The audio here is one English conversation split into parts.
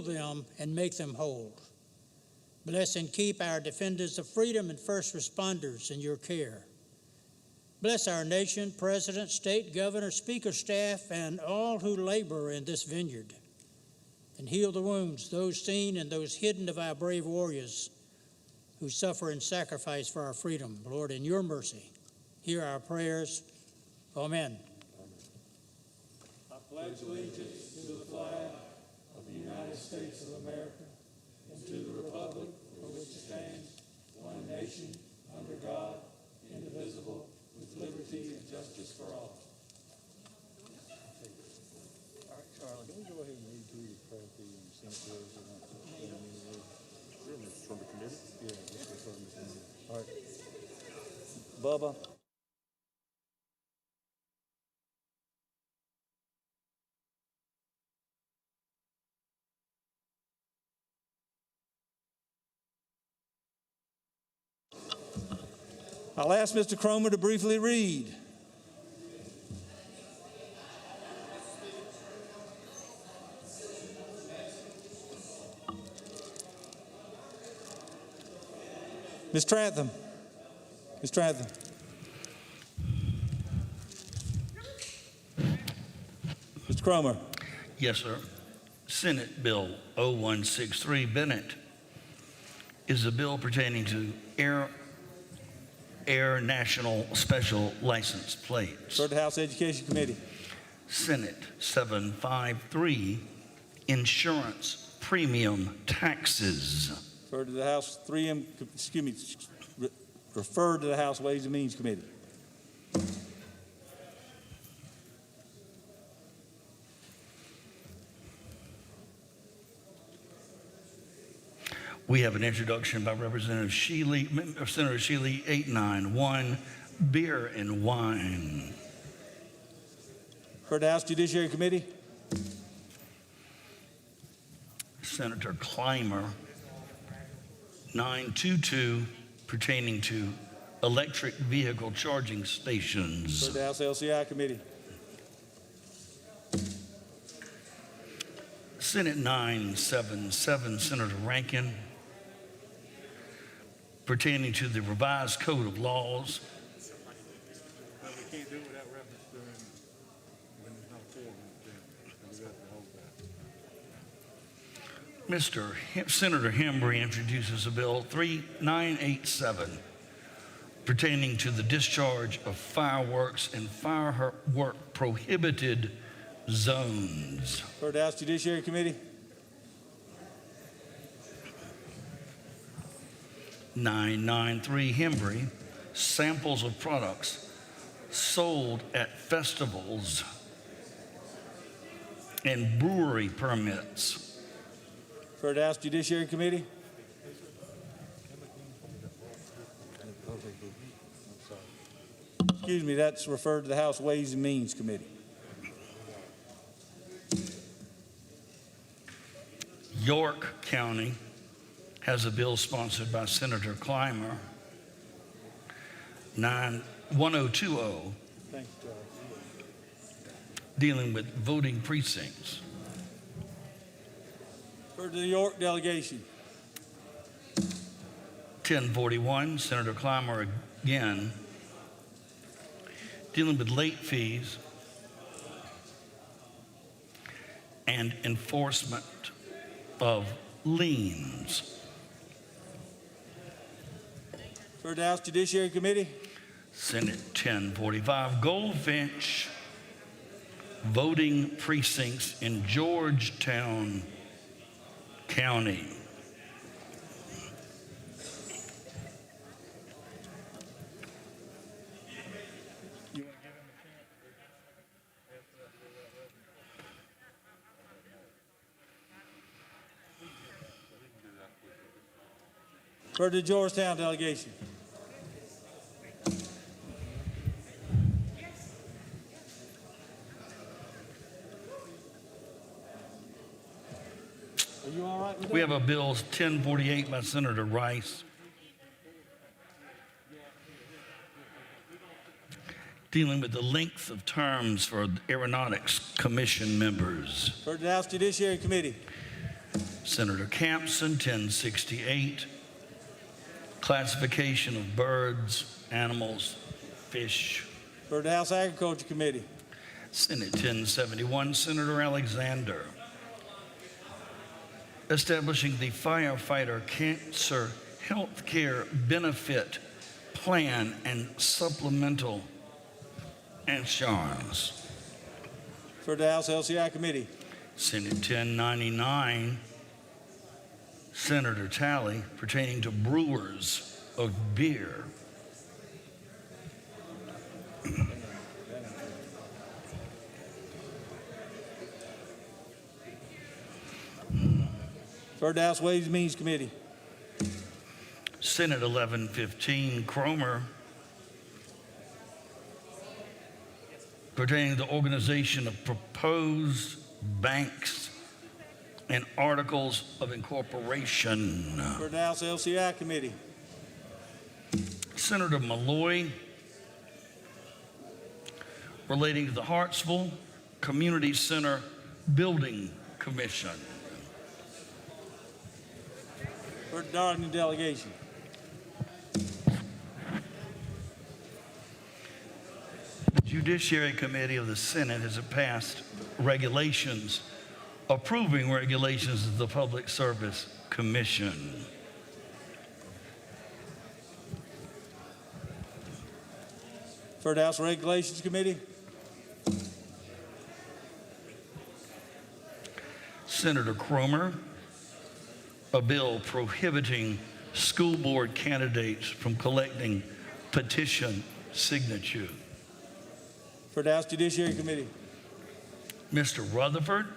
them and make them whole. Bless and keep our defenders of freedom and first responders in your care. Bless our nation, president, state, governor, speaker, staff, and all who labor in this vineyard. And heal the wounds, those seen and those hidden, of our brave warriors who suffer and sacrifice for our freedom. Lord, in your mercy, hear our prayers. Amen. I pledge allegiance to the flag of the United States of America and to the republic for which it stands, one nation, under God, indivisible, with liberty and justice for all. All right, Charlie. Can we go ahead and read through the prayer to you and sing it to us? Really? From the committee? Yeah, let's go from the committee. All right. Bubba. I'll ask Mr. Cromer to briefly read. Ms. Trantham. Ms. Trantham. Mr. Cromer. Yes, sir. Senate Bill 0163 Bennett is a bill pertaining to Air National Special License Plates. Refer to the House Education Committee. Senate 753 Insurance Premium Taxes. Refer to the House refer to the House Ways and Means Committee. We have an introduction by Representative Senator Shealy, 891, beer and wine. Refer to the House Judiciary Committee. Senator Clymer, 922, pertaining to electric vehicle charging stations. Refer to the House LCI Committee. Senate 977, Senator Rankin, pertaining to the revised code of laws. But we can't do it without reference during when there's no forum. Senator Hembry introduces a bill 3987 pertaining to the discharge of fireworks in firework prohibited zones. Refer to the House Judiciary Committee. 993 Hembry, samples of products sold at festivals and brewery permits. Refer to the House Judiciary Committee. Excuse me, that's referred to the House Ways and Means Committee. York County has a bill sponsored by Senator Clymer, 1020, Thank you, Charlie. dealing with voting precincts. Refer to the York delegation. 1041, Senator Clymer again, dealing with late fees and enforcement of liens. Refer to the House Judiciary Committee. Senate 1045, Goldfinch, voting precincts in Georgetown County. Refer to the Georgetown delegation. Are you all right with that? We have a bill 1048 by Senator Rice, dealing with the length of terms for Aeronautics Commission members. Refer to the House Judiciary Committee. Senator Campson, 1068. Classification of birds, animals, fish. Refer to House Agriculture Committee. Senate 1071, Senator Alexander. Establishing the firefighter cancer health care benefit plan and supplemental insurance. Refer to House LCI Committee. Senate 1099, Senator Talley, pertaining to brewers of beer. Refer to House Ways and Means Committee. Senate 1115, Cromer, pertaining to the organization of proposed banks and articles of incorporation. Refer to House LCI Committee. Senator Malloy, relating to the Hartsville Community Center Building Commission. Refer to Darlington Delegation. The Judiciary Committee of the Senate has passed regulations approving regulations of the Public Service Commission. Refer to House Regulations Committee. Senator Cromer, a bill prohibiting school board candidates from collecting petition signature. Refer to House Judiciary Committee. Mr. Rutherford,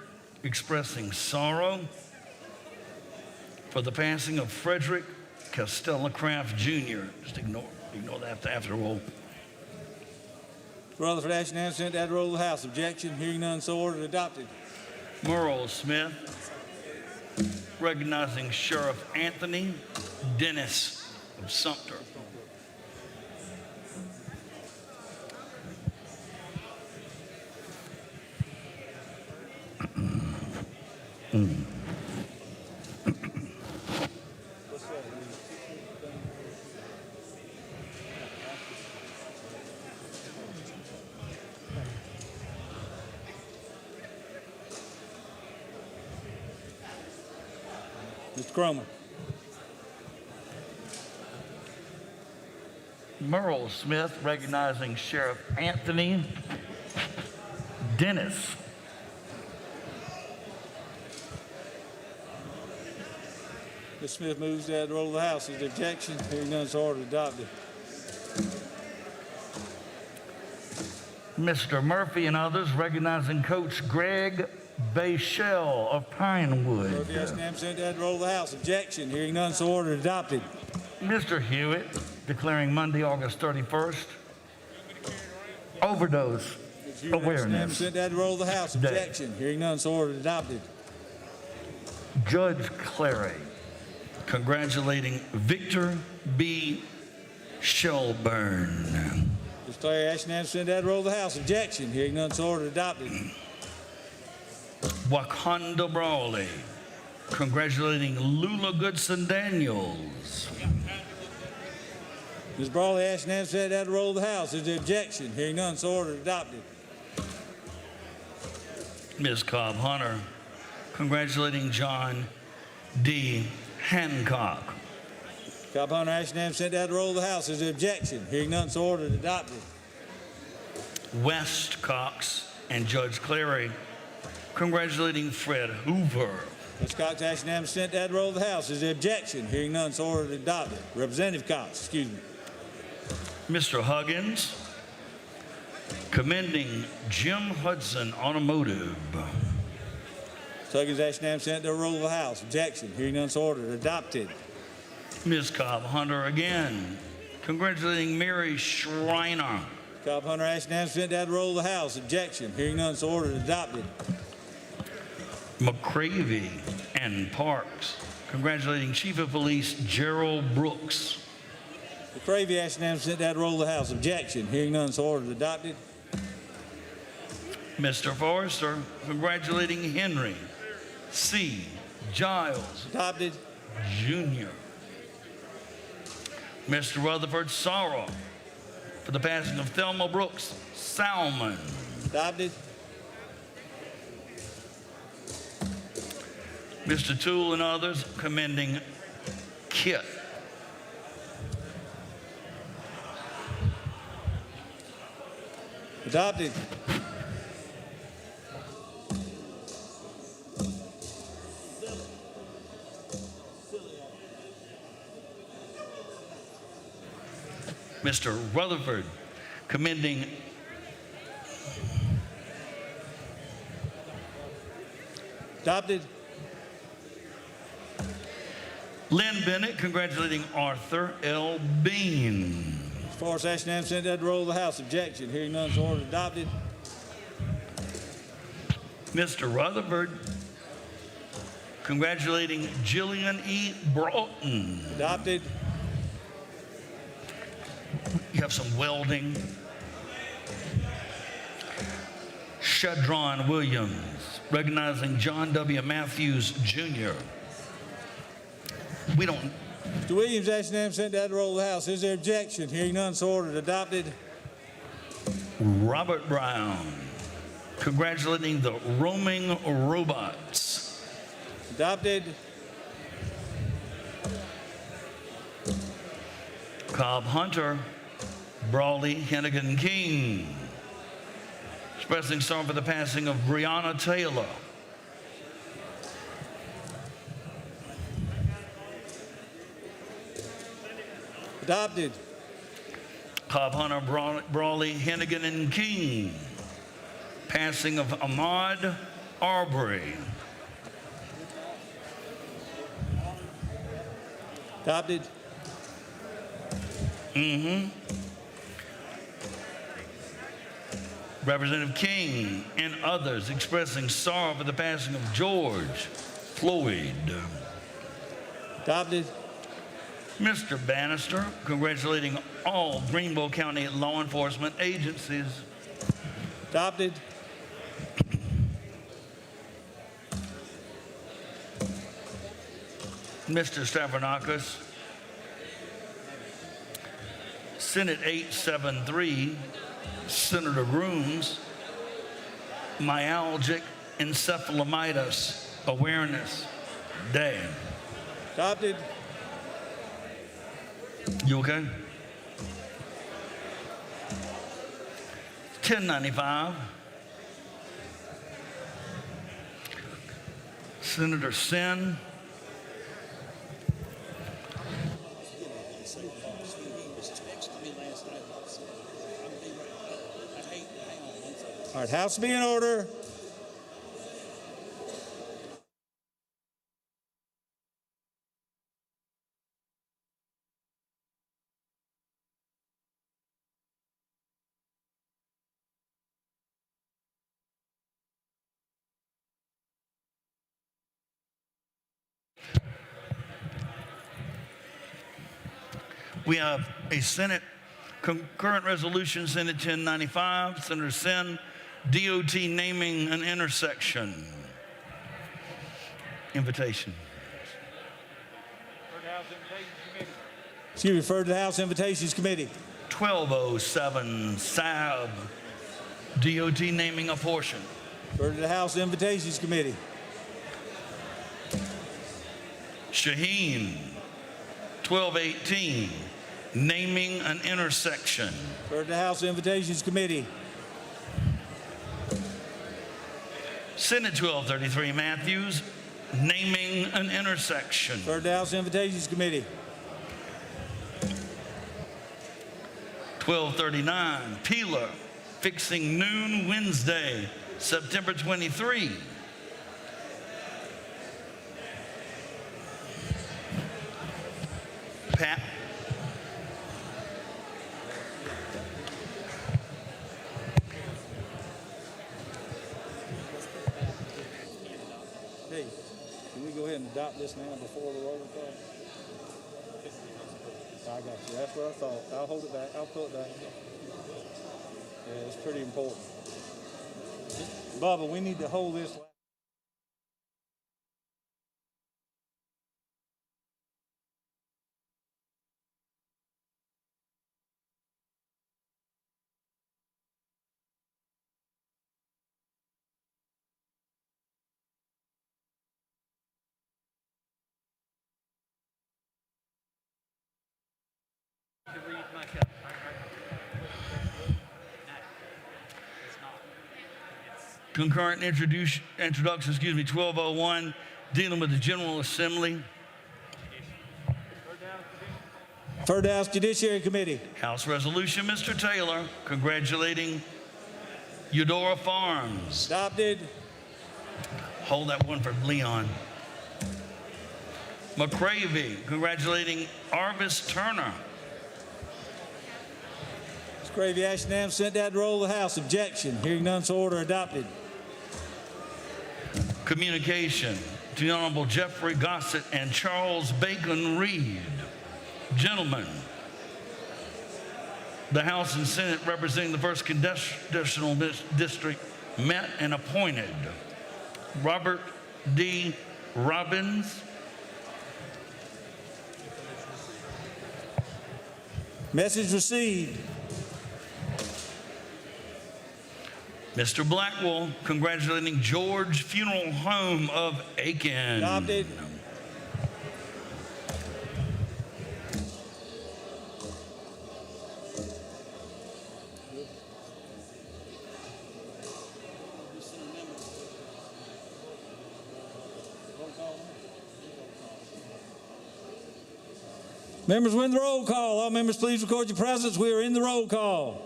expressing sorrow for the passing of Frederick Costello Craft Jr. Just ignore that after all. Rutherford Ashton sent that roll of the House. Objection. Hearing none, so ordered. Adopted. Merle Smith, recognizing Sheriff Anthony Dennis of Sumter. Mr. Cromer. Merle Smith, recognizing Sheriff Anthony Dennis. Mr. Smith moves that roll of the House. Is there objection? Hearing none, so ordered. Adopted. Mr. Murphy and others, recognizing Coach Greg Bayshell of Pinewood. Murphy Ashton sent that roll of the House. Objection. Hearing none, so ordered. Adopted. Mr. Hewitt, declaring Monday, August 31st, overdose awareness. Sent that roll of the House. Day. Objection. Hearing none, so ordered. Adopted. Judge Clary, congratulating Victor B. Shelburne. Mr. Clary Ashton sent that roll of the House. Objection. Hearing none, so ordered. Adopted. Wakanda Brawley, congratulating Lula Goodson Daniels. Ms. Brawley Ashton sent that roll of the House. Is there objection? Hearing none, so ordered. Adopted. Ms. Cobb Hunter, congratulating John D. Hancock. Cobb Hunter Ashton sent that roll of the House. Is there objection? Hearing none, so ordered. Adopted. West Cox and Judge Clary, congratulating Fred Hoover. Ms. Cox Ashton sent that roll of the House. Is there objection? Hearing none, so ordered. Adopted. Representative Cox, excuse me. Mr. Huggins, commending Jim Hudson Automotive. Huggins Ashton sent that roll of the House. Objection. Hearing none, so ordered. Adopted. Ms. Cobb Hunter again, congratulating Mary Schreiner. Cobb Hunter Ashton sent that roll of the House. Objection. Hearing none, so ordered. Adopted. McCravey and Parks, congratulating Chief of Police Gerald Brooks. McCravey Ashton sent that roll of the House. Objection. Hearing none, so ordered. Adopted. Mr. Forrester, congratulating Henry C. Giles Adopted. Jr. Mr. Rutherford Sorrow for the passing of Thelma Brooks Salmon. Adopted. Mr. Toole and others commending Kit. Adopted. Mr. Rutherford commending Adopted. Lynn Bennett congratulating Arthur L. Bean. As far as action item sent that to roll of the House. Objection. Hearing none, so ordered. Adopted. Mr. Rutherford congratulating Jillian E. Broughton. Adopted. You have some welding. Shadron Williams recognizing John W. Matthews Jr. We don't. Mr. Williams, action item sent that to roll of the House. Is there objection? Hearing none, so ordered. Adopted. Robert Brown congratulating the roaming robots. Adopted. Cobb Hunter, Brawley Hennigan King, expressing sorrow for the passing of Breonna Taylor. Adopted. Cobb Hunter, Brawley Hennigan and King, passing of Ahmaud Arbery. Adopted. Representative King and others expressing sorrow for the passing of George Floyd. Adopted. Mr. Bannister congratulating all Greenville County law enforcement agencies. Adopted. Mr. Stavronakis, Senate 873, Senator Grooms, Myalgic Encephalitis Awareness Day. Adopted. You okay? 1095, Senator Sin. All right, House be in order. We have a Senate concurrent resolution, Senate 1095, Senator Sin, DOT naming an intersection. Invitation. Excuse me, referred to the House Invitations Committee. 1207, SAB, DOT naming a portion. Referred to the House Invitations Committee. Shaheen, 1218, naming an intersection. Referred to the House Invitations Committee. Senate 1233, Matthews, naming an intersection. Referred to the House Invitations Committee. 1239, Peeler, fixing noon Wednesday, September 23. Pat. Hey, can we go ahead and adopt this now before the roll call? I got you. That's what I thought. I'll hold it back. I'll pull it back. Yeah, it's pretty important. Bubba, we need to hold this. Concurrent introduction, 1201, dealing with the General Assembly. Third House Judiciary Committee. House Resolution, Mr. Taylor, congratulating Eudora Farms. Adopted. Hold that one for Leon. McCravey, congratulating Arvis Turner. Ms. Cravey, action unanimous, sent that to roll of the House. Objection. Hearing none, so order. Adopted. Communication to the Honorable Jeffrey Gossett and Charles Bacon Reed. Gentlemen, the House and Senate representing the 1st Congressional District met and appointed Robert D. Robbins, Message received. Mr. Blackwell, congratulating George Funeral Home of Aiken. Adopted. Members, we're in the roll call. All members, please record your presence. We are in the roll call.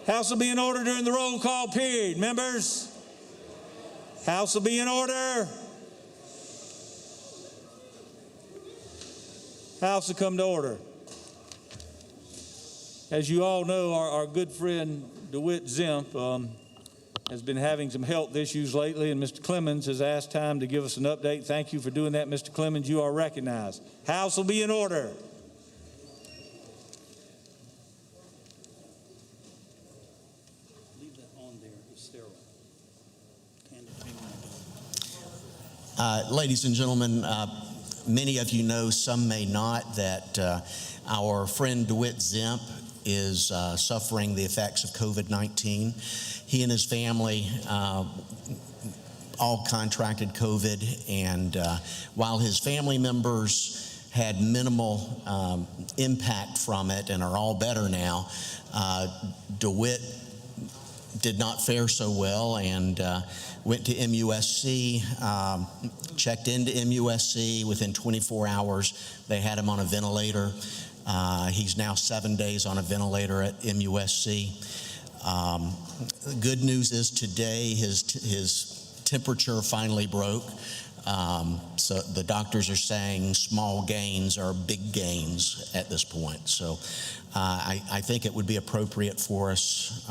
House will be in order during the roll call period. Members, House will be in order. House will come to order. As you all know, our good friend DeWitt Zemp has been having some health issues lately, and Mr. Clemens has asked time to give us an update. Thank you for doing that, Mr. Clemens. You are recognized. House will be in order. Leave that on there. It's sterile. Ladies and gentlemen, many of you know, some may not, that our friend DeWitt Zemp is suffering the effects of COVID-19. He and his family all contracted COVID, and while his family members had minimal impact from it and are all better now, DeWitt did not fare so well and went to MUSC, checked into MUSC. Within 24 hours, they had him on a ventilator. He's now 7 days on a ventilator at MUSC. The good news is today his temperature finally broke. So the doctors are saying small gains are big gains at this point. So I think it would be appropriate for us,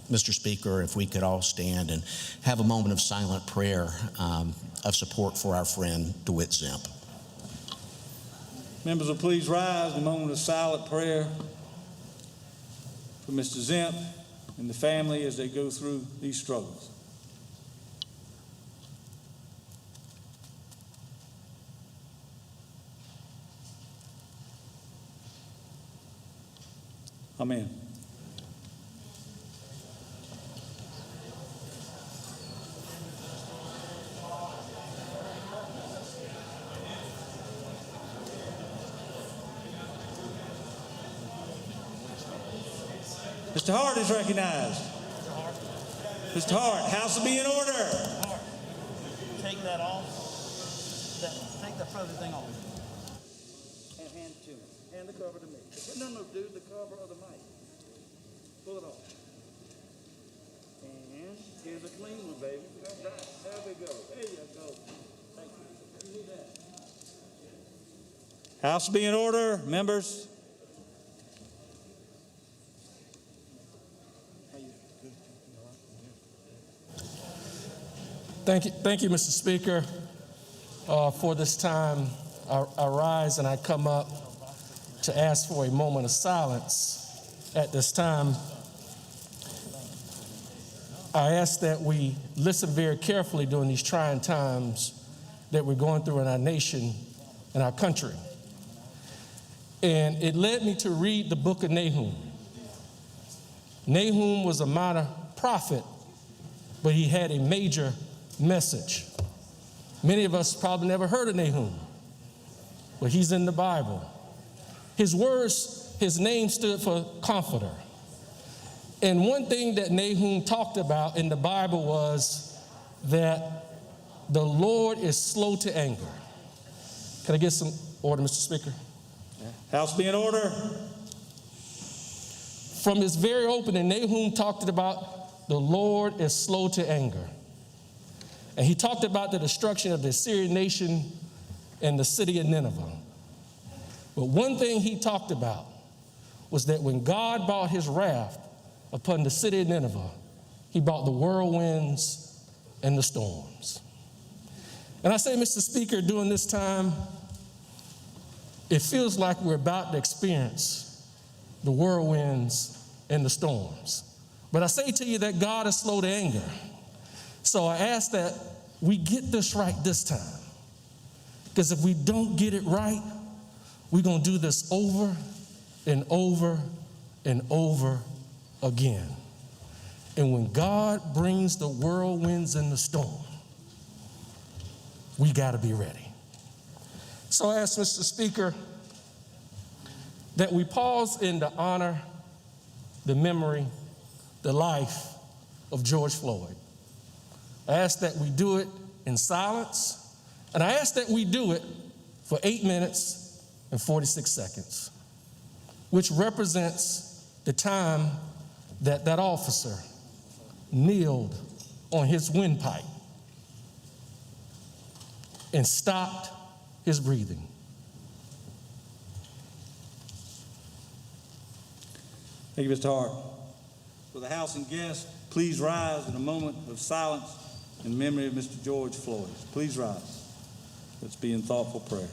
Mr. Speaker, if we could all stand and have a moment of silent prayer of support for our friend DeWitt Zemp. Members will please rise in a moment of silent prayer for Mr. Zemp and the family as they go through these struggles. Amen. Mr. Hart is recognized. Mr. Hart, House will be in order. Take that off. Take the fuzzy thing off. And hand it to me. Hand the cover to me. No, dude, the cover of the mic. Pull it off. And here's a clean one, baby. There we go. There you go. Thank you. You need that. House will be in order. Members. Thank you, Mr. Speaker. For this time, I rise and I come up to ask for a moment of silence at this time. I ask that we listen very carefully during these trying times that we're going through in our nation and our country. And it led me to read the book of Nahum. Nahum was a minor prophet, but he had a major message. Many of us probably never heard of Nahum, but he's in the Bible. His words, his name stood for comforter. And one thing that Nahum talked about in the Bible was that the Lord is slow to anger. Can I get some order, Mr. Speaker? House be in order. From his very opening, Nahum talked about the Lord is slow to anger. And he talked about the destruction of the Assyrian nation and the city of Nineveh. But one thing he talked about was that when God brought his wrath upon the city of Nineveh, he brought the whirlwinds and the storms. And I say, Mr. Speaker, during this time, it feels like we're about to experience the whirlwinds and the storms. But I say to you that God is slow to anger. So I ask that we get this right this time. Because if we don't get it right, we're going to do this over and over and over again. And when God brings the whirlwinds and the storm, we got to be ready. So I ask, Mr. Speaker, that we pause in to honor the memory, the life of George Floyd. I ask that we do it in silence, and I ask that we do it for 8 minutes and 46 seconds, which represents the time that that officer kneeled on his windpipe and stopped his breathing. Thank you, Mr. Hart. For the House and guests, please rise in a moment of silence in memory of Mr. George Floyd. Please rise. Let's be in thoughtful prayer.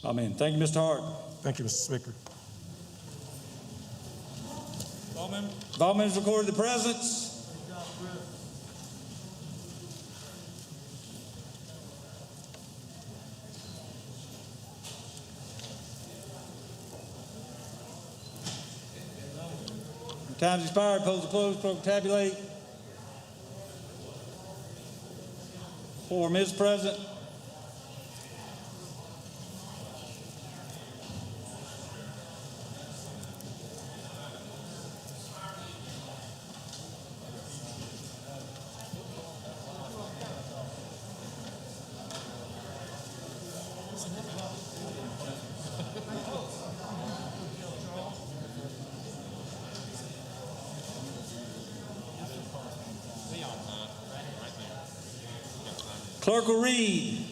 Amen. Thank you, Mr. Hart. Thank you, Mr. Speaker. All members recorded the presence. Time's expired. Polls are closed. Clerk will tabulate. Quorum is present. Clerk will read.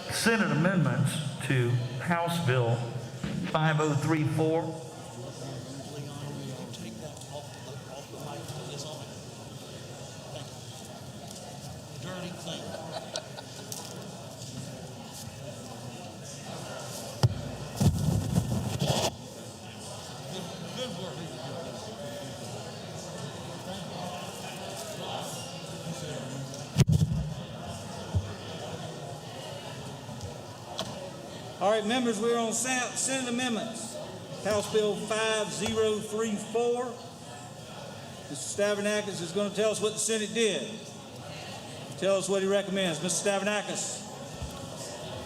Senate amendments to House Bill 5034. All right, members, we're on Senate amendments. House Bill 5034. Mr. Stavronakis is going to tell us what the Senate did. Tell us what he recommends. Mr. Stavronakis.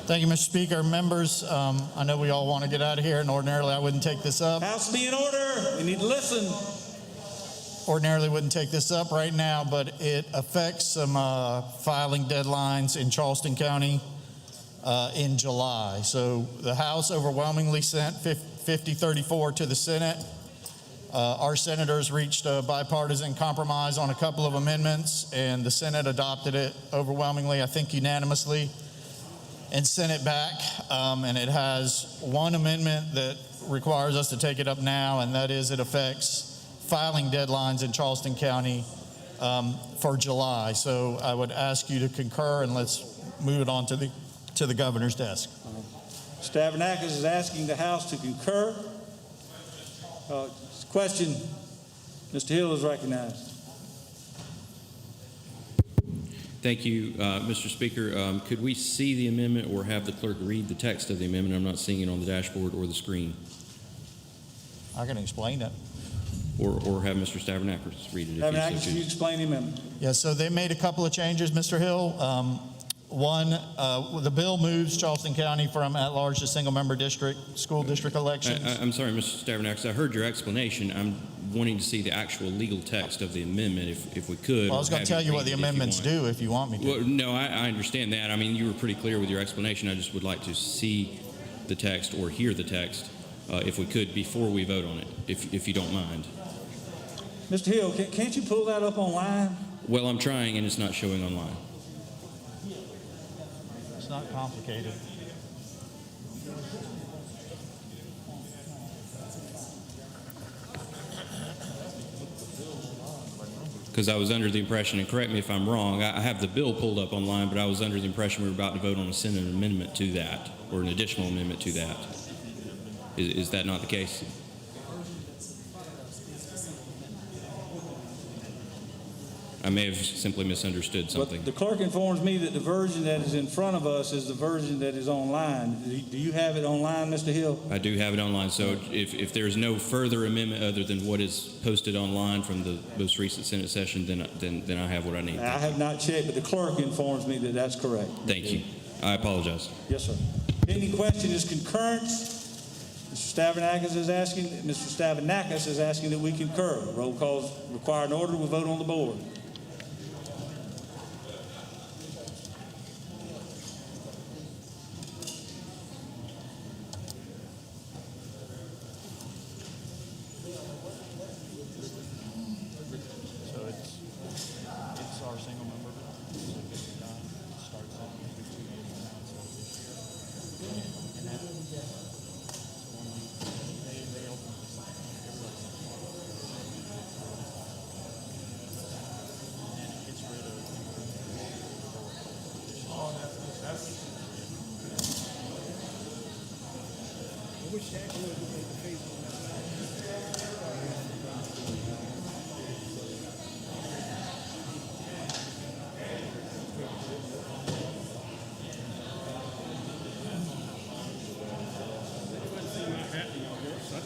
Thank you, Mr. Speaker. Members, I know we all want to get out of here, and ordinarily I wouldn't take this up. House be in order. We need to listen. Ordinarily wouldn't take this up right now, but it affects some filing deadlines in Charleston County in July. So the House overwhelmingly sent 5034 to the Senate. Our senators reached a bipartisan compromise on a couple of amendments, and the Senate adopted it overwhelmingly, I think unanimously, and sent it back. And it has one amendment that requires us to take it up now, and that is it affects filing deadlines in Charleston County for July. So I would ask you to concur, and let's move it on to the governor's desk. Stavronakis is asking the House to concur. Question. Mr. Hill is recognized. Thank you, Mr. Speaker. Could we see the amendment or have the clerk read the text of the amendment? I'm not seeing it on the dashboard or the screen. I can explain it. Or have Mr. Stavronakis read it. Stavronakis, If can you explain the amendment? Yeah, so they made a couple of changes, Mr. Hill. One, the bill moves Charleston County from at-large to single-member school district elections. I'm sorry, Mr. Stavronakis. I heard your explanation. I'm wanting to see the actual legal text of the amendment, if we could. Well, I was going to tell you what the amendments do if you want me to. Well, no, I understand that. I mean, you were pretty clear with your explanation. I just would like to see the text or hear the text, if we could, before we vote on it, if you don't mind. Mr. Hill, can't you pull that up online? Well, I'm trying, and it's not showing online. It's not complicated. Because I was under the impression, and correct me if I'm wrong, I have the bill pulled up online, but I was under the impression we were about to vote on a Senate amendment to that, or an additional amendment to that. Is that not the case? I may have simply misunderstood something. But the clerk informs me that the version that is in front of us is the version that is online. Do you have it online, Mr. Hill? I do have it online, so if there's no further amendment other than what is posted online from the most recent Senate session, then I have what I need. I have not checked, but the clerk informs me that that's correct. Thank you. I apologize. Yes, sir. Any question is concurrence. Mr. Stavronakis is asking that we concur. Roll call is required in order. We'll vote on the board. I need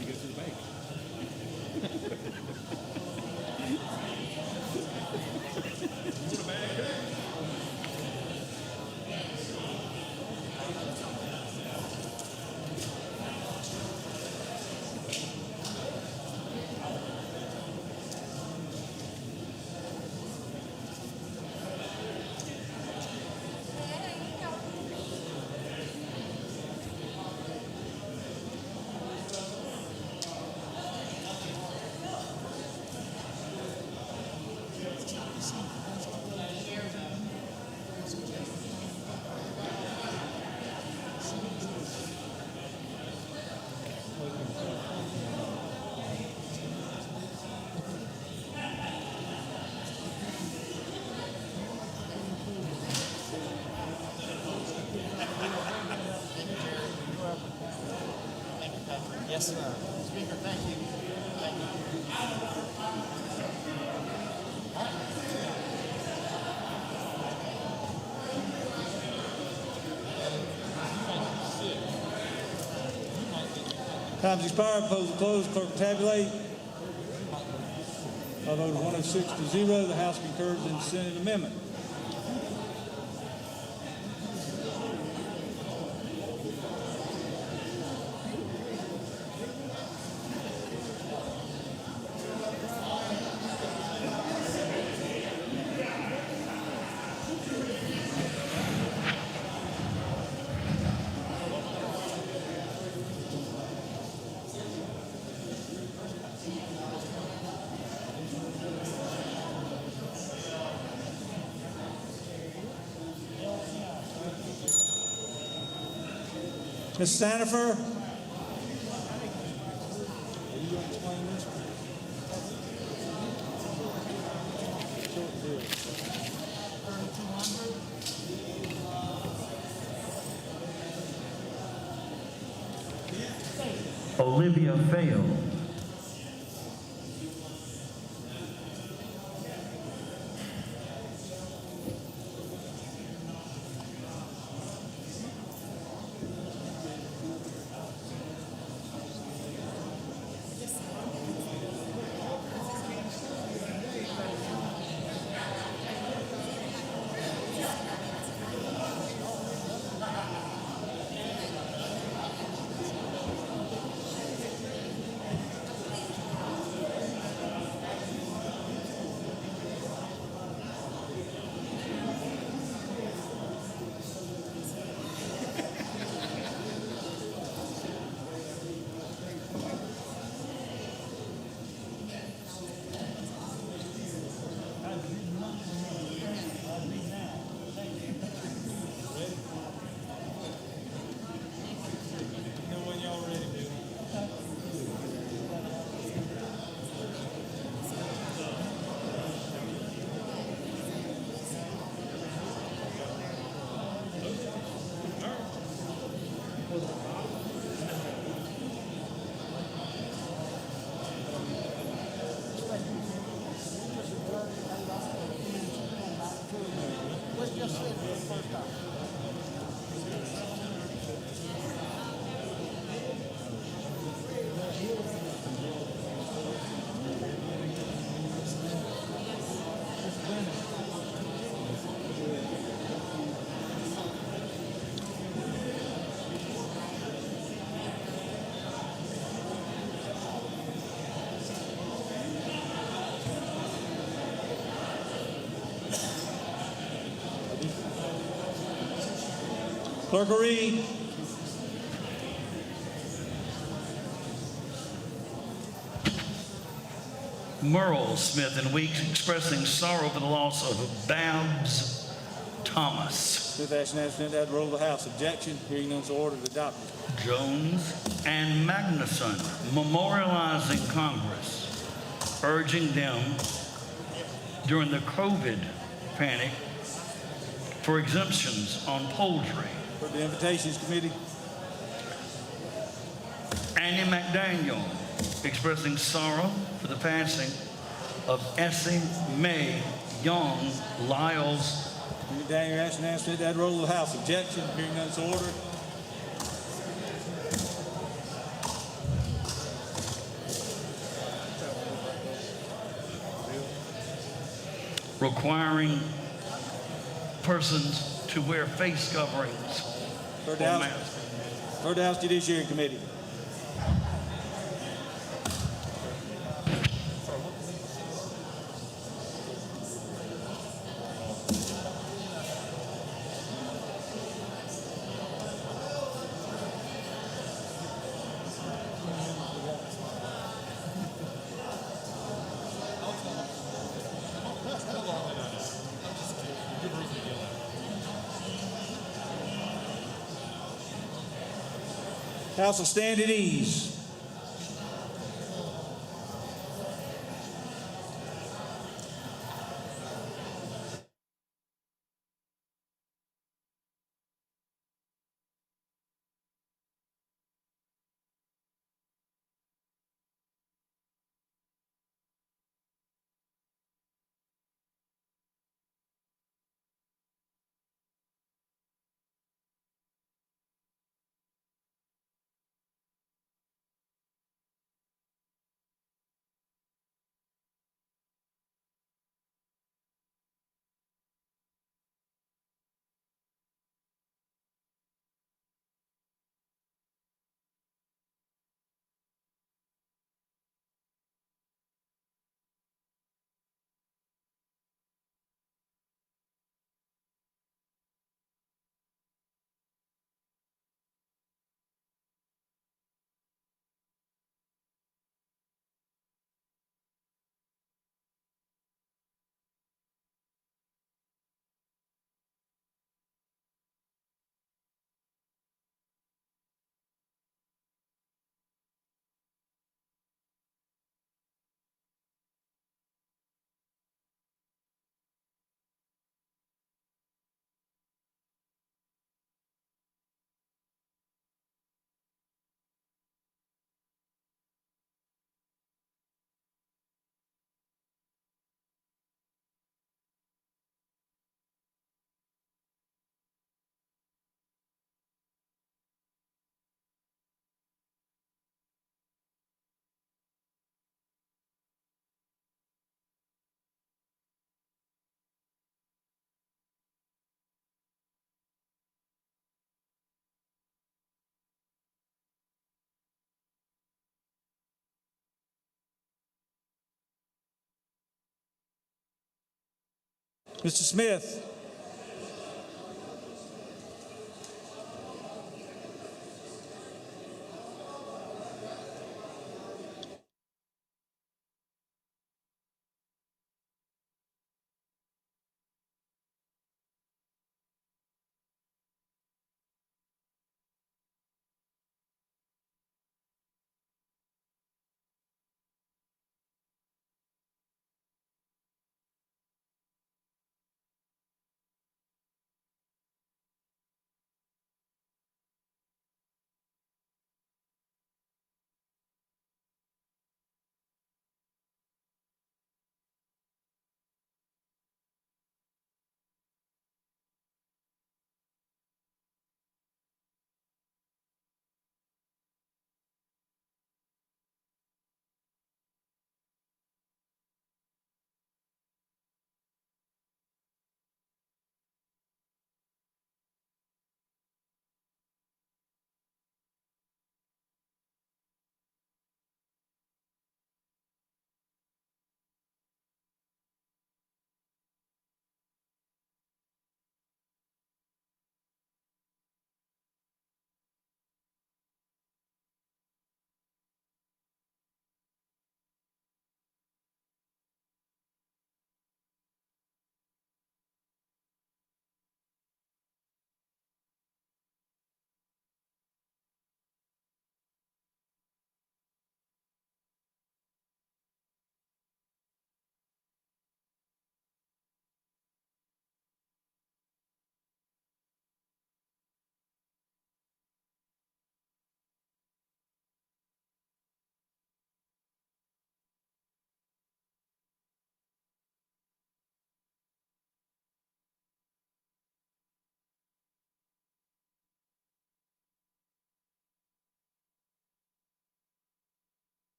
to go to the bank. Yes, sir. Speaker, thank you. Thank you. Time's expired. Polls are closed. Clerk will tabulate. By a vote of 106 to 0, the House concurs in the Senate amendment. Ms. Sanifer? Olivia Fail. Clerk will read. Merle Smith and Weeks expressing sorrow for the loss of Babs Thomas. Smith asked unanimously to add the roll of the House. Objection. Hearing none, so ordered. Adopted. Jones and Magnuson memorializing Congress, urging them during the COVID panic for exemptions on poultry. For the Invitations Committee. Annie McDaniel, expressing sorrow for the passing of Essie Mae Young Lyles. Daniel Ashton, ask that roll of the House. Objection. Hearing none, so ordered. Requiring persons to wear face coverings or masks. Third House Judiciary Committee. House will stand at ease. Mr. Smith.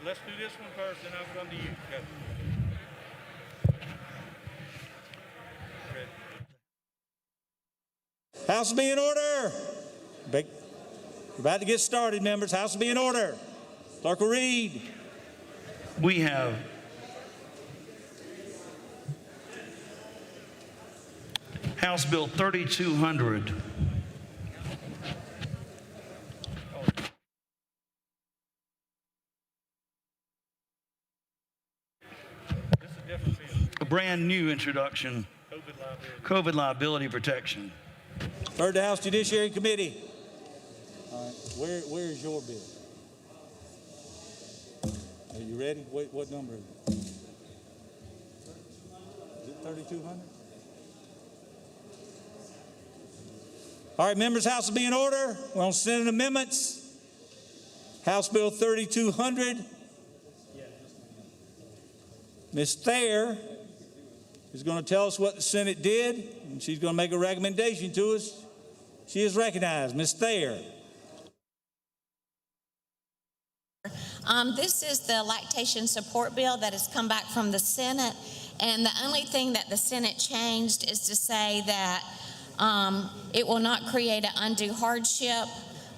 right, let's do this one first, then I'll come to you. Okay. House will be in order. We're about to get started, members. House will be in order. Clerk will read. We have House Bill 3200. A brand new introduction, COVID liability protection. Third to House Judiciary Committee. All right, where is your bill? Are you ready? What number is it? Is it 3,200? All right, members, House will be in order. We're on Senate amendments. House Bill 3200. Ms. Thayer is going to tell us what the Senate did, and she's going to make a recommendation to us. She is recognized. Ms. Thayer. This is the lactation support bill that has come back from the Senate, and the only thing that the Senate changed is to say that it will not create an undue hardship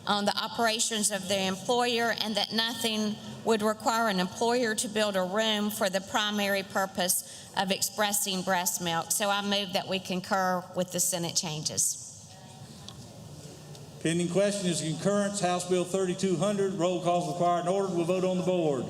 on the operations of the employer, and that nothing would require an employer to build a room for the primary purpose of expressing breast milk. So I move that we concur with the Senate changes. Pending question is concurrence. House Bill 3200. Roll call is required and ordered. We'll vote on the board.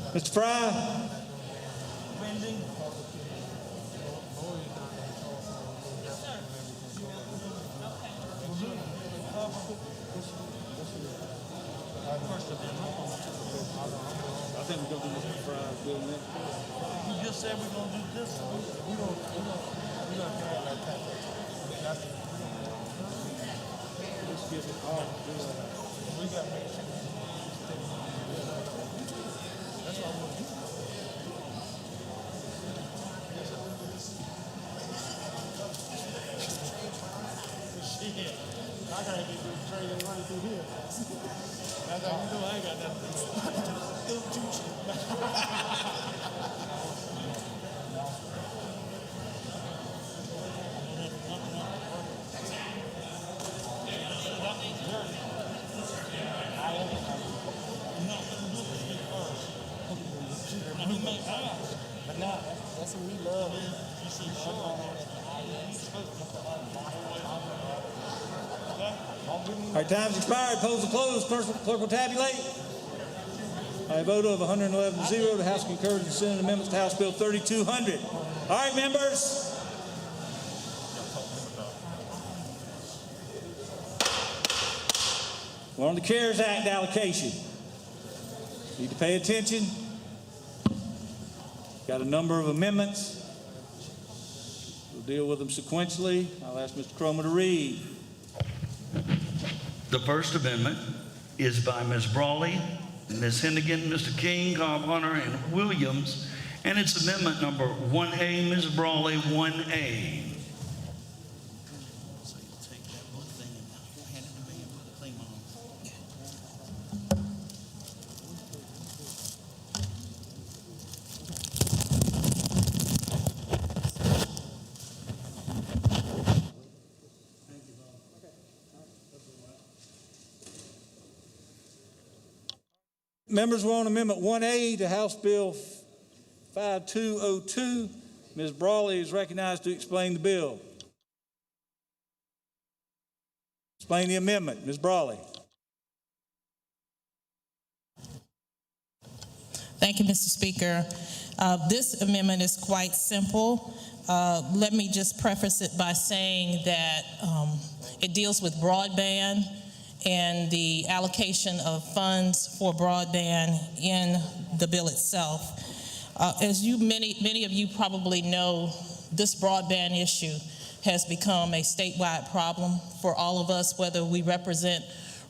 Mr. Fry. I think we're going to do Mr. Fry's bill next. You just said we're going to do this. We're going to have that time. Let's get it all. We got to make sure. That's what I want to do. Shit. I got to get this train running through here. That's how you know I ain't got nothing. But now, that's what we love. You see, All right, time's expired. Polls are closed. Clerk will tabulate. By a vote of 111-0, the House concurs in the Senate amendments to House Bill 3200. All right, members. We're on the CARES Act allocation. Need to pay attention. Got a number of amendments. We'll deal with them sequentially. I'll ask Mr. Cromer to read. The First Amendment is by Ms. Brawley, Ms. Hennigan, Mr. King, Cobb Hunter, and Williams, and it's amendment number 1A, Ms. Brawley, 1A. Members, we're on Amendment 1A to House Bill 5202. Ms. Brawley is recognized to explain the bill. Explain the amendment. Ms. Brawley. Thank you, Mr. Speaker. This amendment is quite simple. Let me just preface it by saying that it deals with broadband and the allocation of funds for broadband in the bill itself. As many of you probably know, this broadband issue has become a statewide problem for all of us, whether we represent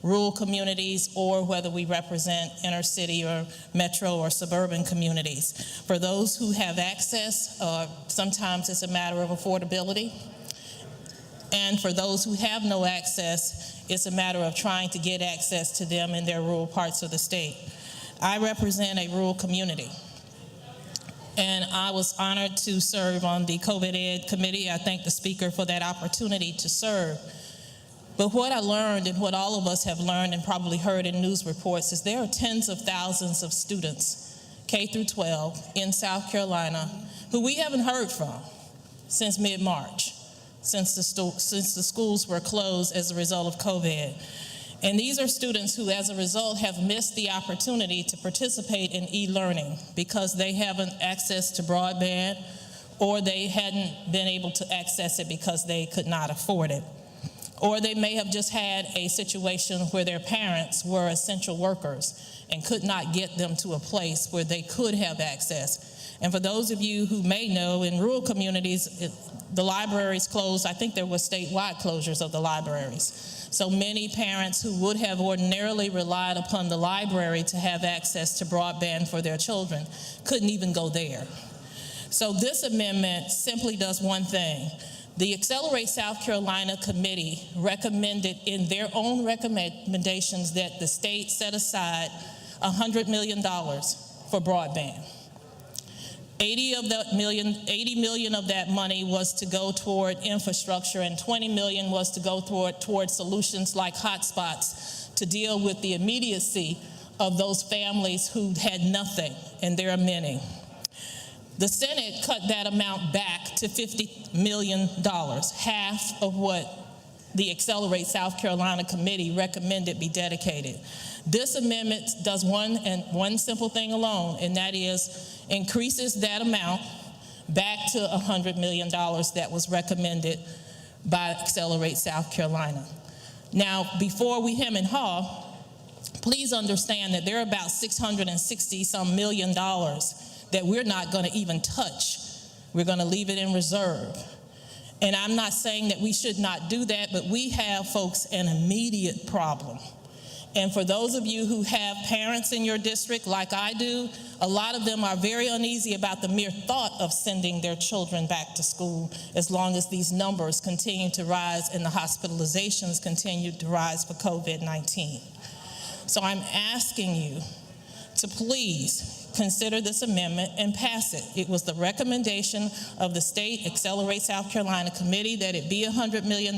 rural communities or whether we represent inner city or metro or suburban communities. For those who have access, sometimes it's a matter of affordability. And for those who have no access, it's a matter of trying to get access to them in their rural parts of the state. I represent a rural community, and I was honored to serve on the COVID Ed committee. I thank the Speaker for that opportunity to serve. But what I learned, and what all of us have learned and probably heard in news reports, is there are tens of thousands of students, K through 12, in South Carolina, who we haven't heard from since mid-March, since the schools were closed as a result of COVID. And these are students who, as a result, have missed the opportunity to participate in e-learning because they haven't access to broadband, or they hadn't been able to access it because they could not afford it. Or they may have just had a situation where their parents were essential workers and could not get them to a place where they could have access. And for those of you who may know, in rural communities, the libraries closed. I think there were statewide closures of the libraries. So many parents who would have ordinarily relied upon the library to have access to broadband for their children couldn't even go there. So this amendment simply does one thing. The Accelerate South Carolina Committee recommended in their own recommendations that the state set aside $100 million for broadband. 80 million of that money was to go toward infrastructure, and 20 million was to go toward solutions like hotspots to deal with the immediacy of those families who had nothing, and there are many. The Senate cut that amount back to $50 million, half of what the Accelerate South Carolina Committee recommended be dedicated. This amendment does one simple thing alone, and that is increases that amount back to $100 million that was recommended by Accelerate South Carolina. Now, before we hem and haw, please understand that there are about $660-some million that we're not going to even touch. We're going to leave it in reserve. And I'm not saying that we should not do that, but we have, folks, an immediate problem. And for those of you who have parents in your district like I do, a lot of them are very uneasy about the mere thought of sending their children back to school as long as these numbers continue to rise and the hospitalizations continue to rise for COVID-19. So I'm asking you to please consider this amendment and pass it. It was the recommendation of the State Accelerate South Carolina Committee that it be $100 million.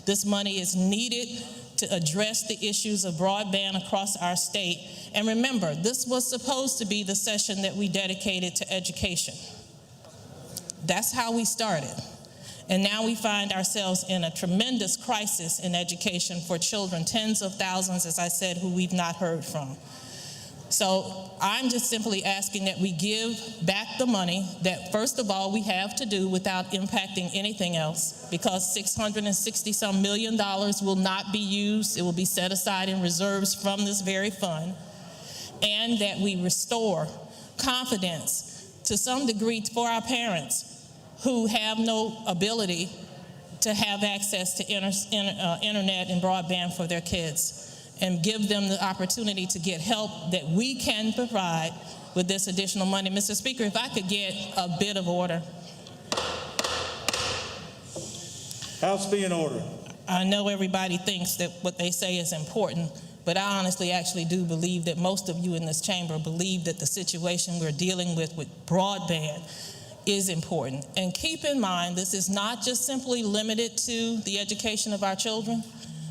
This money is needed to address the issues of broadband across our state. And remember, this was supposed to be the session that we dedicated to education. That's how we started. And now we find ourselves in a tremendous crisis in education for children, tens of thousands, as I said, who we've not heard from. So I'm just simply asking that we give back the money that, first of all, we have to do without impacting anything else, because $660-some million will not be used. It will be set aside in reserves from this very fund, and that we restore confidence to some degree for our parents who have no ability to have access to internet and broadband for their kids, and give them the opportunity to get help that we can provide with this additional money. Mr. Speaker, if I could get a bit of order. House be in order. I know everybody thinks that what they say is important, but I honestly actually do believe that most of you in this chamber believe that the situation we're dealing with broadband is important. And keep in mind, this is not just simply limited to the education of our children.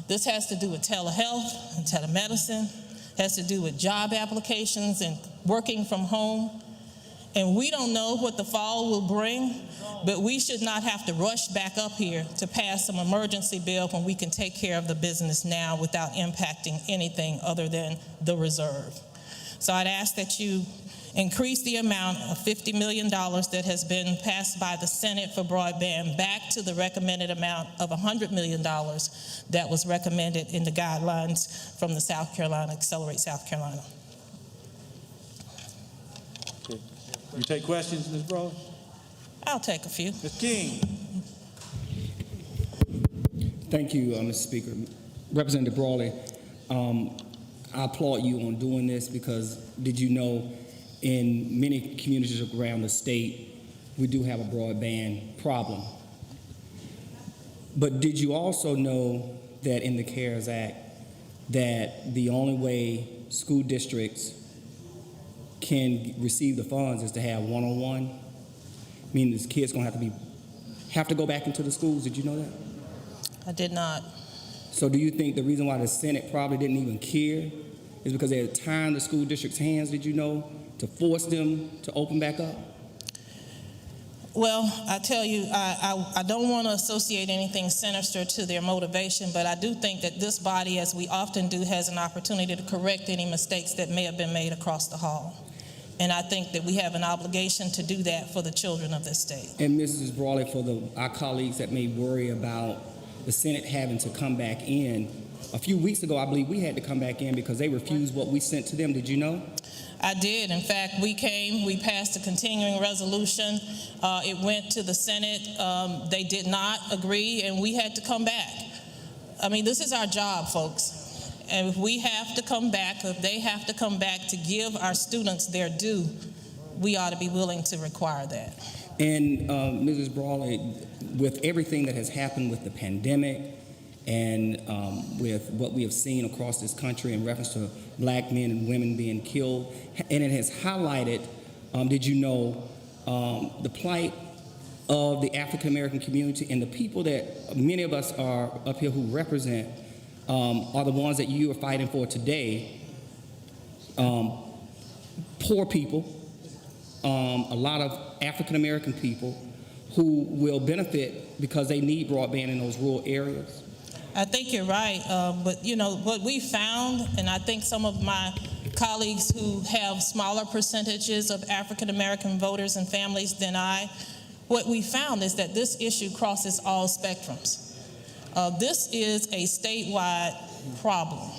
This has to do with telehealth and telemedicine, has to do with job applications and working from home. And we don't know what the fall will bring, But we should not have to rush back up here to pass some emergency bill when we can take care of the business now without impacting anything other than the reserve. So I'd ask that you increase the amount of $50 million that has been passed by the Senate for broadband back to the recommended amount of $100 million that was recommended in the guidelines from the South Carolina, Accelerate South Carolina. You take questions, Ms. Brawley? I'll take a few. Ms. King? Thank you, Mr. Speaker. Representative Brawley, I applaud you on doing this because did you know in many communities around the state, we do have a broadband problem. But did you also know that in the CARES Act, that the only way school districts can receive the funds is to have one-on-one? Meaning the kids gonna have to go back into the schools. Did you know that? I did not. So do you think the reason why the Senate probably didn't even care is because they had tied the school district's hands, did you know, to force them to open back up? Well, I tell you, I don't want to associate anything sinister to their motivation, but I do think that this body, as we often do, has an opportunity to correct any mistakes that may have been made across the hall. And I think that we have an obligation to do that for the children of this state. And Mrs. Brawley, for our colleagues that may worry about the Senate having to come back in, a few weeks ago, I believe we had to come back in because they refused what we sent to them. Did you know? I did. In fact, we passed a continuing resolution. It went to the Senate. They did not agree, and we had to come back. I mean, this is our job, folks. And if we have to come back, if they have to come back to give our students their due, we ought to be willing to require that. And Mrs. Brawley, with everything that has happened with the pandemic and with what we have seen across this country in reference to black men and women being killed, and it has highlighted, did you know, the plight of the African American community and the people that many of us are up here who represent are the ones that you are fighting for today. Poor people, a lot of African American people who will benefit because they need broadband in those rural areas. I think you're right, but you know, what we found, and I think some of my colleagues who have smaller percentages of African American voters and families than what we found is that this issue crosses all spectrums. This is a statewide problem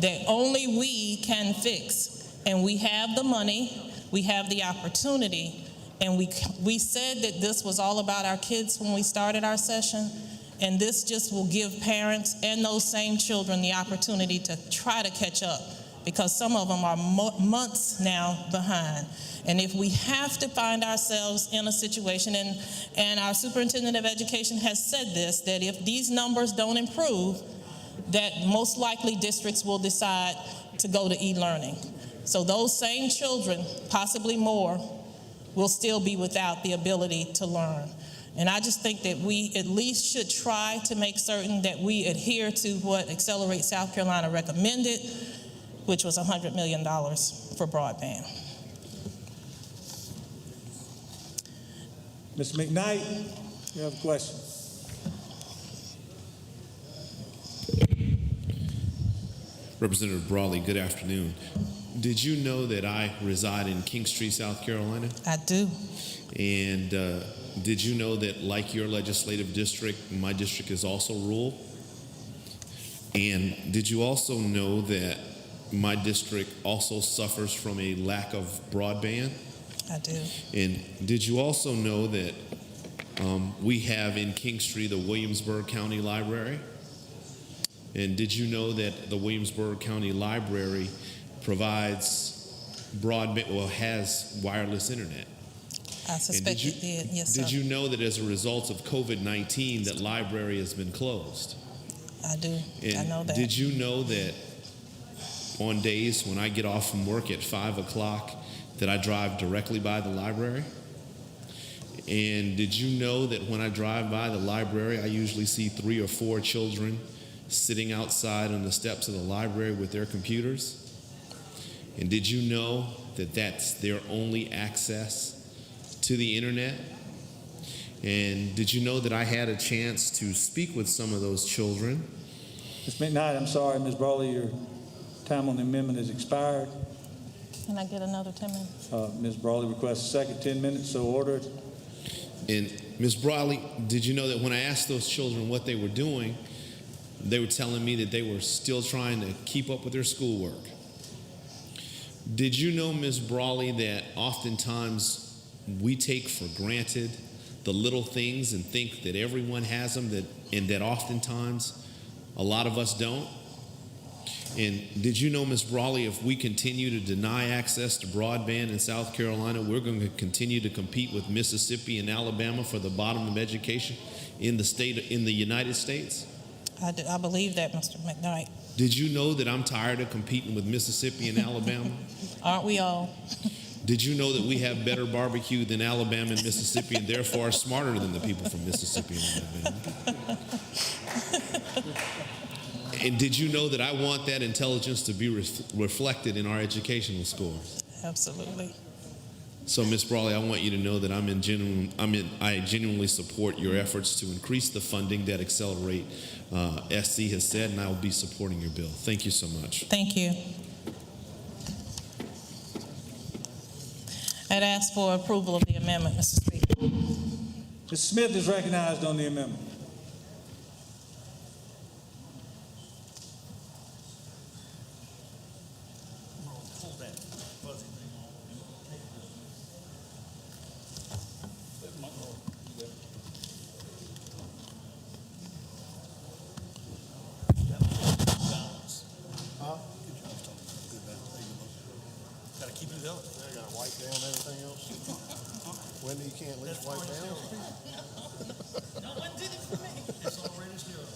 that only we can fix, and we have the money, we have the opportunity, and we said that this was all about our kids when we started our session. And this just will give parents and those same children the opportunity to try to catch up, because some of them are months now behind. And if we have to find ourselves in a situation, and our superintendent of education has said this, that if these numbers don't improve, that most likely districts will decide to go to e-learning. So those same children, possibly more, will still be without the ability to learn. And I just think that we at least should try to make certain that we adhere to what Accelerate South Carolina recommended, which was $100 million for broadband. Mr. McKnight, you have a question. Representative Brawley, good afternoon. Did you know that I reside in Kingstree, South Carolina? I do. And did you know that, like your legislative district, my district is also rural? And did you also know that my district also suffers from a lack of broadband? I do. And did you also know that we have in Kingstree the Williamsburg County Library? And did you know that the Williamsburg County Library provides broadband, well, has wireless internet? I suspect it did, yes, sir. Did you know that as a result of COVID-19 that library has been closed? I do. And I know that. Did you know that on days when I get off from work at 5 o'clock that I drive directly by the library? And did you know that when I drive by the library, I usually see 3 or 4 children sitting outside on the steps of the library with their computers? And did you know that that's their only access to the internet? And did you know that I had a chance to speak with some of those children? Ms. McKnight, I'm sorry, Ms. Brawley, your time on the amendment has expired. Can I get another 10 minutes? Ms. Brawley requests a second 10 minutes, so ordered. And Ms. Brawley, did you know that when I asked those children what they were doing, they were telling me that they were still trying to keep up with their schoolwork? Did you know, Ms. Brawley, that oftentimes we take for granted the little things and think that everyone has them, and that oftentimes a lot of us don't? And did you know, Ms. Brawley, if we continue to deny access to broadband in South Carolina, we're going to continue to compete with Mississippi and Alabama for the bottom of education in the United States? I believe that, Mr. McKnight. Did you know that I'm tired of competing with Mississippi and Alabama? Aren't we all? Did you know that we have better barbecue than Alabama and Mississippi, and therefore are smarter than the people from Mississippi and Alabama? And did you know that I want that intelligence to be reflected in our educational scores? Absolutely. So, Ms. Brawley, I want you to know that I genuinely support your efforts to increase the funding that Accelerate SC has said, and I will be supporting your bill. Thank you so much. Thank you. I'd ask for approval of the amendment, Mr. Speaker. Mr. Smith is recognized on the amendment. Wendy, you can't leave white down. No one did it for me. It's already yours.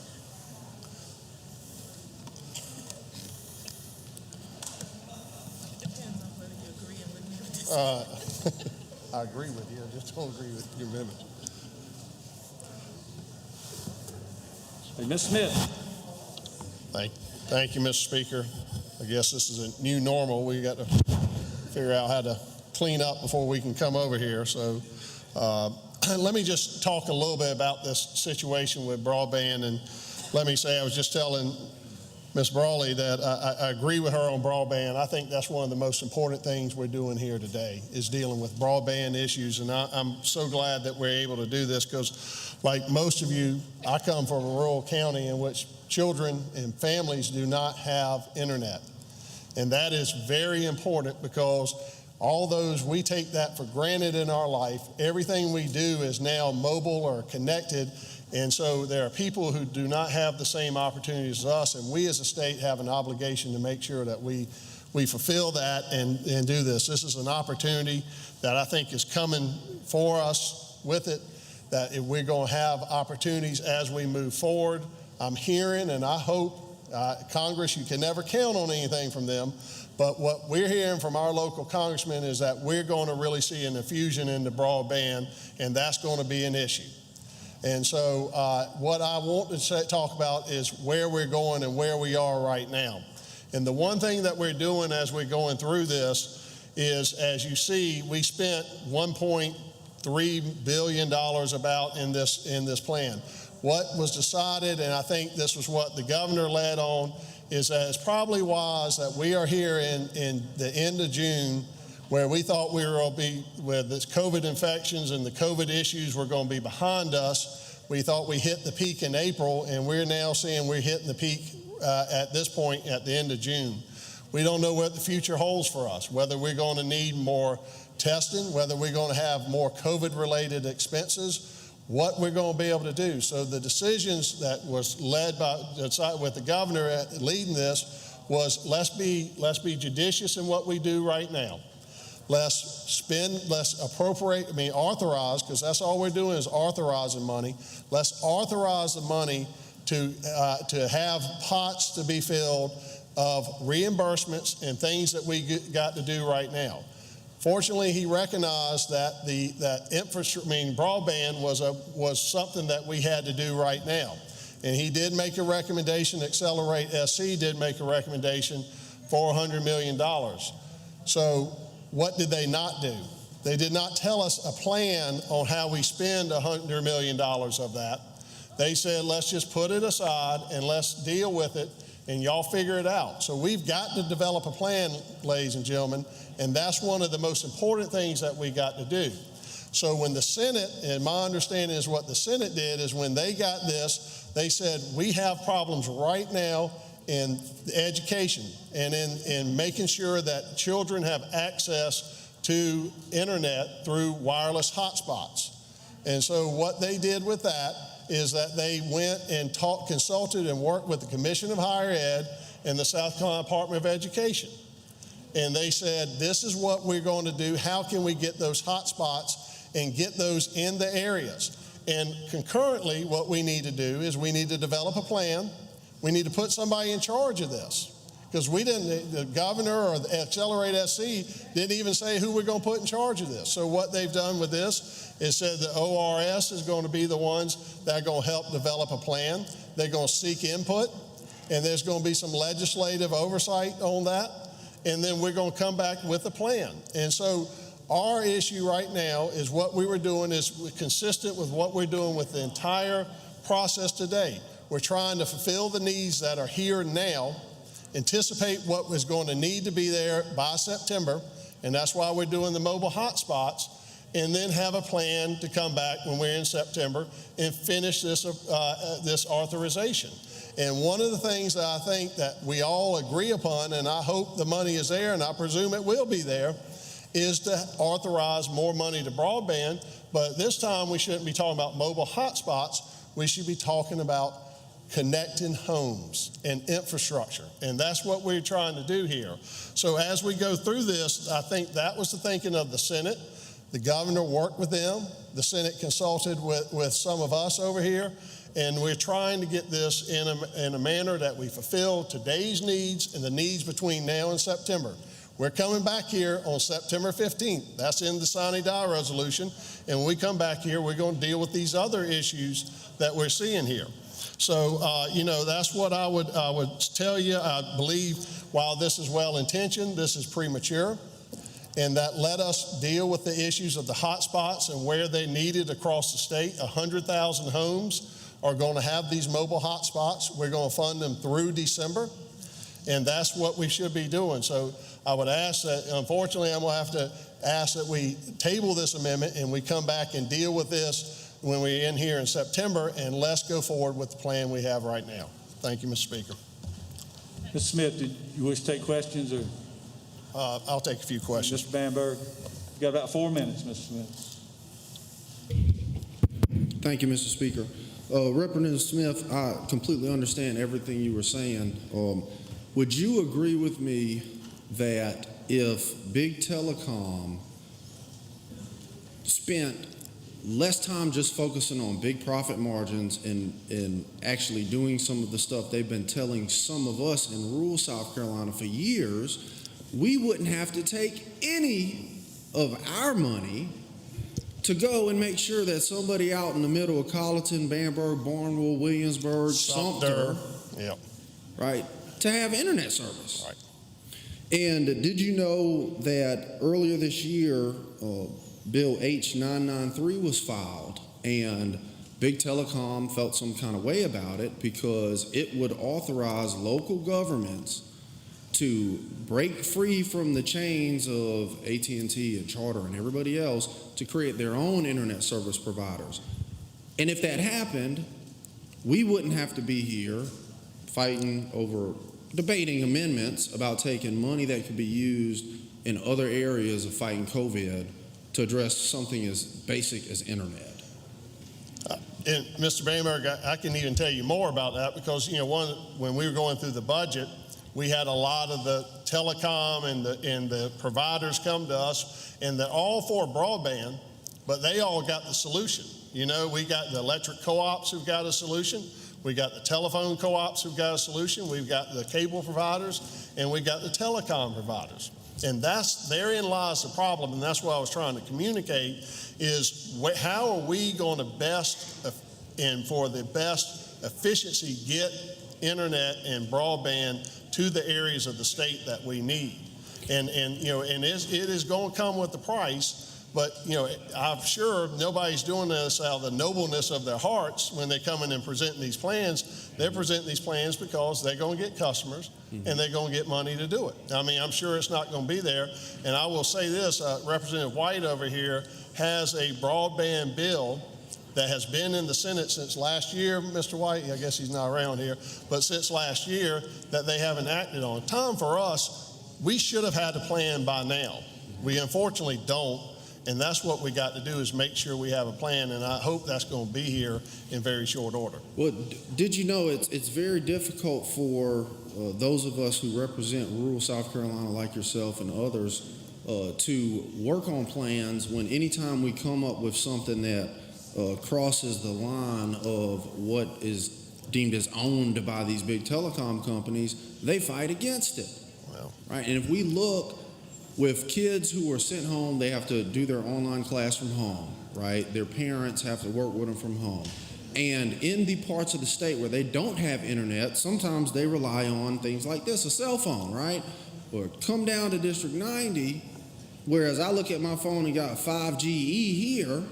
Depends on whether you agree with me or disagree. I agree with you. I just don't agree with your amendment. Hey, Ms. Smith. Thank you, Mr. Speaker. I guess this is a new normal. We got to figure out how to clean up before we can come over here. So let me just talk a little bit about this situation with broadband. And let me say, I was just telling Ms. Brawley that I agree with her on broadband. I think that's one of the most important things we're doing here today is dealing with broadband issues. And I'm so glad that we're able to do this because, like most of you, I come from a rural county in which children and families do not have internet. And that is very important because all those, we take that for granted in our life. Everything we do is now mobile or connected. And so there are people who do not have the same opportunities as us. And we as a state have an obligation to make sure that we fulfill that and do this. This is an opportunity that I think is coming for us with it, that if we're going to have opportunities as we move forward. I'm hearing, and I hope, Congress, you can never count on anything from them, but what we're hearing from our local congressmen is that we're going to really see an infusion into broadband, and that's going to be an issue. And so what I want to talk about is where we're going and where we are right now. And the one thing that we're doing as we're going through this is, as you see, we spent $1.3 billion about in this plan. What was decided, and I think this was what the governor led on, is that it's probably wise that we are here in the end of June where we thought we were going to be with this COVID infections and the COVID issues were going to be behind us. We thought we hit the peak in April, and we're now seeing we're hitting the peak at this point at the end of June. We don't know what the future holds for us, whether we're going to need more testing, whether we're going to have more COVID-related expenses, what we're going to be able to do. So the decisions that was led with the governor leading this was let's be judicious in what we do right now. Let's spend, let's appropriate, authorize, because that's all we're doing is authorizing money. Let's authorize the money to have pots to be filled of reimbursements and things that we got to do right now. Fortunately, he recognized that broadband was something that we had to do right now. And he did make a recommendation, Accelerate SC did make a recommendation for $100 million. So what did they not do? They did not tell us a plan on how we spend $100 million of that. They said, let's just put it aside and let's deal with it and y'all figure it out. So we've got to develop a plan, ladies and gentlemen, and that's one of the most important things that we got to do. So when the Senate, and my understanding is what the Senate did, is when they got this, they said, we have problems right now in education and in making sure that children have access to internet through wireless hotspots. And so what they did with that is that they went and consulted and worked with the Commission of Higher Ed and the South Carolina Department of Education. And they said, this is what we're going to do. How can we get those hotspots and get those in the areas? And concurrently, what we need to do is we need to develop a plan. We need to put somebody in charge of this. Because the governor or the Accelerate SC didn't even say who we're going to put in charge of this. So what they've done with this is said the ORS is going to be the ones that are going to help develop a plan. They're going to seek input, and there's going to be some legislative oversight on that. And then we're going to come back with a plan. And so our issue right now is what we were doing is consistent with what we're doing with the entire process today. We're trying to fulfill the needs that are here now, anticipate what was going to need to be there by September, and that's why we're doing the mobile hotspots, and then have a plan to come back when we're in September and finish this authorization. And one of the things that I think that we all agree upon, and I hope the money is there, and I presume it will be there, is to authorize more money to broadband. But this time we shouldn't be talking about mobile hotspots. We should be talking about connecting homes and infrastructure. And that's what we're trying to do here. So as we go through this, I think that was the thinking of the Senate. The governor worked with them. The Senate consulted with some of us over here. And we're trying to get this in a manner that we fulfill today's needs and the needs between now and September. We're coming back here on September 15th. That's in the sine die resolution. And when we come back here, we're going to deal with these other issues that we're seeing here. So, that's what I would tell you. I believe while this is well-intentioned, this is premature, and that let us deal with the issues of the hotspots and where they're needed across the state. 100,000 homes are going to have these mobile hotspots. We're going to fund them through December, and that's what we should be doing. So I would ask that, unfortunately, I'm going to have to ask that we table this amendment and we come back and deal with this when we're in here in September, and let's go forward with the plan we have right now. Thank you, Mr. Speaker. Mr. Smith, did you wish to take questions? Or I'll take a few questions. Mr. Bamberg, you got about 4 minutes, Mr. Smith. Thank you, Mr. Speaker. Representative Smith, I completely understand everything you were saying. Would you agree with me that if Big Telecom spent less time just focusing on big profit margins and actually doing some of the stuff they've been telling some of us in rural South Carolina for years, we wouldn't have to take any of our money to go and make sure that somebody out in the middle of Colleton, Bamberg, Barnwell, Williamsburg, Sumter, yep, right, to have internet service. Right. And did you know that earlier this year, Bill H-993 was filed, and Big Telecom felt some kind of way about it because it would authorize local governments to break free from the chains of AT&T and Charter and everybody else to create their own internet service providers. And if that happened, we wouldn't have to be here fighting over debating amendments about taking money that could be used in other areas of fighting COVID to address something as basic as internet. And Mr. Bamberg, I can even tell you more about that because, when we were going through the budget, we had a lot of the telecom and the providers come to us, and they're all for broadband, but they all got the solution. We got the electric co-ops who've got a solution. We got the telephone co-ops who've got a solution. We've got the cable providers, and we got the telecom providers. And therein lies the problem, and that's what I was trying to communicate, is how are we going to best, and for the best efficiency, get internet and broadband to the areas of the state that we need. And it is going to come with the price, But, you know, I'm sure nobody's doing this out of the nobleness of their hearts when they come in and present these plans. They're presenting these plans because they're going to get customers and they're going to get money to do it. I mean, I'm sure it's not going to be there. And I will say this, Representative White over here has a broadband bill that has been in the Senate since last year, Mr. White, I guess he's not around here, but since last year that they haven't acted on. Time for us, we should have had a plan by now. We unfortunately don't, and that's what we got to do is make sure we have a plan, and I hope that's going to be here in very short order. Well, did you know it's very difficult for those of us who represent rural South Carolina like yourself and others to work on plans when anytime we come up with something that crosses the line of what is deemed as owned by these big telecom companies, they fight against it. Well, right? And if we look with kids who are sent home, they have to do their online class from home, right? Their parents have to work with them from home. And in the parts of the state where they don't have internet, sometimes they rely on things like this, a cell phone, right? Or come down to District 90, whereas I look at my phone and got 5GE here.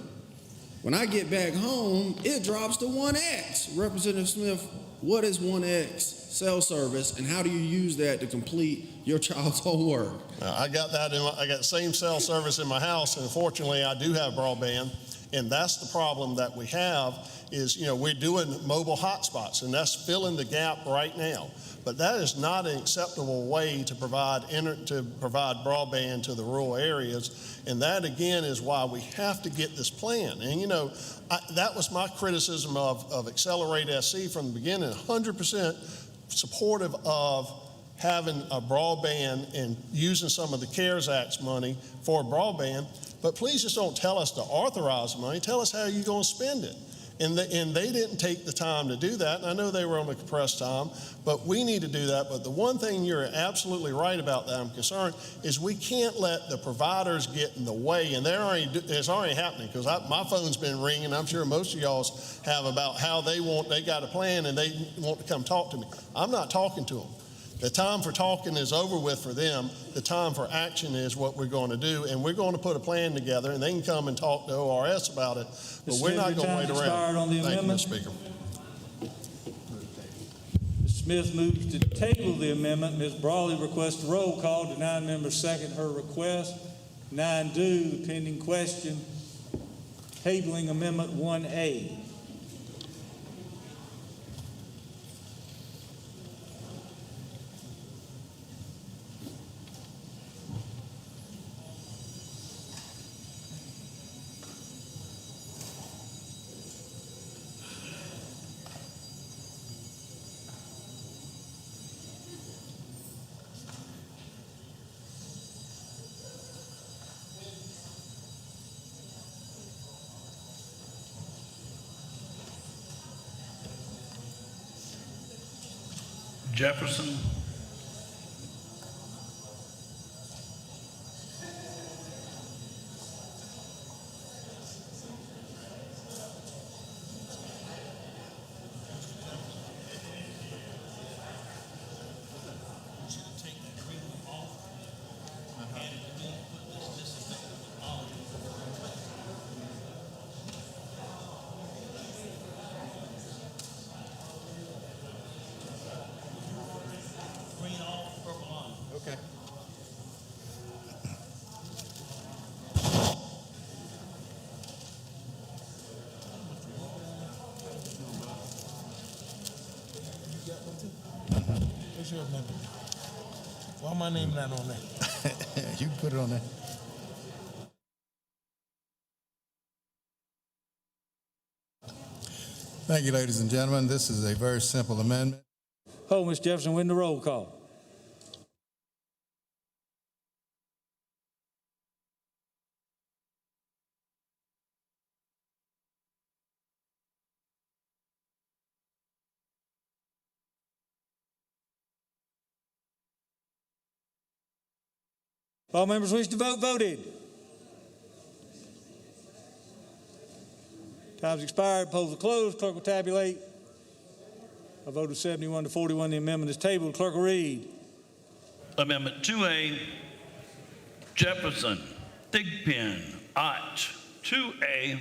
When I get back home, it drops to 1X. Representative Smith, what is 1X cell service, and how do you use that to complete your child's homework? I got that I got the same cell service in my house, and fortunately I do have broadband, and that's the problem that we have is, you know, we're doing mobile hotspots, and that's filling the gap right now. But that is not an acceptable way to provide broadband to the rural areas. And that, again, is why we have to get this plan. And, you know, that was my criticism of Accelerate SC from the beginning, 100% supportive of having a broadband and using some of the CARES Act money for broadband. But please just don't tell us to authorize money. Tell us how you're going to spend it. And they didn't take the time to do that. And I know they were on the compressed time, but we need to do that. But the one thing you're absolutely right about that I'm concerned is we can't let the providers get in the way. And it's already happening because my phone's been ringing. I'm sure most of y'all's have about how they got a plan and they want to come talk to me. I'm not talking to them. The time for talking is over with for them. The time for action is what we're going to do, and we're going to put a plan together, and they can come and talk to ORS about it, but we're not going to wait around. On the Thank you, amendment. Mr. Speaker. Ms. Smith moves to table the amendment. Ms. Brawley requests a roll call. The 9 members second her request. 9 do. Pending question. Tabling Amendment 1A. Jefferson. Okay. What's your amendment? Why my name not on there? You can put it on there. Thank you, ladies and gentlemen. This is a very simple amendment. Oh, Ms. Jefferson, win the roll call. All members wish to vote, voted. Time's expired. Polls are closed. Clerk will tabulate. A vote of 71 to 41. The amendment is tabled. Clerk will read. Amendment 2A, Jefferson, Thigpen, Ott 2A.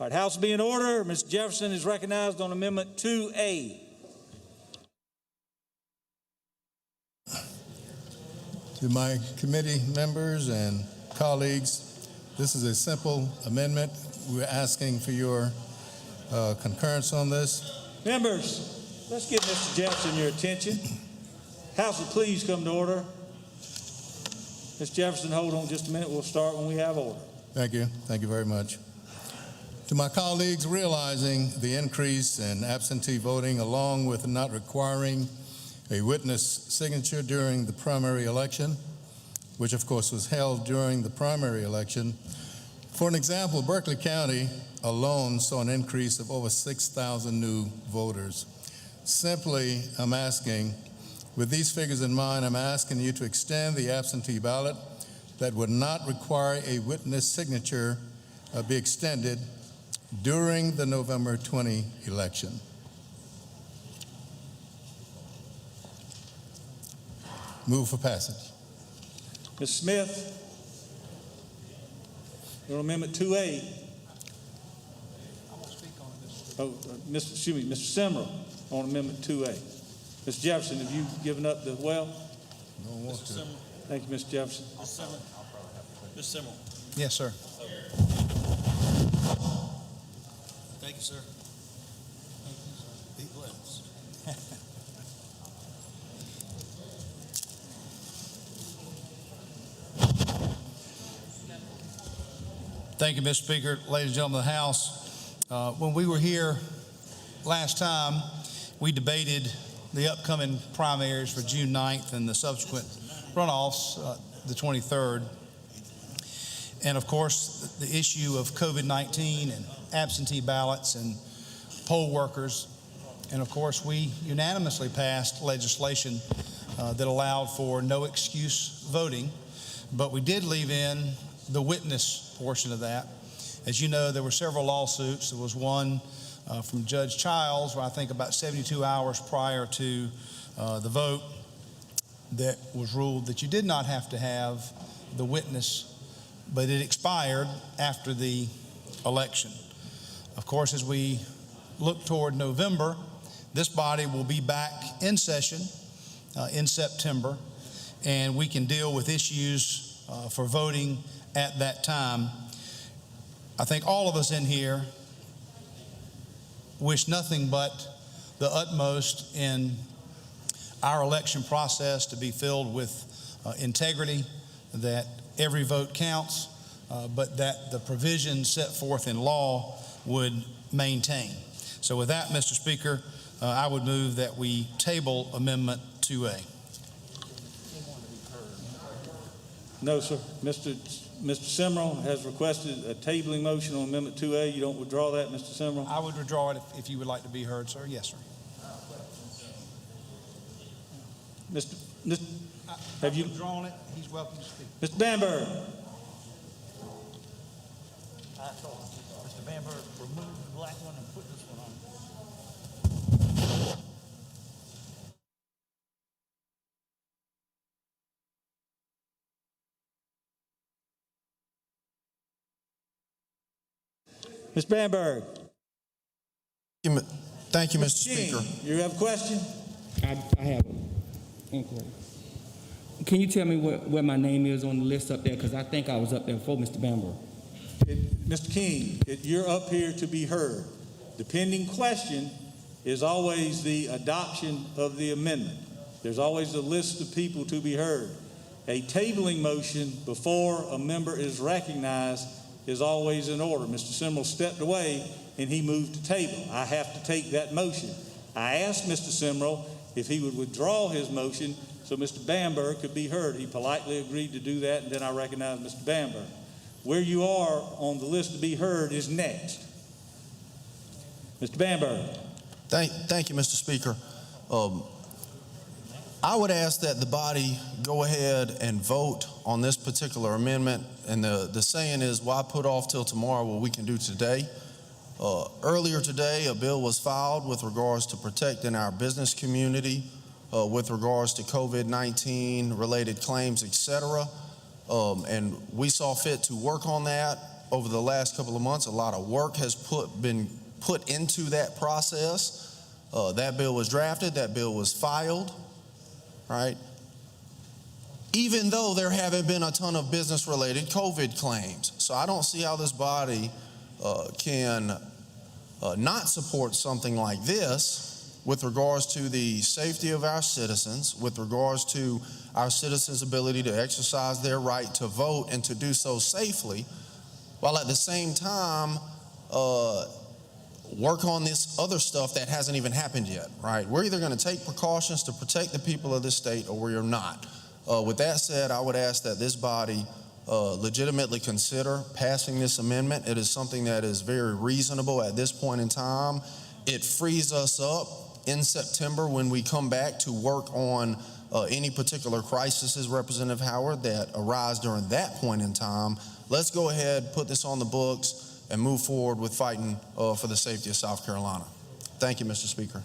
All right, House will be in order. Mr. Jefferson is recognized on Amendment 2A. To my committee members and colleagues, this is a simple amendment. We're asking for your concurrence on this. Members, let's give Mr. Jefferson your attention. House will please come to order. Ms. Jefferson, hold on just a minute. We'll start when we have order. Thank you. Thank you very much. To my colleagues, realizing the increase in absentee voting along with not requiring a witness signature during the primary election, which of course was held during the primary election. For an example, Berkeley County alone saw an increase of over 6,000 new voters. Simply, I'm asking, with these figures in mind, I'm asking you to extend the absentee ballot that would not require a witness signature be extended during the November 20 election. Move for passage. Ms. Smith, on Amendment 2A. Mr. Simrall on Amendment 2A. Mr. Jefferson, have you given up the well? No one wants to. Thank you, Mr. Jefferson. Mr. Simrall. Yes, sir. Thank you, sir. Be blessed. Thank you, Mr. Speaker. Ladies and gentlemen of the House, when we were here last time, we debated the upcoming primaries for June 9th and the subsequent runoffs, the 23rd. And of course, the issue of COVID-19 and absentee ballots and poll workers. And of course, we unanimously passed legislation that allowed for no excuse voting, but we did leave in the witness portion of that. As you know, there were several lawsuits. There was one from Judge Childs, where I think about 72 hours prior to the vote, that was ruled that you did not have to have the witness, but it expired after the election. Of course, as we look toward November, this body will be back in session in September, and we can deal with issues for voting at that time. I think all of us in here wish nothing but the utmost in our election process to be filled with integrity, that every vote counts, but that the provisions set forth in law would maintain. So with that, Mr. Speaker, I would move that we table Amendment 2A. No, sir. Mr. Simrall has requested a tabling motion on Amendment 2A. You don't withdraw that, Mr. Simrall? I would withdraw it if you would like to be heard, sir. Yes, sir. Have you withdrawn it? He's welcome to speak. Mr. Bamberg. I thought Mr. Bamberg removed the black one and put this one on. Ms. Bamberg. Thank you, Mr. Speaker. Speaker. You have a question? I have an inquiry. Can you tell me where my name is on the list up there? Because I think I was up there before Mr. Bamberg. Mr. King, you're up here to be heard. The pending question is always the adoption of the amendment. There's always a list of people to be heard. A tabling motion before a member is recognized is always in order. Mr. Simrall stepped away and he moved to table. I have to take that motion. I asked Mr. Simrall if he would withdraw his motion so Mr. Bamberg could be heard. He politely agreed to do that, and then I recognized Mr. Bamberg. Where you are on the list to be heard is next. Mr. Bamberg. Thank you, Mr. Speaker. I would ask that the body go ahead and vote on this particular amendment. And the saying is, why put off till tomorrow what we can do today? Earlier today, a bill was filed with regards to protecting our business community, with regards to COVID-19 related claims, etc. And we saw fit to work on that over the last couple of months. A lot of work has been put into that process. That bill was drafted, that bill was filed, right? Even though there haven't been a ton of business-related COVID claims. So I don't see how this body can not support something like this with regards to the safety of our citizens, with regards to our citizens' ability to exercise their right to vote and to do so safely, while at the same time work on this other stuff that hasn't even happened yet, right? We're either going to take precautions to protect the people of this state or we're not. With that said, I would ask that this body legitimately consider passing this amendment. It is something that is very reasonable at this point in time. It frees us up in September when we come back to work on any particular crises, Representative Howard, that arise during that point in time. Let's go ahead, put this on the books, and move forward with fighting for the safety of South Carolina. Thank you, Mr. Speaker.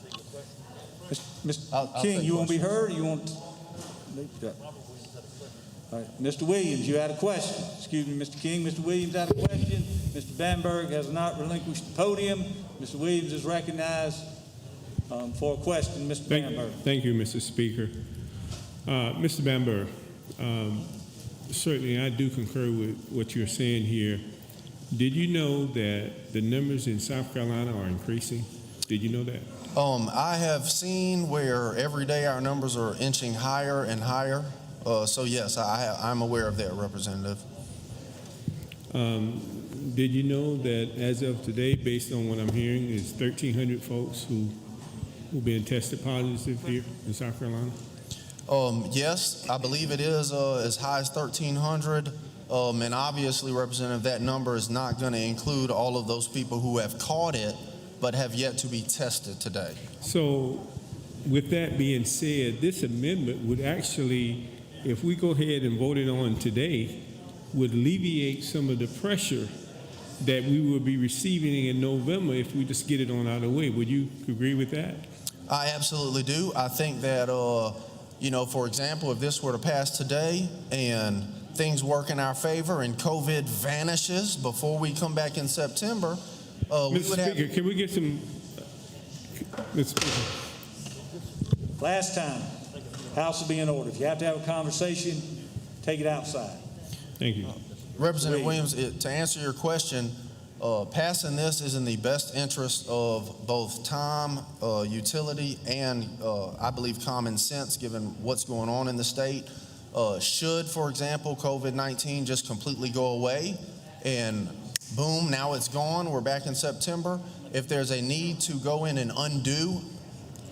Mr. King, you want to be heard, or you want to? All right. Mr. Williams, you had a question. Excuse me, Mr. King. Mr. Williams had a question. Mr. Bamberg has not relinquished the podium. Mr. Williams is recognized for a question. Mr. Bamberg. Thank you, Mr. Speaker. Mr. Bamberg, certainly I do concur with what you're saying here. Did you know that the numbers in South Carolina are increasing? Did you know that? I have seen where every day our numbers are inching higher and higher. So yes, I'm aware of that, Representative. Did you know that as of today, based on what I'm hearing, is 1,300 folks who been tested positive here in South Carolina? Yes, I believe it is as high as 1,300. And obviously, Representative, that number is not going to include all of those people who have caught it but have yet to be tested today. So with that being said, this amendment would actually, if we go ahead and vote it on today, would alleviate some of the pressure that we will be receiving in November if we just get it on out of the way. Would you agree with that? I absolutely do. I think that, for example, if this were to pass today and things work in our favor and COVID vanishes before we come back in September, Mr. Speaker, can we get some, Mr. Speaker. Last time, House will be in order. If you have to have a conversation, take it outside. Thank you. Representative Williams, to answer your question, passing this is in the best interest of both time, utility, and I believe common sense, given what's going on in the state. Should, for example, COVID-19 just completely go away and boom, now it's gone, we're back in September. If there's a need to go in and undo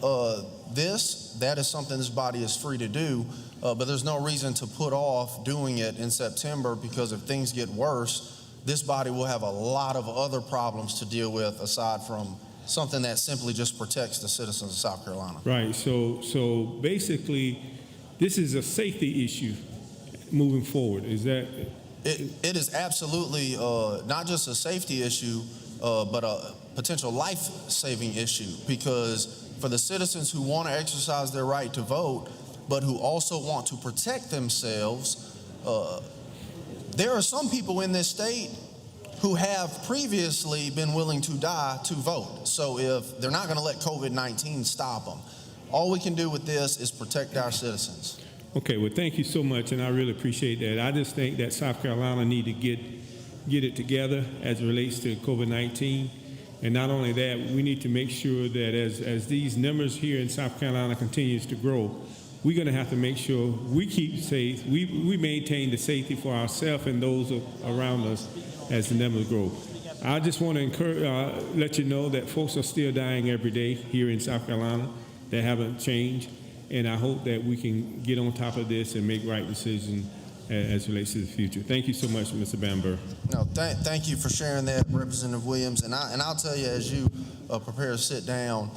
that is something this body is free to do, but there's no reason to put off doing it in September, because if things get worse, this body will have a lot of other problems to deal with aside from something that simply just protects the citizens of South Carolina. Right, so basically, this is a safety issue moving forward, is that? It is absolutely not just a safety issue, but a potential life-saving issue, because for the citizens who want to exercise their right to vote, but who also want to protect themselves, there are some people in this state who have previously been willing to die to vote. So if they're not going to let COVID-19 stop them, all we can do with this is protect our citizens. Okay, well, thank you so much, and I really appreciate that. I just think that South Carolina need to get it together as it relates to COVID-19. And not only that, we need to make sure that as these numbers here in South Carolina continues to grow, we're going to have to make sure we keep safe, we maintain the safety for ourselves and those around us as the numbers grow. I just want to let you know that folks are still dying every day here in South Carolina. They haven't changed. And I hope that we can get on top of this and make right decisions as it relates to the future. Thank you so much, Mr. Bamberg. No, thank you for sharing that, Representative Williams. And I'll tell you, as you prepare to sit down,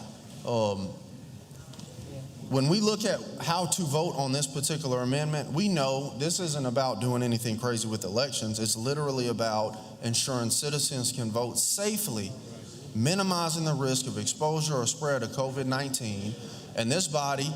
when we look at how to vote on this particular amendment, we know this isn't about doing anything crazy with elections. It's literally about ensuring citizens can vote safely, minimizing the risk of exposure or spread of COVID-19. And this body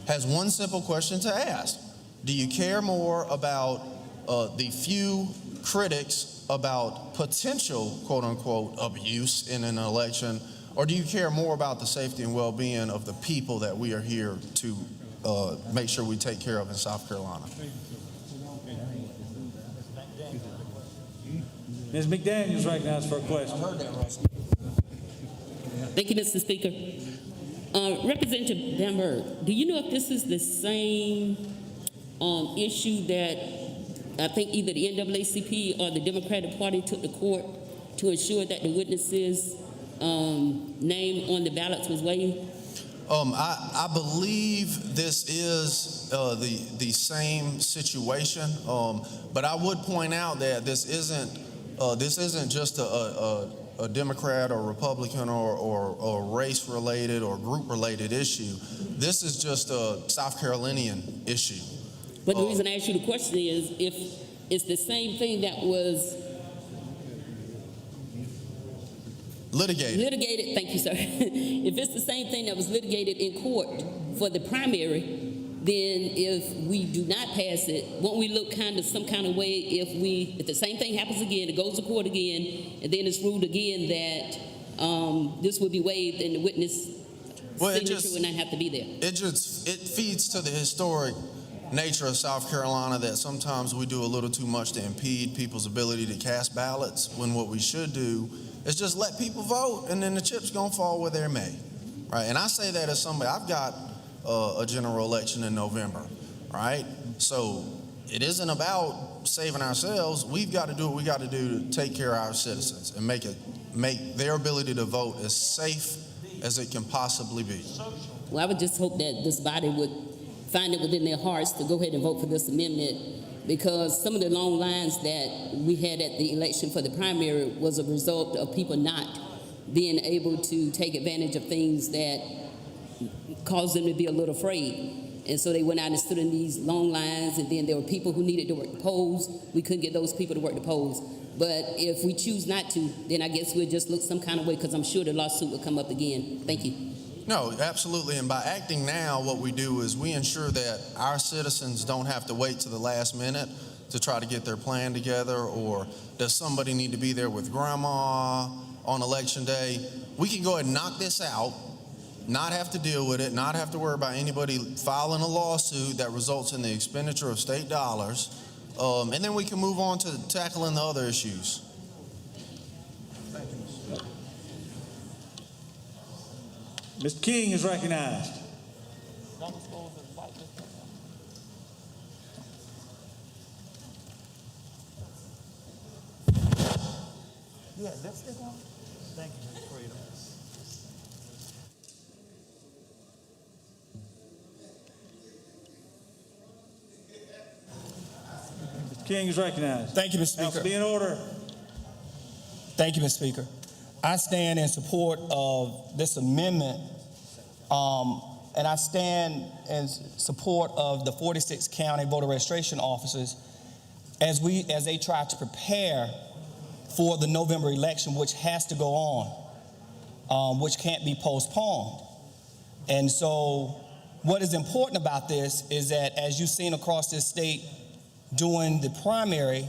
has one simple question to ask. Do you care more about the few critics about potential, quote unquote, abuse in an election, or do you care more about the safety and well-being of the people that we are here to make sure we take care of in South Carolina? Ms. McDaniel is recognized for a question. Thank you, Mr. Speaker. Representative Danberg, do you know if this is the same issue that I think either the NAACP or the Democratic Party took to court to ensure that the witnesses' name on the ballots was waived? I believe this is the same situation, but I would point out that this isn't just a Democrat or Republican or race-related or group-related issue. This is just a South Carolinian issue. But the reason I asked you the question is if it's the same thing that was litigated, thank you, sir. If it's the same thing that was litigated in court for the primary, then if we do not pass it, won't we look some kind of way if the same thing happens again, it goes to court again, and then it's ruled again that this will be waived and the witness signature would not have to be there? It feeds to the historic nature of South Carolina that sometimes we do a little too much to impede people's ability to cast ballots, when what we should do is just let people vote, and then the chip's gonna fall where they may, right? And I say that as somebody, I've got a general election in November, right? So it isn't about saving ourselves. We've got to do what we got to do to take care of our citizens and make their ability to vote as safe as it can possibly be. Well, I would just hope that this body would find it within their hearts to go ahead and vote for this amendment, because some of the long lines that we had at the election for the primary was a result of people not being able to take advantage of things that caused them to be a little afraid. And so they went out and stood in these long lines, and then there were people who needed to work the polls. We couldn't get those people to work the polls. But if we choose not to, then I guess we'll just look some kind of way, because I'm sure the lawsuit will come up again. Thank you. No, absolutely. And by acting now, what we do is we ensure that our citizens don't have to wait to the last minute to try to get their plan together, or does somebody need to be there with grandma on election day? We can go ahead and knock this out, not have to deal with it, not have to worry about anybody filing a lawsuit that results in the expenditure of state dollars, and then we can move on to tackling the other issues. Mr. King is recognized. Yeah, lipstick on? Thank you, Ms. Freedom. Mr. King is recognized. Thank you, Mr. Speaker. House be in order. Thank you, Mr. Speaker. I stand in support of this amendment, and I stand in support of the 46 county voter registration officers as they try to prepare for the November election, which has to go on, which can't be postponed. And so what is important about this is that, as you've seen across this state during the primary,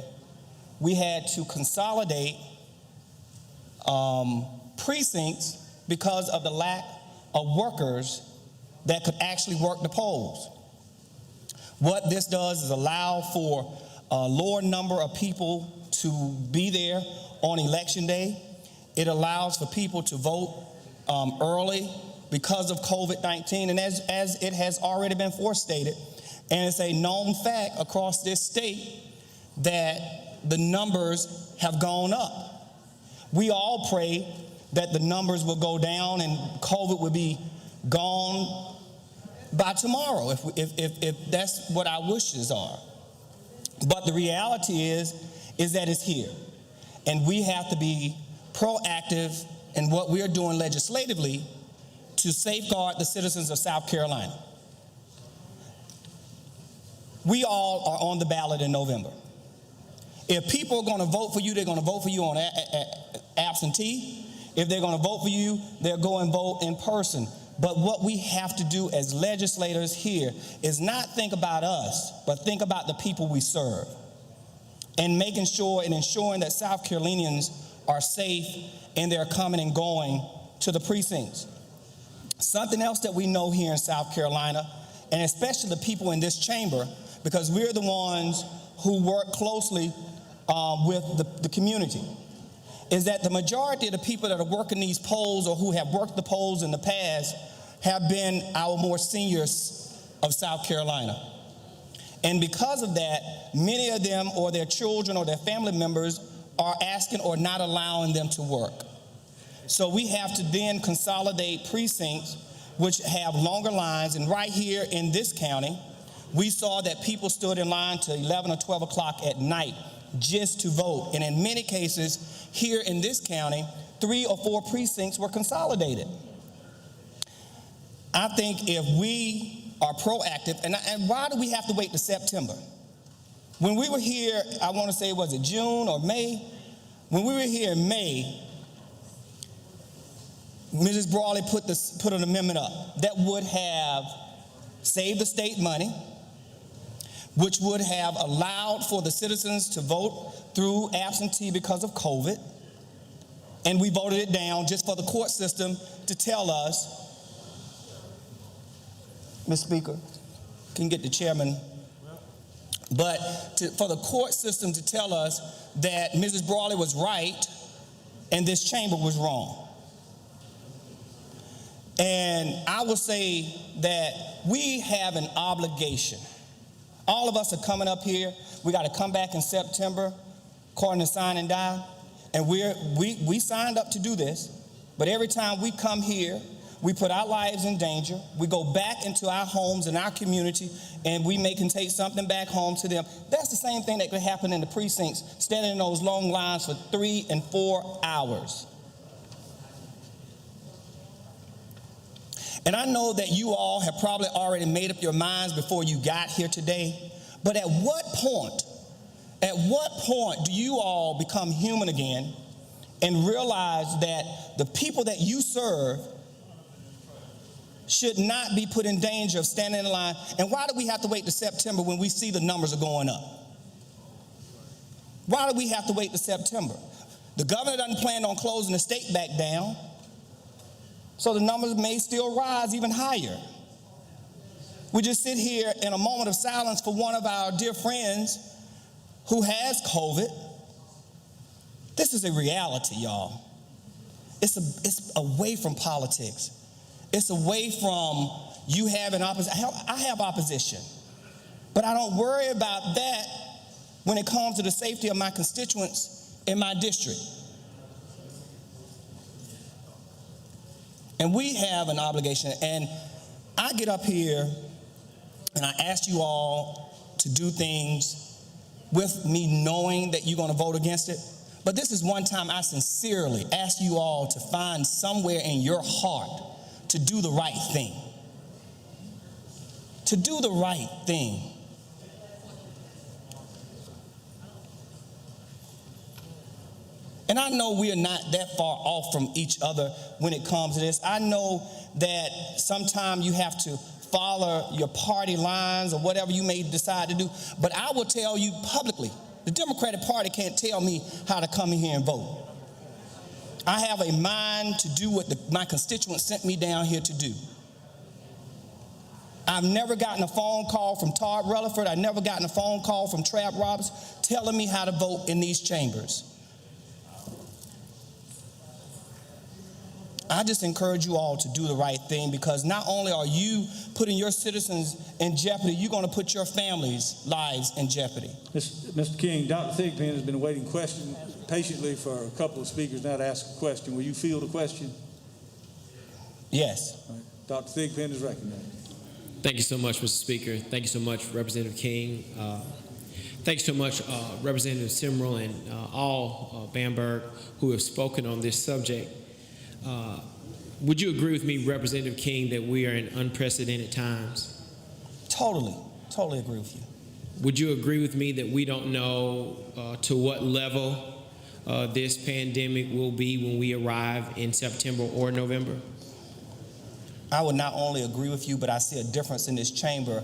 we had to consolidate precincts because of the lack of workers that could actually work the polls. What this does is allow for a lower number of people to be there on election day. It allows for people to vote early because of COVID-19, and as it has already been forestated, and it's a known fact across this state that the numbers have gone up. We all pray that the numbers will go down and COVID will be gone by tomorrow, if that's what our wishes are. But the reality is that it's here. And we have to be proactive in what we are doing legislatively to safeguard the citizens of South Carolina. We all are on the ballot in November. If people are going to vote for you, they're going to vote for you on absentee. If they're going to vote for you, they'll go and vote in person. But what we have to do as legislators here is not think about us, but think about the people we serve. and making sure and ensuring that South Carolinians are safe in their coming and going to the precincts. Something else that we know here in South Carolina, and especially the people in this chamber, because we're the ones who work closely with the community, is that the majority of the people that are working these polls or who have worked the polls in the past have been our more seniors of South Carolina. And because of that, many of them or their children or their family members are asking or not allowing them to work. So we have to then consolidate precincts which have longer lines. And right here in this county, we saw that people stood in line to 11 or 12 o'clock at night just to vote. And in many cases, here in this county, 3 or 4 precincts were consolidated. I think if we are proactive, and why do we have to wait to September? When we were here, I want to say, was it June or May? When we were here in May, Mrs. Brawley put an amendment up that would have saved the state money, which would have allowed for the citizens to vote through absentee because of COVID. And we voted it down just for the court system to tell us, Ms. Speaker, can you get the chairman? But for the court system to tell us that Mrs. Brawley was right and this chamber was wrong. And I will say that we have an obligation. All of us are coming up here. We got to come back in September, according to Sign and Die. And we signed up to do this. But every time we come here, we put our lives in danger. We go back into our homes and our community, and we can take something back home to them. That's the same thing that could happen in the precincts, standing in those long lines for 3 and 4 hours. And I know that you all have probably already made up your minds before you got here today, but at what point do you all become human again and realize that the people that you serve should not be put in danger of standing in line? And why do we have to wait to September when we see the numbers are going up? Why do we have to wait to September? The governor doesn't plan on closing the state back down, so the numbers may still rise even higher. We just sit here in a moment of silence for one of our dear friends who has COVID. This is a reality, y'all. It's away from politics. It's away from you having opposition. I have opposition, but I don't worry about that when it comes to the safety of my constituents in my district. And we have an obligation. And I get up here and I ask you all to do things with me knowing that you're going to vote against it. But this is one time I sincerely ask you all to find somewhere in your heart to do the right thing. To do the right thing. And I know we are not that far off from each other when it comes to this. I know that sometimes you have to follow your party lines or whatever you may decide to do. But I will tell you publicly, the Democratic Party can't tell me how to come in here and vote. I have a mind to do what my constituents sent me down here to do. I've never gotten a phone call from Todd Rutherford. I've never gotten a phone call from Trav Roberts telling me how to vote in these chambers. I just encourage you all to do the right thing, because not only are you putting your citizens in jeopardy, you're going to put your families' lives in jeopardy. Mr. King, Dr. Thigpen has been waiting patiently for a couple of speakers now to ask a question. Will you field a question? Yes. All right. Dr. Thigpen is recognized. Thank you so much, Mr. Speaker. Thank you so much, Representative King. Thanks so much, Representative Simrell and all Bamberg who have spoken on this subject. Would you agree with me, Representative King, that we are in unprecedented times? Totally agree with you. Would you agree with me that we don't know to what level this pandemic will be when we arrive in September or November? I would not only agree with you, but I see a difference in this chamber,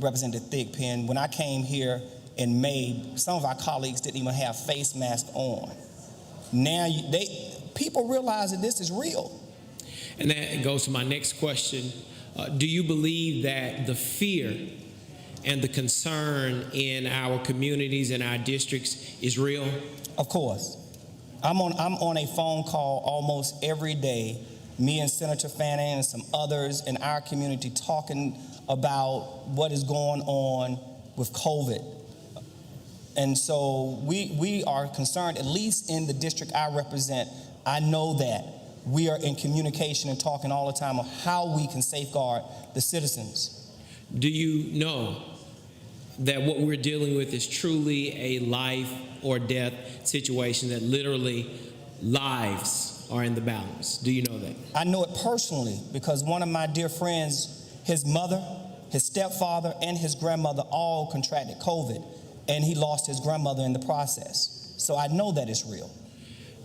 Representative Thigpen. When I came here in May, some of our colleagues didn't even have face masks on. Now people realize that this is real. And that goes to my next question. Do you believe that the fear and the concern in our communities and our districts is real? Of course. I'm on a phone call almost every day, me and Senator Fanning and some others in our community talking about what is going on with COVID. And so we are concerned, at least in the district I represent. I know that we are in communication and talking all the time on how we can safeguard the citizens. Do you know that what we're dealing with is truly a life or death situation, that literally lives are in the balance? Do you know that? I know it personally because one of my dear friends, his mother, his stepfather, and his grandmother all contracted COVID, and he lost his grandmother in the process. So I know that it's real.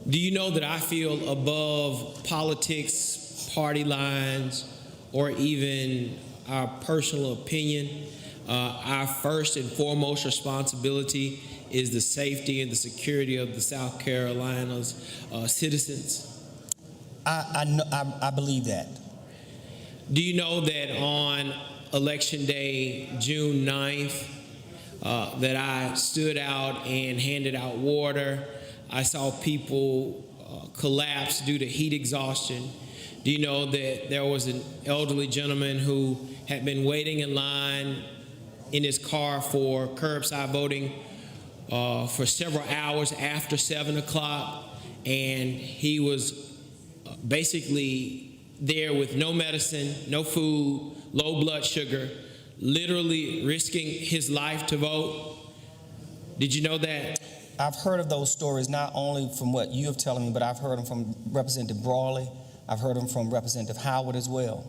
Do you know that I feel above politics, party lines, or even our personal opinion? Our first and foremost responsibility is the safety and the security of the South Carolina's citizens. I believe that. Do you know that on Election Day, June 9th, that I stood out and handed out water? I saw people collapse due to heat exhaustion. Do you know that there was an elderly gentleman who had been waiting in line in his car for curbside voting for several hours after 7 o'clock, and he was basically there with no medicine, no food, low blood sugar, literally risking his life to vote? Did you know that? I've heard of those stories not only from what you have telling me, but I've heard them from Representative Brawley. I've heard them from Representative Howard as well.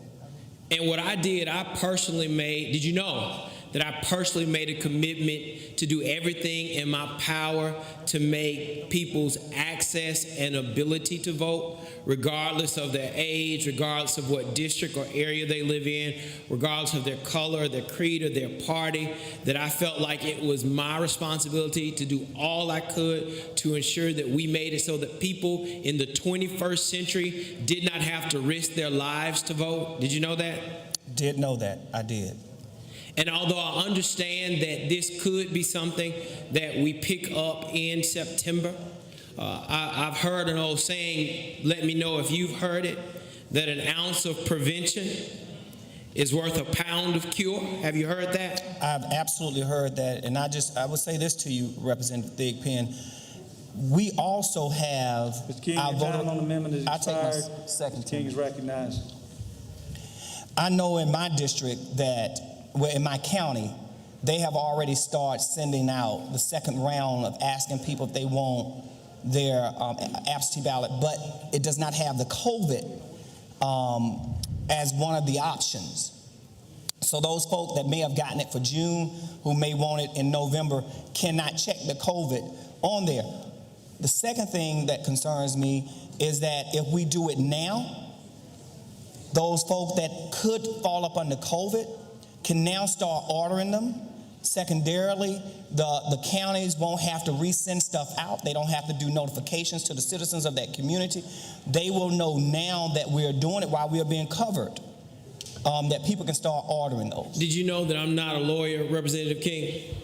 And what I did, I personally made, did you know that I personally made a commitment to do everything in my power to make people's access and ability to vote, regardless of their age, regardless of what district or area they live in, regardless of their color, their creed, or their party, that I felt like it was my responsibility to do all I could to ensure that we made it so that people in the 21st century did not have to risk their lives to vote? Did you know that? Did know that. I did. And although I understand that this could be something that we pick up in September, I've heard an old saying, let me know if you've heard it, that an ounce of prevention is worth a pound of cure. Have you heard that? I've absolutely heard that. And I would say this to you, Representative Thigpen. We also have Mr. King, your time on the amendment is expired. I'll take my second. Mr. King is recognized. I know in my district that, well, in my county, they have already started sending out the second round of asking people if they want their absentee ballot, but it does not have the COVID as one of the options. So those folk that may have gotten it for June, who may want it in November, cannot check the COVID on there. The second thing that concerns me is that if we do it now, those folk that could fall up under COVID can now start ordering them. Secondarily, the counties won't have to resend stuff out. They don't have to do notifications to the citizens of that community. They will know now that we are doing it while we are being covered, that people can start ordering those. Did you know that I'm not a lawyer, Representative King?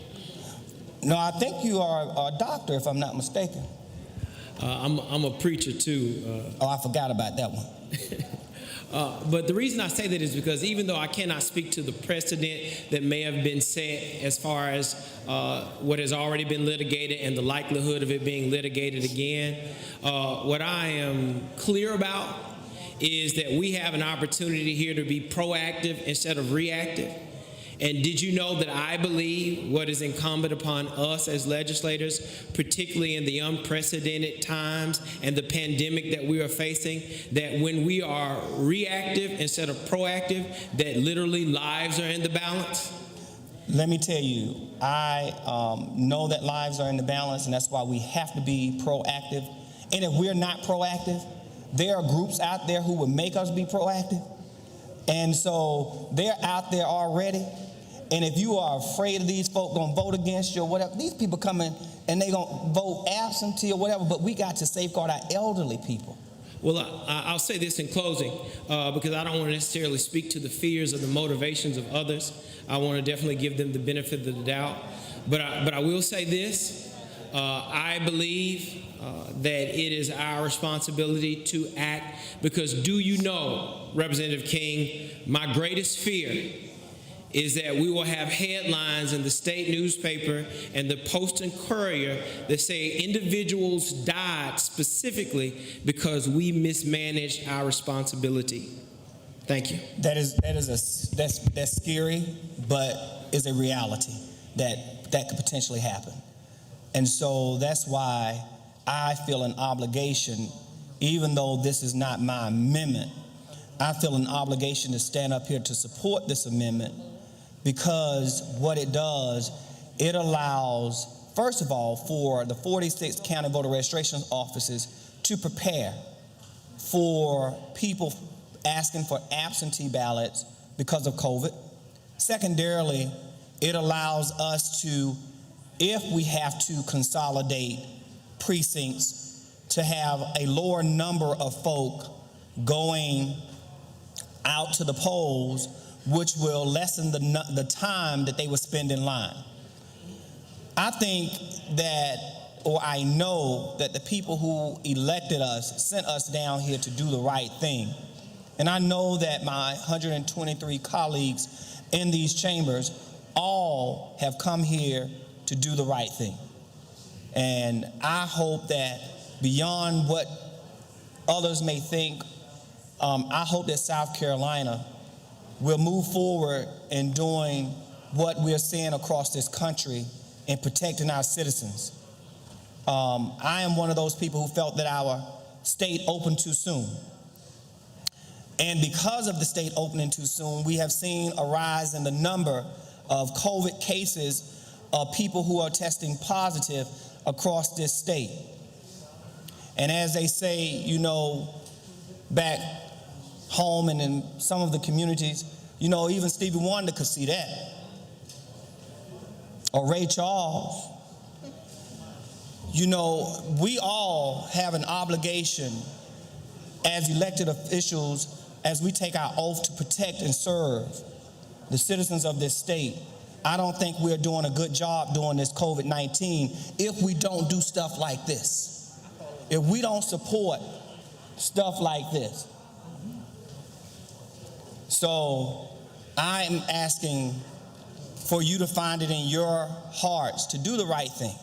No, I think you are a doctor, if I'm not mistaken. I'm a preacher too. Oh, I forgot about that one. But the reason I say that is because even though I cannot speak to the precedent that may have been set as far as what has already been litigated and the likelihood of it being litigated again, what I am clear about is that we have an opportunity here to be proactive instead of reactive. And did you know that I believe what is incumbent upon us as legislators, particularly in the unprecedented times and the pandemic that we are facing, that when we are reactive instead of proactive, that literally lives are in the balance? Let me tell you, I know that lives are in the balance, and that's why we have to be proactive. And if we're not proactive, there are groups out there who would make us be proactive. And so they're out there already. And if you are afraid of these folk gonna vote against you or whatever, these people come in and they gonna vote absentee or whatever, but we got to safeguard our elderly people. Well, I'll say this in closing, because I don't want to necessarily speak to the fears or the motivations of others. I want to definitely give them the benefit of the doubt. But I will say this. I believe that it is our responsibility to act, because do you know, Representative King, my greatest fear is that we will have headlines in the state newspaper and the Post and Courier that say individuals died specifically because we mismanaged our responsibility. Thank you. That's scary, but is a reality that could potentially happen. And so that's why I feel an obligation, even though this is not my amendment, I feel an obligation to stand up here to support this amendment, because what it does, it allows, first of all, for the 46 county voter registration offices to prepare for people asking for absentee ballots because of COVID. Secondarily, it allows us to, if we have to consolidate precincts, to have a lower number of folk going out to the polls, which will lessen the time that they would spend in line. I think that, or I know that the people who elected us sent us down here to do the right thing. And I know that my 123 colleagues in these chambers all have come here to do the right thing. And I hope that beyond what others may think, I hope that South Carolina will move forward in doing what we're seeing across this country in protecting our citizens. I am one of those people who felt that our state opened too soon. And because of the state opening too soon, we have seen a rise in the number of COVID cases of people who are testing positive across this state. And as they say, you know, back home and in some of the communities, you know, even Stevie Wonder could see that. Or Ray Charles. You know, we all have an obligation as elected officials, as we take our oath to protect and serve the citizens of this state. I don't think we're doing a good job during this COVID-19 if we don't do stuff like this. If we don't support stuff like this. So I'm asking for you to find it in your hearts to do the right thing.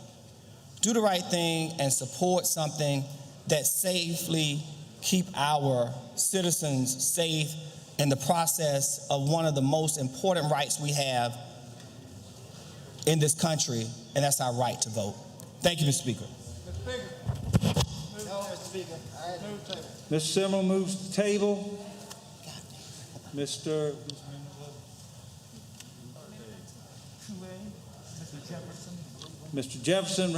Do the right thing and support something that safely keep our citizens safe in the process of one of the most important rights we have in this country, and that's our right to vote. Thank you, Mr. Speaker. Mr. Simmerl moves the table. Mr. Jefferson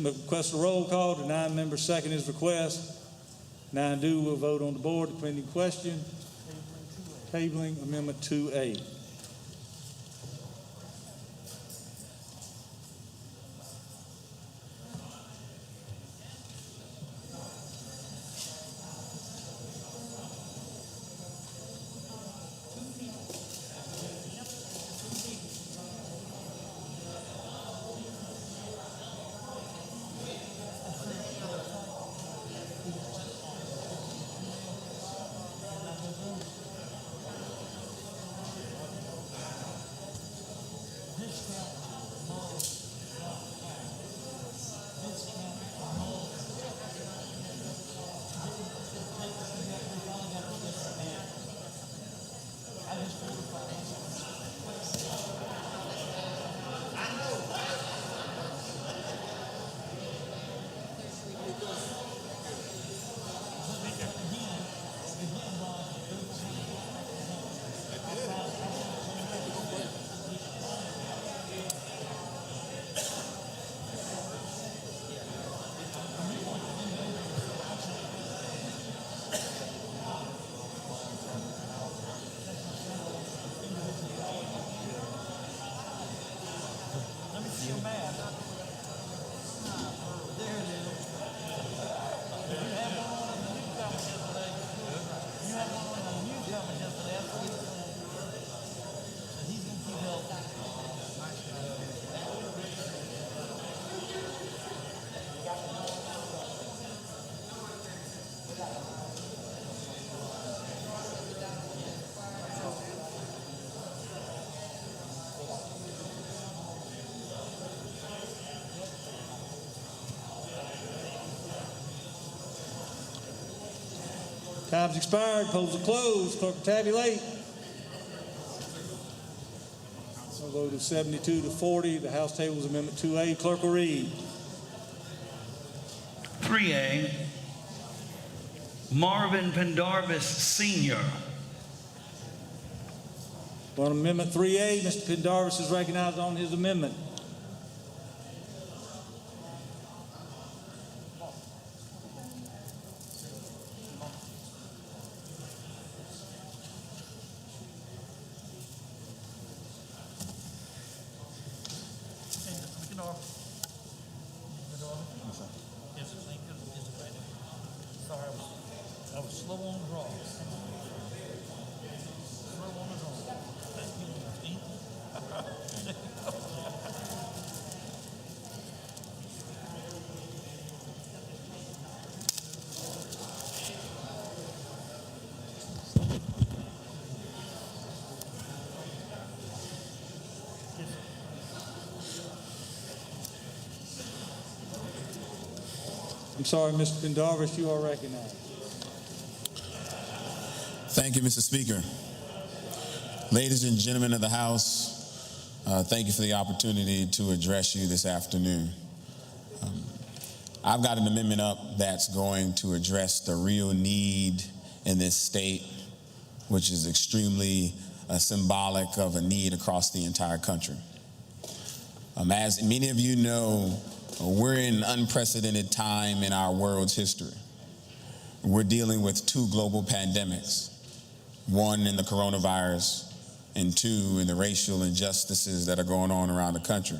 requests a roll call. The 9-member second his request. 9-do will vote on the board. The pending question. Tabling Amendment 2A. Time's expired. Polls are closed. Clerk will tabulate. A vote of 72 to 40. The House tables Amendment 2A. Clerk will read. 3A, Marvin Pendarvis Sr. On Amendment 3A, Mr. Pendarvis is recognized on his amendment. I was slow on the draw. I'm sorry, Mr. Pendarvis, you are recognized. Thank you, Mr. Speaker. Ladies and gentlemen of the House, thank you for the opportunity to address you this afternoon. I've got an amendment up that's going to address the real need in this state, which is extremely symbolic of a need across the entire country. As many of you know, we're in unprecedented time in our world's history. We're dealing with two global pandemics, one in the coronavirus and two in the racial injustices that are going on around the country.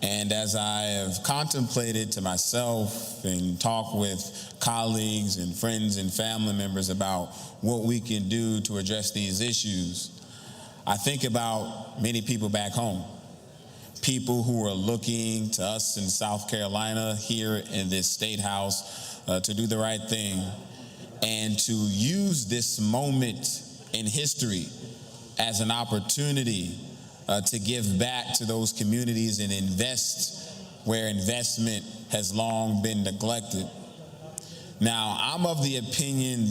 And as I have contemplated to myself and talked with colleagues and friends and family members about what we can do to address these issues, I think about many people back home. People who are looking to us in South Carolina here in this State House to do the right thing and to use this moment in history as an opportunity to give back to those communities and invest where investment has long been neglected. Now, I'm of the opinion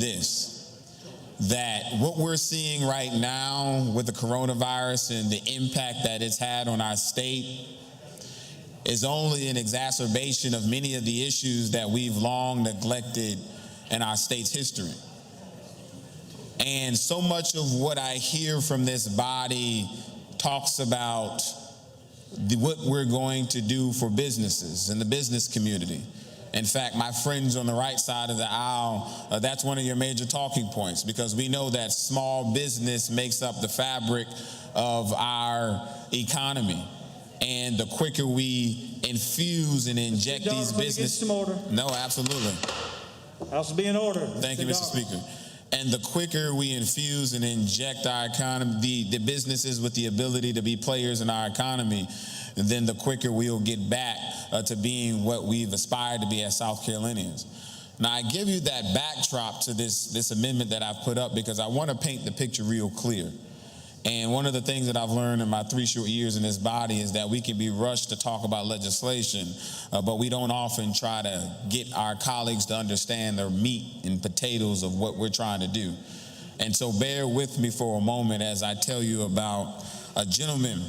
that what we're seeing right now with the coronavirus and the impact that it's had on our state is only an exacerbation of many of the issues that we've long neglected in our state's history. And so much of what I hear from this body talks about what we're going to do for businesses and the business community. In fact, my friends on the right side of the aisle, that's one of your major talking points, because we know that small business makes up the fabric of our economy. And the quicker we infuse and inject these businesses. No, absolutely. House will be in order. Thank you, Mr. Speaker. And the quicker we infuse and inject our economy, the businesses with the ability to be players in our economy, then the quicker we'll get back to being what we've aspired to be as South Carolinians. Now, I give you that backdrop to this amendment that I've put up because I want to paint the picture real clear. And one of the things that I've learned in my 3 short years in this body is that we can be rushed to talk about legislation, but we don't often try to get our colleagues to understand the meat and potatoes of what we're trying to do. And so bear with me for a moment as I tell you about a gentleman.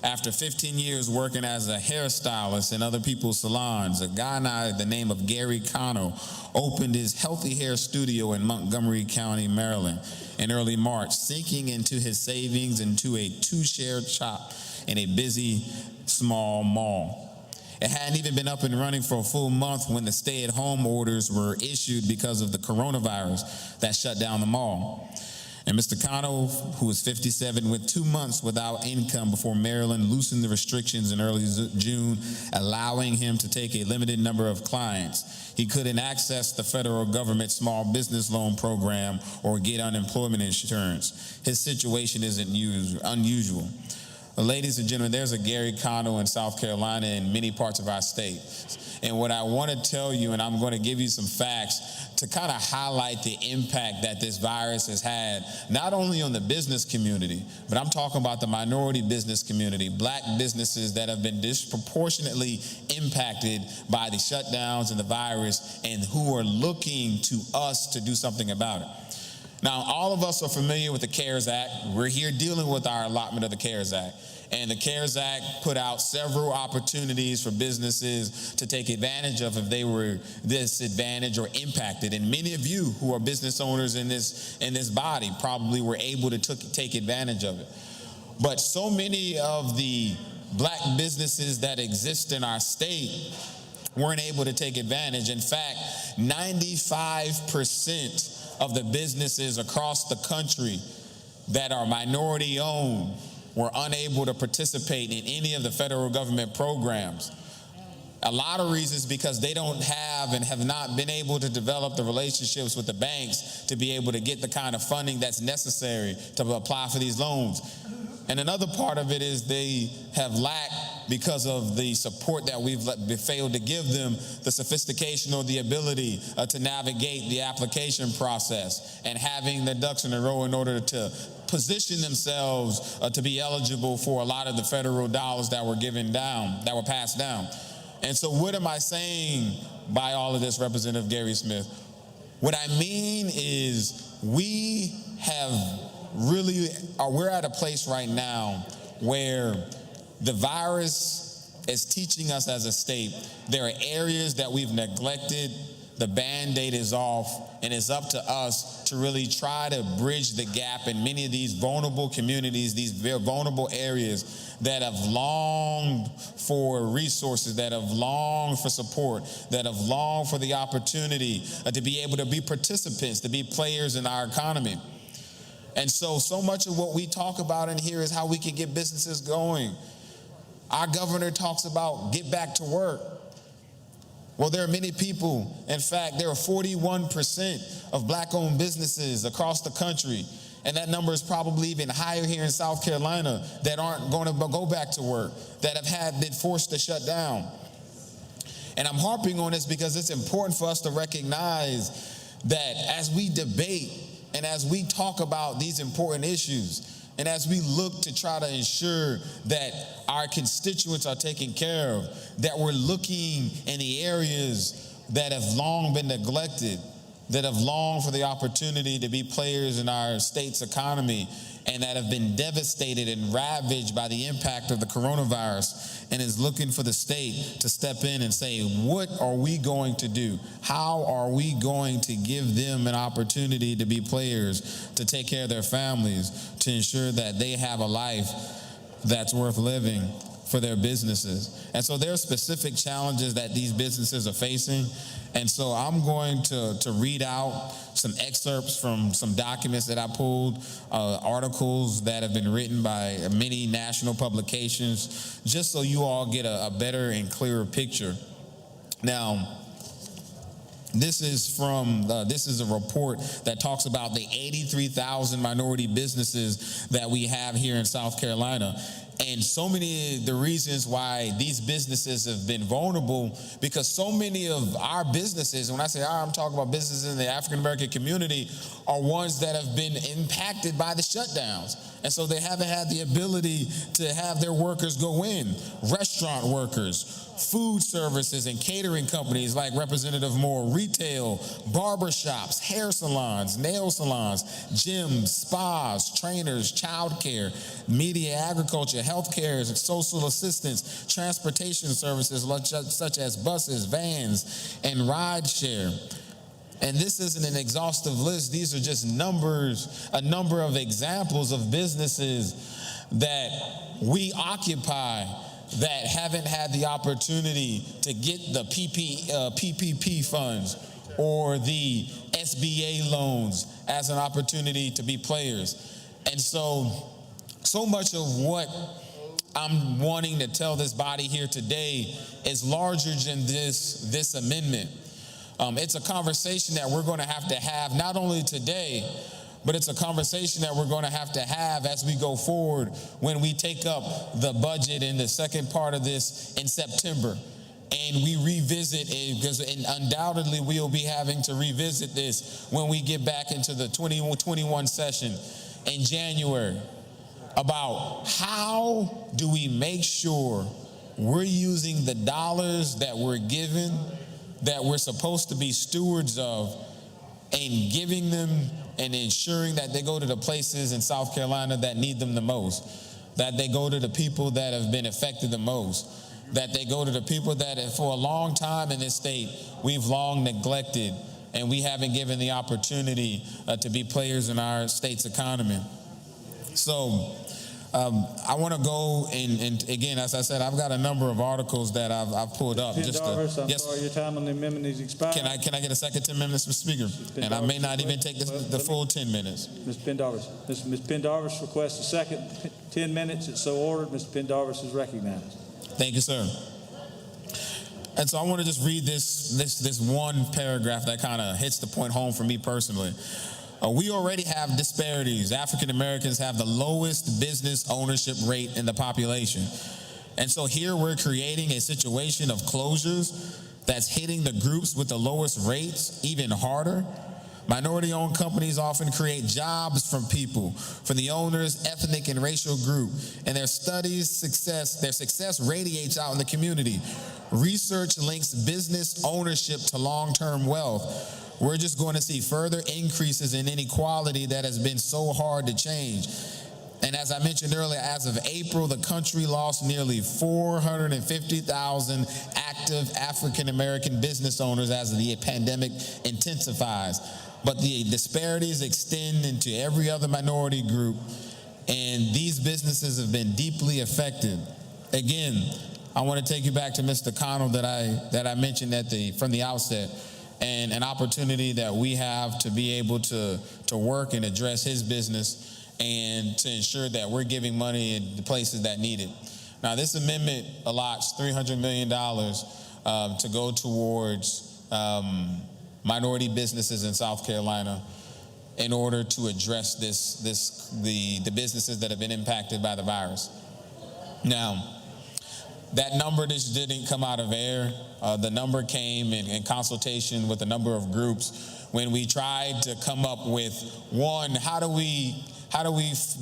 After 15 years working as a hairstylist in other people's salons, a guy by the name of Gary Cano opened his Healthy Hair Studio in Montgomery County, Maryland in early March, sinking into his savings into a 2-share shop in a busy, small mall. It hadn't even been up and running for a full month when the stay-at-home orders were issued because of the coronavirus that shut down the mall. And Mr. Cano, who was 57, went 2 months without income before Maryland loosened the restrictions in early June, allowing him to take a limited number of clients. He couldn't access the federal government small business loan program or get unemployment insurance. His situation isn't unusual. Ladies and gentlemen, there's a Gary Condo in South Carolina and many parts of our state. And what I want to tell you, and I'm going to give you some facts to kind of highlight the impact that this virus has had, not only on the business community, but I'm talking about the minority business community, black businesses that have been disproportionately impacted by the shutdowns and the virus, and who are looking to us to do something about it. Now, all of us are familiar with the CARES Act. We're here dealing with our allotment of the CARES Act. And the CARES Act put out several opportunities for businesses to take advantage of if they were disadvantaged or impacted. And many of you who are business owners in this body probably were able to take advantage of it. But so many of the black businesses that exist in our state weren't able to take advantage. In fact, 95% of the businesses across the country that are minority owned were unable to participate in any of the federal government programs. A lot of reasons because they don't have and have not been able to develop the relationships with the banks to be able to get the kind of funding that's necessary to apply for these loans. And another part of it is they have lacked, because of the support that we've failed to give them, the sophistication or the ability to navigate the application process and having their ducks in a row in order to position themselves to be eligible for a lot of the federal dollars that were passed down. And so what am I saying by all of this, Representative Gary Smith? What I mean is we're at a place right now where the virus is teaching us as a state there are areas that we've neglected. The Band-Aid is off, and it's up to us to really try to bridge the gap in many of these vulnerable communities, these very vulnerable areas that have longed for resources, that have longed for support, that have longed for the opportunity to be able to be participants, to be players in our economy. And so much of what we talk about in here is how we can get businesses going. Our governor talks about get back to work. Well, there are many people. In fact, there are 41% of black-owned businesses across the country, and that number is probably even higher here in South Carolina, that aren't going to go back to work, that have been forced to shut down. And I'm harping on this because it's important for us to recognize that as we debate and as we talk about these important issues, and as we look to try to ensure that our constituents are taken care of, that we're looking in the areas that have long been neglected, that have longed for the opportunity to be players in our state's economy, and that have been devastated and ravaged by the impact of the coronavirus, and is looking for the state to step in and say, what are we going to do? How are we going to give them an opportunity to be players, to take care of their families, to ensure that they have a life that's worth living for their businesses? And so there are specific challenges that these businesses are facing. And so I'm going to read out some excerpts from some documents that I pulled, articles that have been written by many national publications, just so you all get a better and clearer picture. Now, this is a report that talks about the 83,000 minority businesses that we have here in South Carolina. And so many of the reasons why these businesses have been vulnerable, because so many of our businesses, when I say I'm talking about businesses in the African American community, are ones that have been impacted by the shutdowns. And so they haven't had the ability to have their workers go in. Restaurant workers, food services and catering companies like Representative Moore, retail, barbershops, hair salons, nail salons, gyms, spas, trainers, childcare, media, agriculture, healthcare, social assistance, transportation services such as buses, vans, and rideshare. And this isn't an exhaustive list. These are just a number of examples of businesses that we occupy that haven't had the opportunity to get the PPP funds or the SBA loans as an opportunity to be players. And so much of what I'm wanting to tell this body here today is larger than this amendment. It's a conversation that we're going to have not only today, but it's a conversation that we're going to have as we go forward when we take up the budget in the second part of this in September. And we revisit it, because undoubtedly we'll be having to revisit this when we get back into the 2021 session in January, about how do we make sure we're using the dollars that we're given, that we're supposed to be stewards of, and giving them and ensuring that they go to the places in South Carolina that need them the most, that they go to the people that have been affected the most, that they go to the people that for a long time in this state we've long neglected, and we haven't given the opportunity to be players in our state's economy. So I want to go and again, as I said, I've got a number of articles that I've pulled up. I'm sorry, your time on the amendment is expired. Can I get a second 10 minutes, Mr. Speaker? And I may not even take the full 10 minutes. Ms. Pendarvis. Ms. Pendarvis requests a second 10 minutes. It's so ordered. Mr. Pendarvis is recognized. Thank you, sir. And so I want to just read this one paragraph that kind of hits the point home for me personally. We already have disparities. African Americans have the lowest business ownership rate in the population. And so here we're creating a situation of closures that's hitting the groups with the lowest rates even harder. Minority-owned companies often create jobs from people, from the owner's ethnic and racial group, and their success radiates out in the community. Research links business ownership to long-term wealth. We're just going to see further increases in inequality that has been so hard to change. And as I mentioned earlier, as of April, the country lost nearly 450,000 active African-American business owners as the pandemic intensifies. But the disparities extend into every other minority group, and these businesses have been deeply affected. Again, I want to take you back to Mr. Connell that I mentioned from the outset, and an opportunity that we have to be able to work and address his business and to ensure that we're giving money in the places that need it. Now, this amendment allots $300 million to go towards minority businesses in South Carolina in order to address the businesses that have been impacted by the virus. Now, that number just didn't come out of air. The number came in consultation with a number of groups when we tried to come up with, one, how do we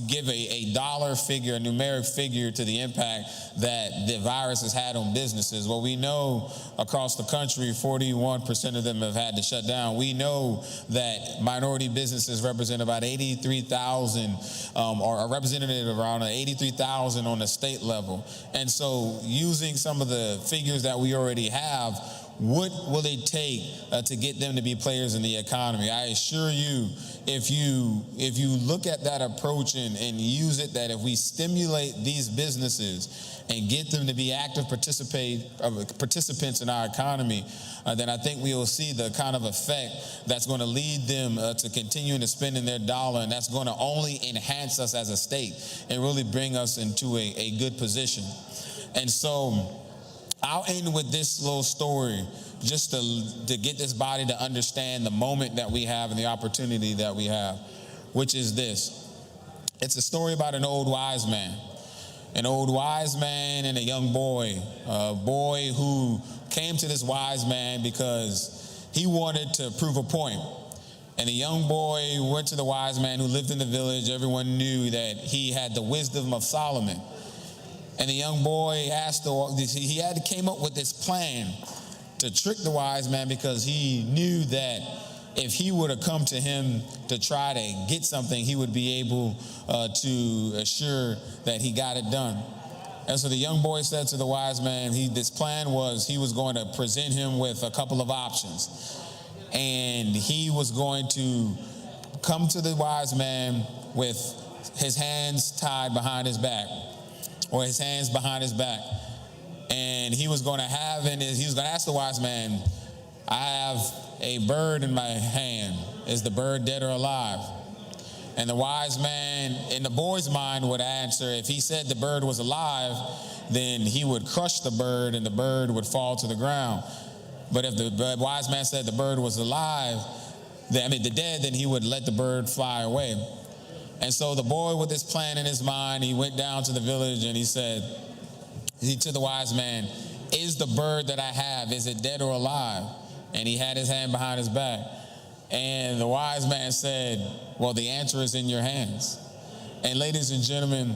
give a dollar figure, a numeric figure to the impact that the virus has had on businesses? Well, we know across the country, 41% of them have had to shut down. We know that minority businesses represent about 83,000, or are represented around 83,000 on the state level. And so using some of the figures that we already have, what will it take to get them to be players in the economy? I assure you, if you look at that approach and use it, that if we stimulate these businesses and get them to be active participants in our economy, then I think we will see the kind of effect that's going to lead them to continuing to spend in their dollar, and that's going to only enhance us as a state and really bring us into a good position. And so I'll end with this little story just to get this body to understand the moment that we have and the opportunity that we have, which is this. It's a story about an old wise man. An old wise man and a young boy. A boy who came to this wise man because he wanted to prove a point. And the young boy went to the wise man who lived in the village. Everyone knew that he had the wisdom of Solomon. And the young boy came up with this plan to trick the wise man, because he knew that if he were to come to him to try to get something, he would be able to assure that he got it done. And so the young boy said to the wise man, this plan was he was going to present him with a couple of options. And he was going to come to the wise man with his hands tied behind his back, or his hands behind his back. And he was going to ask the wise man, I have a bird in my hand. Is the bird dead or alive? And the wise man, in the boy's mind, would answer, if he said the bird was alive, then he would crush the bird and the bird would fall to the ground. But if the wise man said the bird was alive, the dead, then he would let the bird fly away. And so the boy, with this plan in his mind, he went down to the village and he said to the wise man, "Is the bird that I have, is it dead or alive?" And he had his hand behind his back. And the wise man said, "Well, the answer is in your hands." And ladies and gentlemen,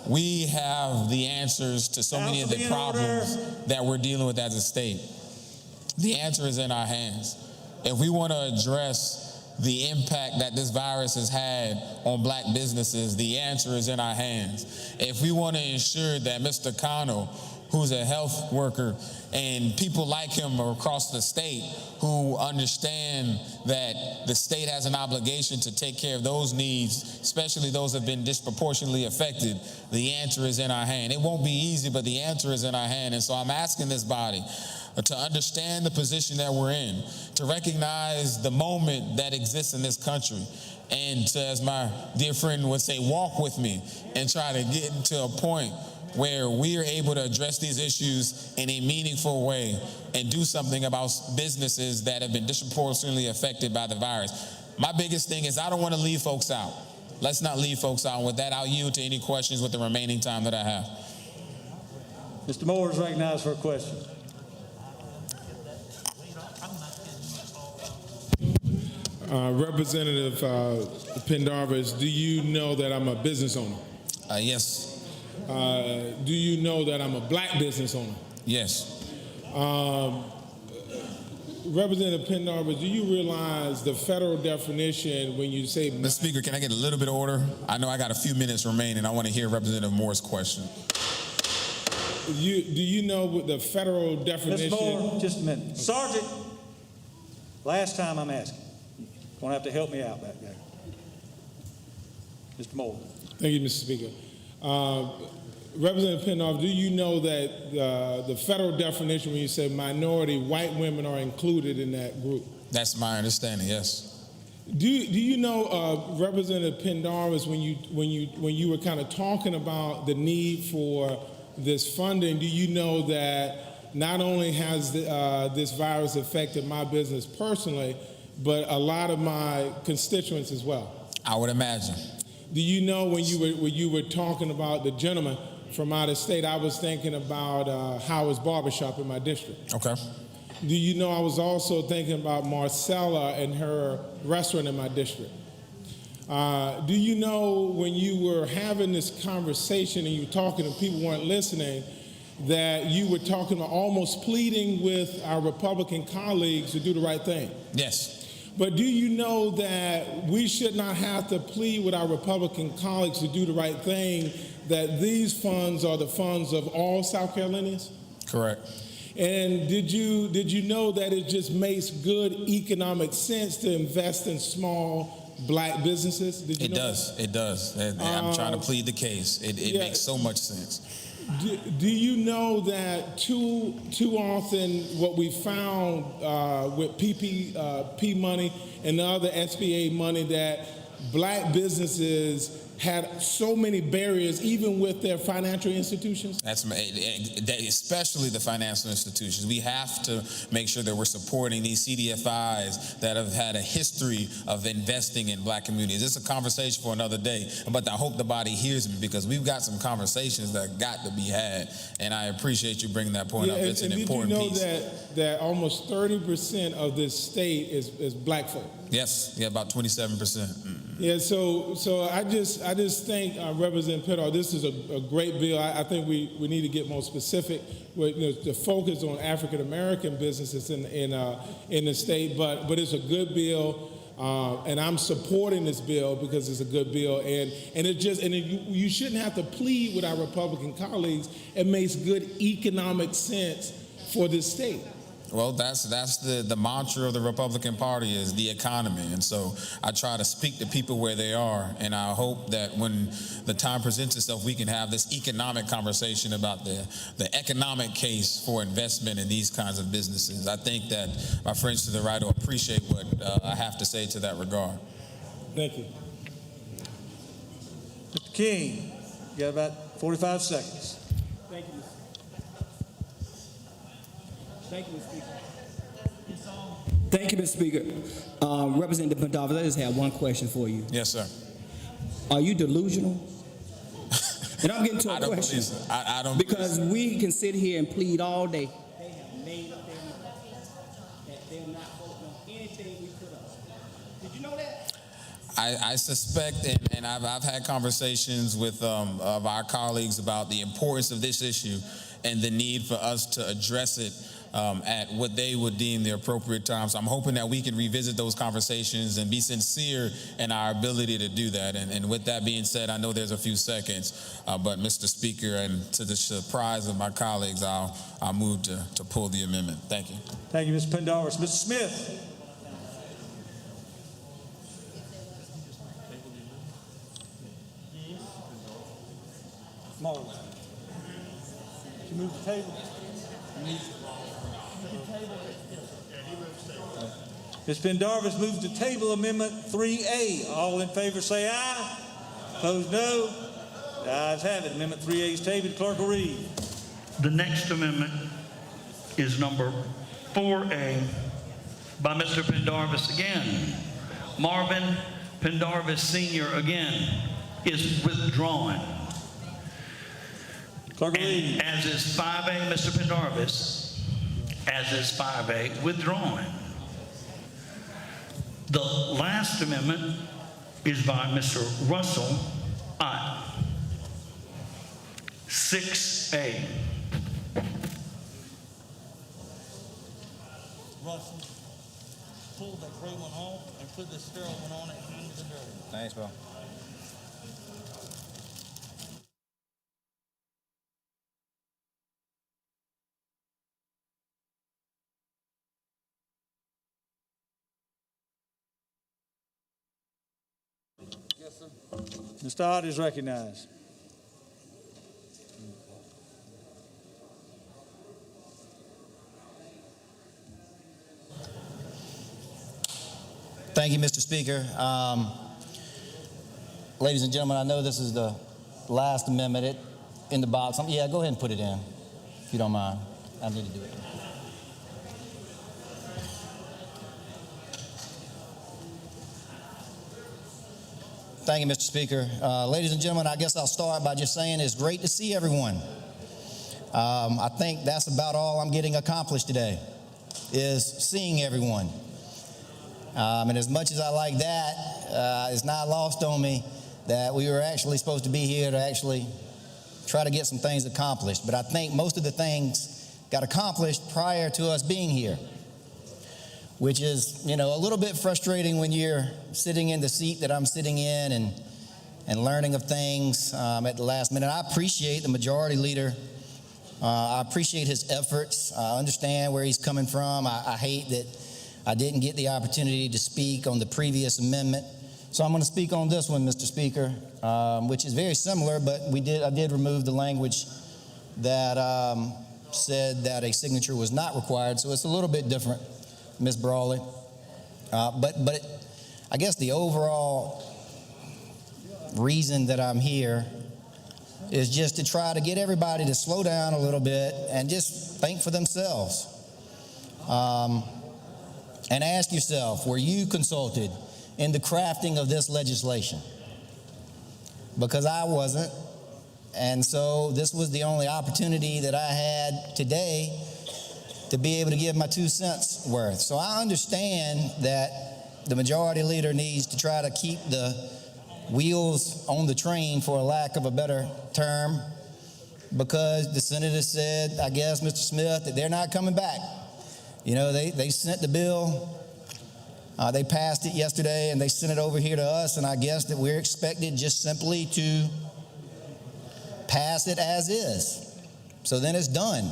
we have the answers to so many of the problems that we're dealing with as a state. The answer is in our hands. If we want to address the impact that this virus has had on black businesses, the answer is in our hands. If we want to ensure that Mr. Kano, who's a health worker, and people like him across the state who understand that the state has an obligation to take care of those needs, especially those that have been disproportionately affected, the answer is in our hand. It won't be easy, but the answer is in our hand. And so I'm asking this body to understand the position that we're in, to recognize the moment that exists in this country, and to, as my dear friend would say, walk with me and try to get to a point where we are able to address these issues in a meaningful way and do something about businesses that have been disproportionately affected by the virus. My biggest thing is I don't want to leave folks out. Let's not leave folks out. With that, I'll yield to any questions with the remaining time that I have. Mr. Moore is recognized for a question. Representative Pendarvis, do you know that I'm a business owner? Yes. Do you know that I'm a black business owner? Yes. Representative Pendarvis, do you realize the federal definition when you say... Mr. Speaker, can I get a little bit of order? I know I got a few minutes remaining. I want to hear Representative Moore's question. Do you know what the federal definition... Mr. Moore, just a minute. Sergeant, last time I'm asking. You're going to have to help me out back there. Mr. Moore. Thank you, Mr. Speaker. Representative Pendarvis, do you know that the federal definition when you say minority, white women are included in that group? That's my understanding, yes. Do you know, Representative Pendarvis, when you were kind of talking about the need for this funding, do you know that not only has this virus affected my business personally, but a lot of my constituents as well? I would imagine. Do you know when you were talking about the gentleman from out of state, I was thinking about Howard's Barbershop in my district. Okay. Do you know I was also thinking about Marcella and her restaurant in my district? Do you know when you were having this conversation and you were talking and people weren't listening, that you were talking about almost pleading with our Republican colleagues to do the right thing? Yes. But do you know that we should not have to plead with our Republican colleagues to do the right thing, that these funds are the funds of all South Carolinians? Correct. And did you know that it just makes good economic sense to invest in small black businesses? Did you know that? It does. I'm trying to plead the case. It makes so much sense. Do you know that too often what we found with PPP money and the other SBA money, that black businesses had so many barriers even with their financial institutions? Especially the financial institutions. We have to make sure that we're supporting these CDFIs that have had a history of investing in black communities. It's a conversation for another day, but I hope the body hears me, because we've got some conversations that got to be had, and I appreciate you bringing that point up. It's an important piece. Did you know that almost 30% of this state is black folk? Yes, about 27%. Yeah, so I just think, Representative Pendarvis, this is a great bill. I think we need to get more specific with the focus on African American businesses in the state, but it's a good bill, and I'm supporting this bill because it's a good bill, and you shouldn't have to plead with our Republican colleagues. It makes good economic sense for this state. Well, that's the mantra of the Republican Party, is the economy. And so I try to speak to people where they are, and I hope that when the time presents itself, we can have this economic conversation about the economic case for investment in these kinds of businesses. I think that my friends to the right will appreciate what I have to say to that regard. Thank you. Mr. King, you got about 45 seconds. Thank you, Mr. Speaker. Thank you, Mr. Speaker. Representative Pendarvis, I just have one question for you. Yes, sir. Are you delusional? And I'm getting to a question. I don't because we can sit here and plead all day. They have made up their mind that they're not voting on anything we put up. Did you know that? I suspect, and I've had conversations with of our colleagues about the importance of this issue and the need for us to address it at what they would deem the appropriate time. So I'm hoping that we can revisit those conversations and be sincere in our ability to do that. And with that being said, I know there's a few seconds, but Mr. Speaker, and to the surprise of my colleagues, I'll move to pull the amendment. Thank you. Thank you, Mr. Pendarvis. Mr. Smith. Marlon. Did you move the table? Ms. Pendarvis moves to table Amendment 3A. All in favor say aye. Opposed, no. The ayes have it. Amendment 3A is tabled. Clerk will read. The next amendment is number 4A by Mr. Pendarvis again. Marvin Pendarvis Sr. again is withdrawn. Clerk will read. As is 5A, Mr. Pendarvis, as is 5A, withdrawn. The last amendment is by Mr. Russell Ott. 6A. Russell, pull that gray one off and put the sterile one on it. Hand the dirty. Thanks, bro. Yes, sir. Mr. Ott is recognized. Thank you, Mr. Speaker. Ladies and gentlemen, I know this is the last amendment in the box. Yeah, go ahead and put it in, if you don't mind. I need to do it. Thank you, Mr. Speaker. Ladies and gentlemen, I guess I'll start by just saying it's great to see everyone. I think that's about all I'm getting accomplished today, is seeing everyone. And as much as I like that, it's not lost on me that we were actually supposed to be here to actually try to get some things accomplished. But I think most of the things got accomplished prior to us being here, which is, a little bit frustrating when you're sitting in the seat that I'm sitting in and learning of things at the last minute. I appreciate the majority leader. I appreciate his efforts. I understand where he's coming from. I hate that I didn't get the opportunity to speak on the previous amendment. So I'm going to speak on this one, Mr. Speaker, which is very similar, but I did remove the language that said that a signature was not required. So it's a little bit different, Ms. Brawley. But I guess the overall reason that I'm here is just to try to get everybody to slow down a little bit and just think for themselves. And ask yourself, were you consulted in the crafting of this legislation? Because I wasn't. And so this was the only opportunity that I had today to be able to give my 2 cents worth. So I understand that the majority leader needs to try to keep the wheels on the train, for a lack of a better term, because the senator said, I guess, Mr. Smith, that they're not coming back. They sent the bill, they passed it yesterday, and they sent it over here to us, and I guess that we're expected just simply to pass it as is. So then it's done.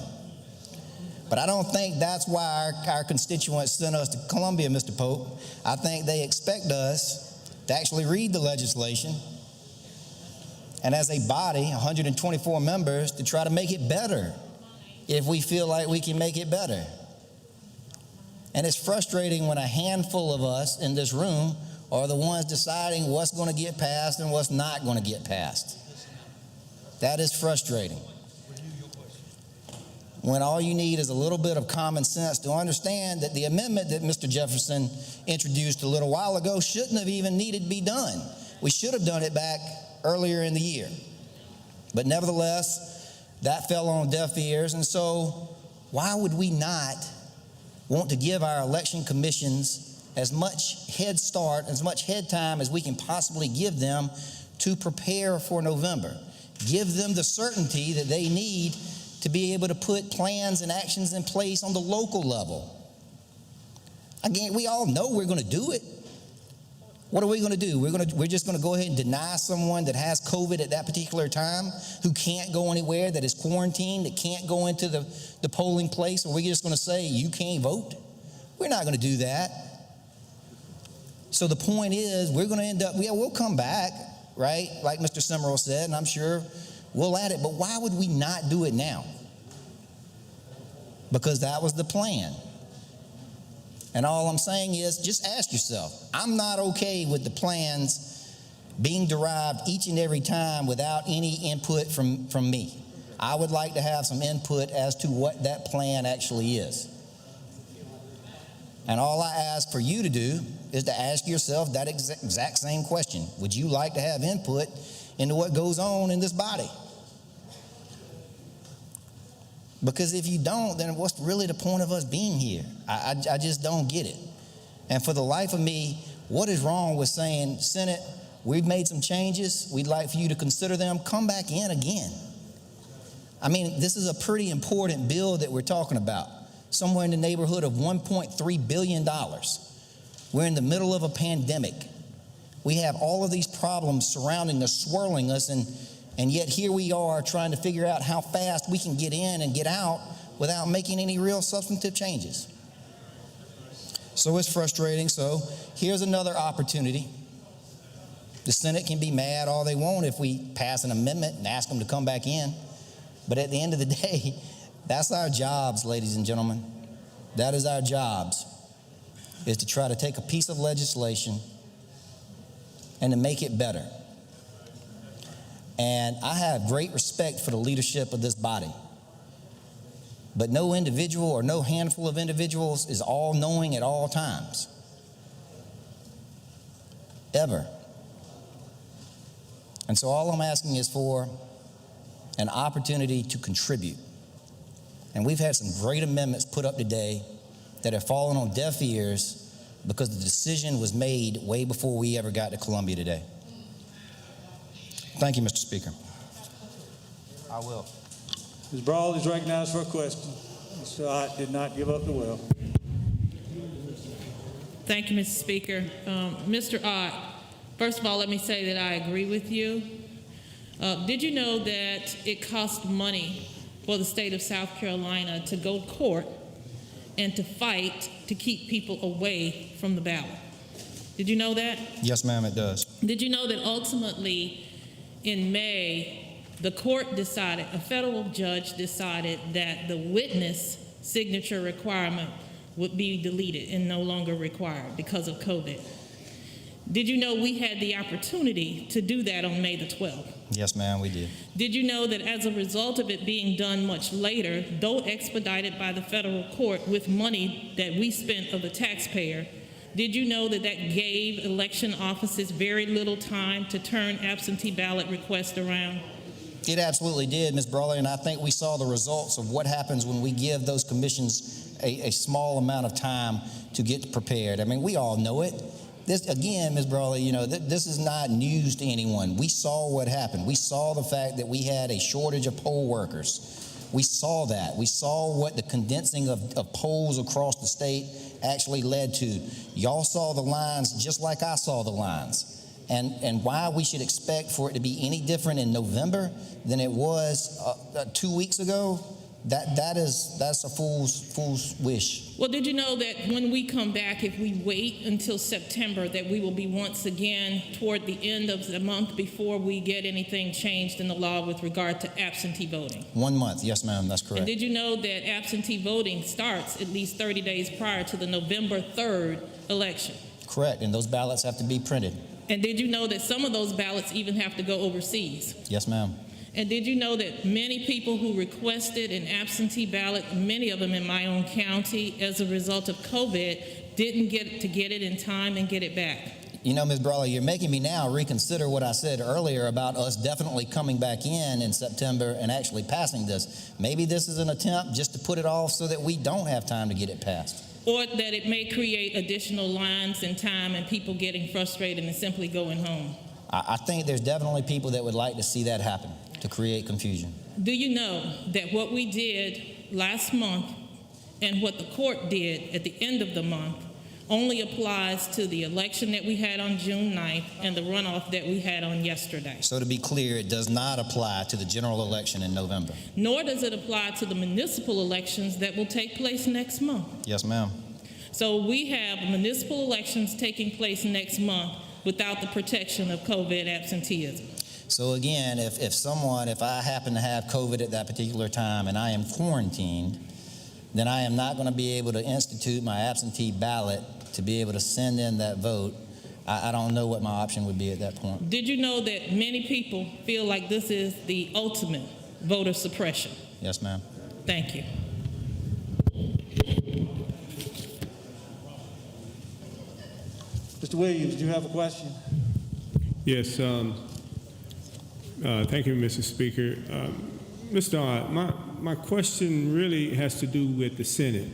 But I don't think that's why our constituents sent us to Columbia, Mr. Pope. I think they expect us to actually read the legislation, and as a body, 124 members, to try to make it better if we feel like we can make it better. And it's frustrating when a handful of us in this room are the ones deciding what's going to get passed and what's not going to get passed. That is frustrating. when all you need is a little bit of common sense to understand that the amendment that Mr. Jefferson introduced a little while ago shouldn't have even needed to be done. We should have done it back earlier in the year. But nevertheless, that fell on deaf ears, and so why would we not want to give our election commissions as much head start, as much head time as we can possibly give them to prepare for November? Give them the certainty that they need to be able to put plans and actions in place on the local level. Again, we all know we're going to do it. What are we going to do? We're just going to go ahead and deny someone that has COVID at that particular time, who can't go anywhere, that is quarantined, that can't go into the polling place, or we're just going to say, you can't vote? We're not going to do that. So the point is, we're going to end up, we'll come back, right? Like Mr. Simmerl said, and I'm sure we'll add it, but why would we not do it now? Because that was the plan. And all I'm saying is, just ask yourself, I'm not okay with the plans being derived each and every time without any input from me. I would like to have some input as to what that plan actually is. And all I ask for you to do is to ask yourself that exact same question. Would you like to have input into what goes on in this body? Because if you don't, then what's really the point of us being here? I just don't get it. And for the life of me, what is wrong with saying, Senate, we've made some changes, we'd like for you to consider them, come back in again? I mean, this is a pretty important bill that we're talking about, somewhere in the neighborhood of $1.3 billion. We're in the middle of a pandemic. We have all of these problems surrounding us, swirling us, and yet here we are trying to figure out how fast we can get in and get out without making any real substantive changes. So it's frustrating. So here's another opportunity. The Senate can be mad all they want if we pass an amendment and ask them to come back in. But at the end of the day, that's our jobs, ladies and gentlemen. That is our jobs, is to try to take a piece of legislation and to make it better. And I have great respect for the leadership of this body. But no individual or no handful of individuals is all-knowing at all times. Ever. And so all I'm asking is for an opportunity to contribute. And we've had some great amendments put up today that have fallen on deaf ears because the decision was made way before we ever got to Columbia today. Thank you, Mr. Speaker. I will. Ms. Brawley is recognized for a question. Mr. Ott did not give up the well. Thank you, Mr. Speaker. Mr. Ott, first of all, let me say that I agree with you. Did you know that it costs money for the state of South Carolina to go to court and to fight to keep people away from the ballot? Did you know that? Yes, ma'am, it does. Did you know that ultimately in May, the court decided, a federal judge decided that the witness signature requirement would be deleted and no longer required because of COVID? Did you know we had the opportunity to do that on May the 12th? Yes, ma'am, we did. Did you know that as a result of it being done much later, though expedited by the federal court with money that we spent of the taxpayer, did you know that that gave election offices very little time to turn absentee ballot requests around? It absolutely did, Ms. Brawley, and I think we saw the results of what happens when we give those commissions a small amount of time to get prepared. I mean, we all know it. This, again, Ms. Brawley, you know, this is not news to anyone. We saw what happened. We saw the fact that we had a shortage of poll workers. We saw that. We saw what the condensing of polls across the state actually led to. Y'all saw the lines just like I saw the lines. And why we should expect for it to be any different in November than it was 2 weeks ago, that's a fool's wish. Well, did you know that when we come back, if we wait until September, that we will be once again toward the end of the month before we get anything changed in the law with regard to absentee voting? 1 month, yes, ma'am, that's correct. And did you know that absentee voting starts at least 30 days prior to the November 3rd election? Correct, and those ballots have to be printed. And did you know that some of those ballots even have to go overseas? Yes, ma'am. And did you know that many people who requested an absentee ballot, many of them in my own county, as a result of COVID, didn't get it in time and get it back? You know, Ms. Brawley, you're making me now reconsider what I said earlier about us definitely coming back in September and actually passing this. Maybe this is an attempt just to put it off so that we don't have time to get it passed. Or that it may create additional lines in time and people getting frustrated and simply going home. I think there's definitely people that would like to see that happen, to create confusion. Do you know that what we did last month and what the court did at the end of the month only applies to the election that we had on June 9th and the runoff that we had on yesterday? So to be clear, it does not apply to the general election in November. Nor does it apply to the municipal elections that will take place next month. Yes, ma'am. So we have municipal elections taking place next month without the protection of COVID absenteeism. So again, if I happen to have COVID at that particular time and I am quarantined, then I am not going to be able to institute my absentee ballot to be able to send in that vote. I don't know what my option would be at that point. Did you know that many people feel like this is the ultimate voter suppression? Yes, ma'am. Thank you. Mr. Williams, do you have a question? Yes. Thank you, Mr. Speaker. Mr. Dodd, my question really has to do with the Senate,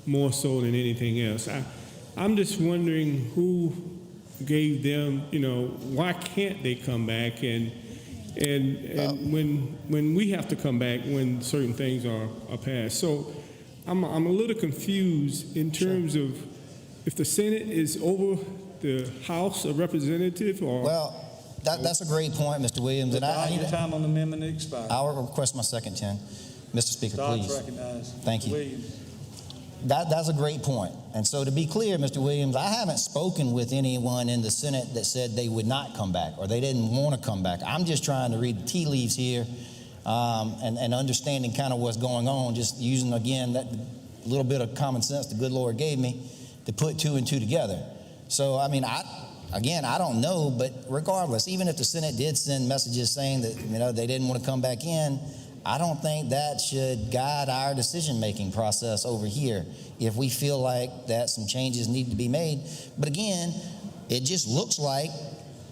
more so than anything else. I'm just wondering who gave them, why can't they come back? And when we have to come back when certain things are passed. So I'm a little confused in terms of if the Senate is over the House of Representatives or... Well, that's a great point, Mr. Williams. And I need time on the amendment to expire. I'll request my second 10. Mr. Speaker, please. Recognized. Thank you. Williams. That's a great point. And so to be clear, Mr. Williams, I haven't spoken with anyone in the Senate that said they would not come back or they didn't want to come back. I'm just trying to read the tea leaves here and understanding kind of what's going on, just using, again, that little bit of common sense the good Lord gave me to put two and two together. So, I mean, I don't know, but regardless, even if the Senate did send messages saying that, they didn't want to come back in, I don't think that should guide our decision-making process over here if we feel like that some changes need to be made. But again, it just looks like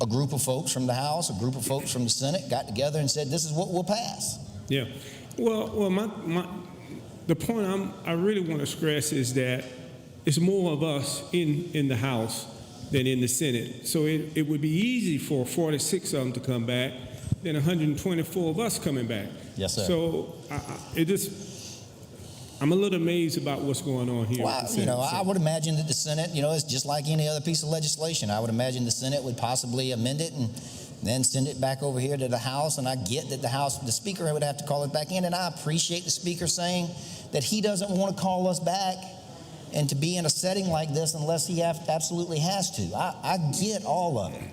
a group of folks from the House, a group of folks from the Senate got together and said, this is what we'll pass. Yeah. Well, the point I really want to stress is that it's more of us in the House than in the Senate. So it would be easy for 46 of them to come back than 124 of us coming back. Yes, sir. So I'm a little amazed about what's going on here. Well, I would imagine that the Senate, it's just like any other piece of legislation. I would imagine the Senate would possibly amend it and then send it back over here to the House. And I get that the Speaker would have to call it back in. And I appreciate the Speaker saying that he doesn't want to call us back and to be in a setting like this unless he absolutely has to. I get all of it.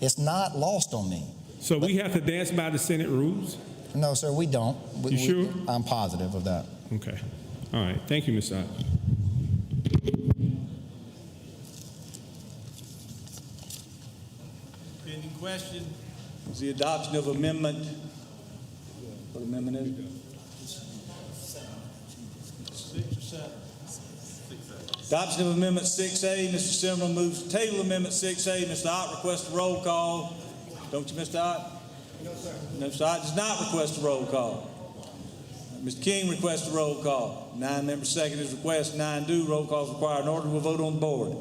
It's not lost on me. So we have to dance by the Senate rules? No, sir, we don't. You sure? I'm positive of that. Okay. All right. Thank you, Mr. Ott. Pending question is the adoption of amendment. What amendment is it? 6 or 7? Adoption of Amendment 6A. Mr. Simmerl moves to table Amendment 6A. Mr. Ott requests a roll call. Don't you, Mr. Ott? No, sir. Mr. Ott does not request a roll call. Mr. King requests a roll call. 9 members second his request. 9 do. Roll call is required. In order, we'll vote on the board.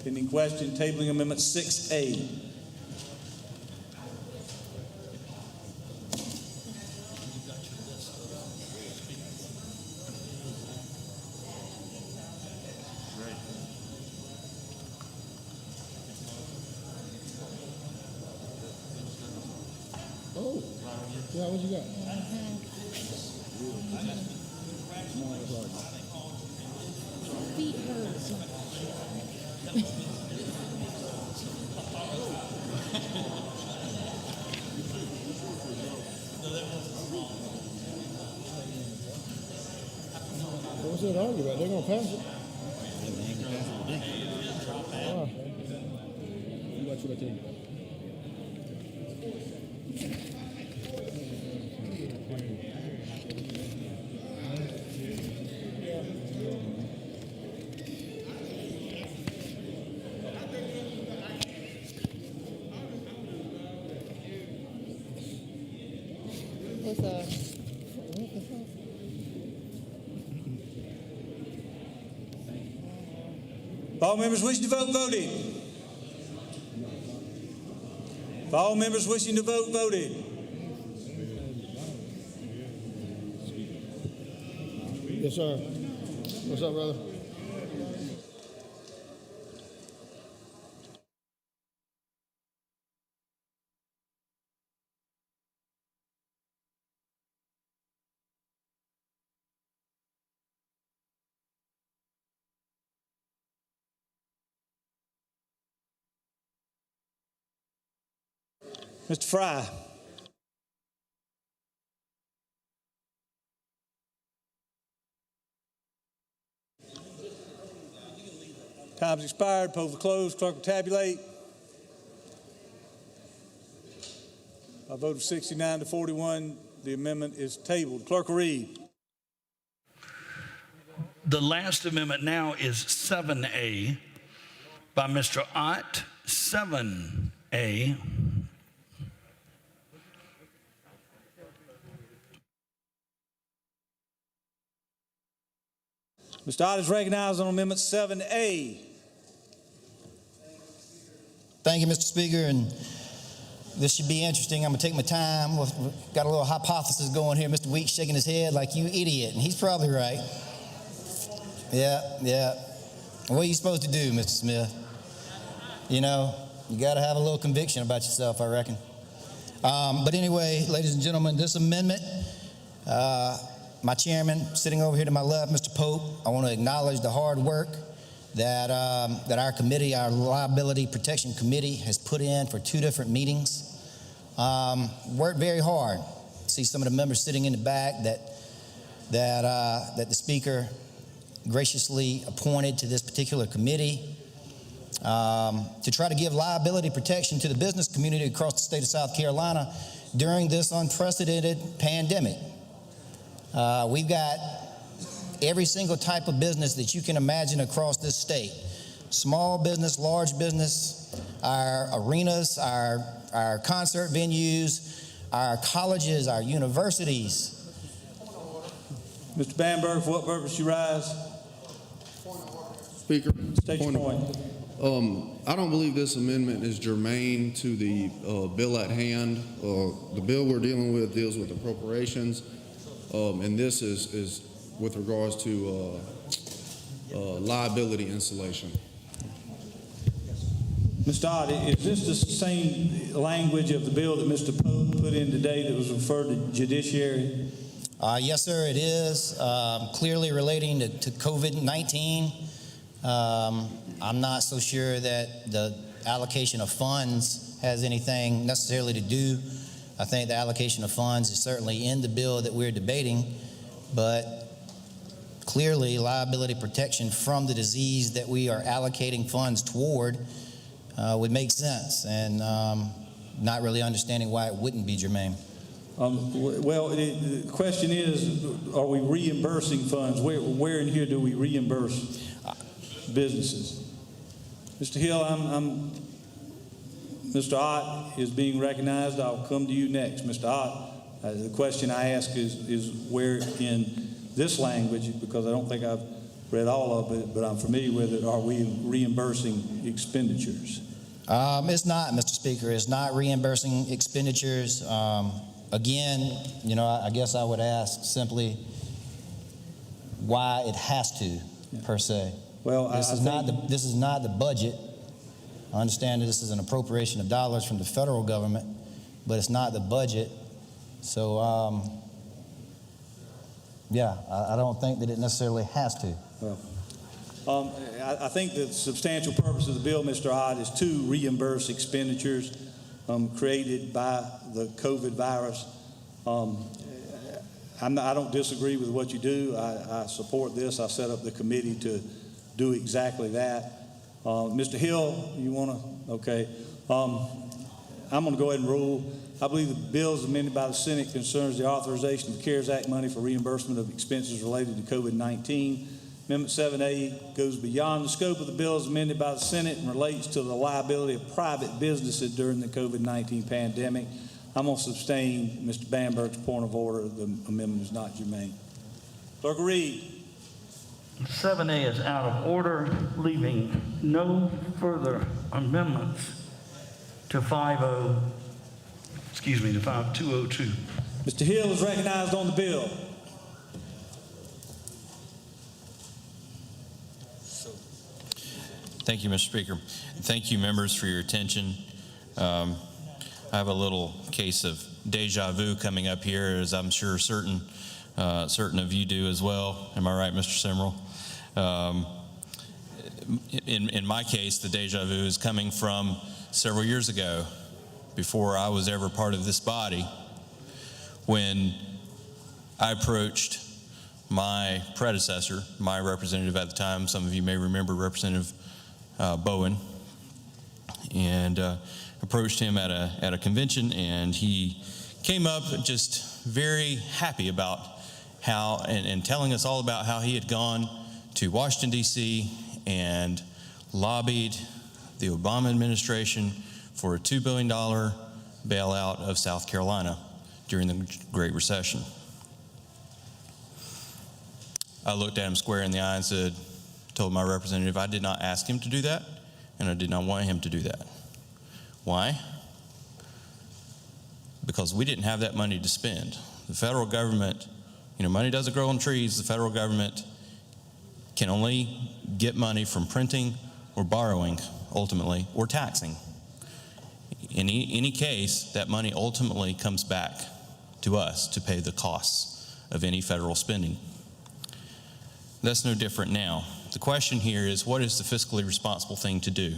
Pending question, tabling Amendment 6A. Oh, yeah, what you got? Feet hurt. What's that argue about? They're gonna pass it. How much would I take? What's up? If all members wishing to vote, voted. If all members wishing to vote, voted. Yes, sir. What's up, brother? Mr. Fry. Time's expired. Polls are closed. Clerk will tabulate. By a vote of 69 to 41, the amendment is tabled. Clerk will read. The last amendment now is 7A by Mr. Ott. 7A. Mr. Ott is recognized on Amendment 7A. Thank you, Mr. Speaker, and this should be interesting. I'm going to take my time. We've got a little hypothesis going here. Mr. Weeks shaking his head like, you idiot, and he's probably right. Yeah. What are you supposed to do, Mr. Smith? You know, you got to have a little conviction about yourself, I reckon. But anyway, ladies and gentlemen, this amendment, my chairman sitting over here to my left, Mr. Pope, I want to acknowledge the hard work that our committee, our Liability Protection Committee, has put in for 2 different meetings. Worked very hard. See some of the members sitting in the back that the Speaker graciously appointed to this particular committee to try to give liability protection to the business community across the state of South Carolina during this unprecedented pandemic. We've got every single type of business that you can imagine across this state. Small business, large business, our arenas, our concert venues, our colleges, our universities. Mr. Bamberg, for what purpose you rise? Speaker, State your point. I don't believe this amendment is germane to the bill at hand. The bill we're dealing with deals with appropriations, and this is with regards to liability insulation. Mr. Ott, is this the same language of the bill that Mr. Pope put in today that was referred to judiciary? Yes, sir, it is. Clearly relating to COVID-19. I'm not so sure that the allocation of funds has anything necessarily to do. I think the allocation of funds is certainly in the bill that we're debating, but clearly liability protection from the disease that we are allocating funds toward would make sense, and not really understanding why it wouldn't be germane. Well, the question is, are we reimbursing funds? Where in here do we reimburse businesses? Mr. Hill, Mr. Ott is being recognized. I'll come to you next. Mr. Ott, the question I ask is where in this language, because I don't think I've read all of it, but I'm familiar with it, are we reimbursing expenditures? It's not, Mr. Speaker. It's not reimbursing expenditures. Again, I guess I would ask simply why it has to, per se. Well, this is not the budget. I understand that this is an appropriation of dollars from the federal government, but it's not the budget. So, I don't think that it necessarily has to. Well, I think the substantial purpose of the bill, Mr. Ott, is to reimburse expenditures created by the COVID virus. I don't disagree with what you do. I support this. I set up the committee to do exactly that. Mr. Hill, you want to? Okay. I'm going to go ahead and rule. I believe the bill as amended by the Senate concerns the authorization of the CARES Act money for reimbursement of expenses related to COVID-19. Amendment 7A goes beyond the scope of the bill as amended by the Senate and relates to the liability of private businesses during the COVID-19 pandemic. I'm going to abstain Mr. Bamberg's point of order. The amendment is not germane. Clerk will read. 7A is out of order, leaving no further amendments to 5202. Mr. Hill is recognized on the bill. Thank you, Mr. Speaker. Thank you, members, for your attention. I have a little case of deja vu coming up here, as I'm sure certain of you do as well. Am I right, Mr. Simrel? In my case, the deja vu is coming from several years ago, before I was ever part of this body, when I approached my predecessor, my representative at the time. Some of you may remember Representative Bowen, and approached him at a convention, and he came up just very happy about how, and telling us all about how he had gone to Washington, D.C. and lobbied the Obama administration for a $2 billion bailout of South Carolina during the Great Recession. I looked at him square in the eye and told my representative, I did not ask him to do that, and I did not want him to do that. Why? Because we didn't have that money to spend. The federal government, money doesn't grow on trees. The federal government can only get money from printing or borrowing, ultimately, or taxing. In any case, that money ultimately comes back to us to pay the costs of any federal spending. That's no different now. The question here is, what is the fiscally responsible thing to do?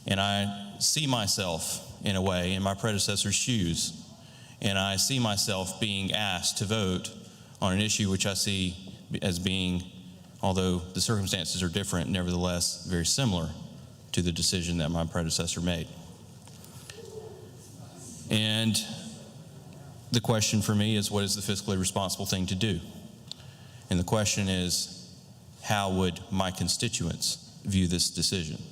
And I see myself, in a way, in my predecessor's shoes, and I see myself being asked to vote on an issue which I see as being, although the circumstances are different, nevertheless very similar to the decision that my predecessor made. And the question for me is, what is the fiscally responsible thing to do? And the question is, how would my constituents view this decision?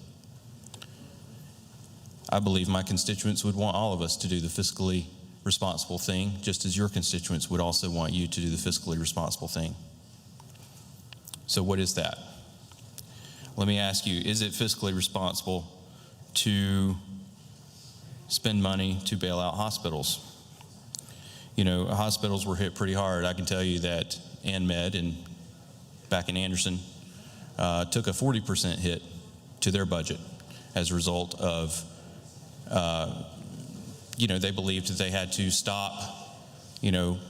I believe my constituents would want all of us to do the fiscally responsible thing, just as your constituents would also want you to do the fiscally responsible thing. So what is that? Let me ask you, is it fiscally responsible to spend money to bail out hospitals? Hospitals were hit pretty hard. I can tell you that ANMED back in Anderson took a 40% hit to their budget as a result of, they believed that they had to stop,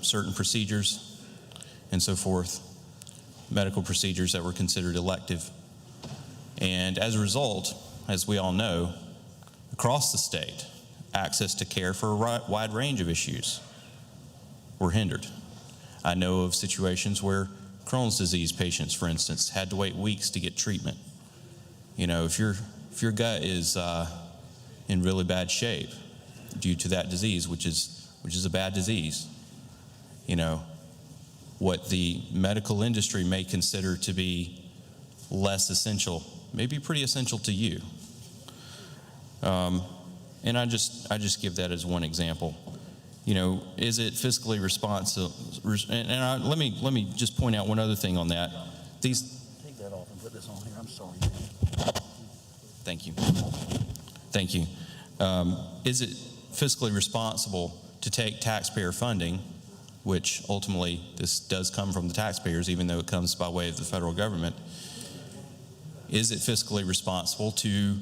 certain procedures and so forth, medical procedures that were considered elective. And as a result, as we all know, across the state, access to care for a wide range of issues were hindered. I know of situations where Crohn's disease patients, for instance, had to wait weeks to get treatment. If your gut is in really bad shape due to that disease, which is a bad disease, what the medical industry may consider to be less essential may be pretty essential to you. And I just give that as one example. Is it fiscally responsible? And let me just point out one other thing on that. Take that off and put this on here. I'm sorry. Thank you. Is it fiscally responsible to take taxpayer funding, which ultimately this does come from the taxpayers, even though it comes by way of the federal government? Is it fiscally responsible to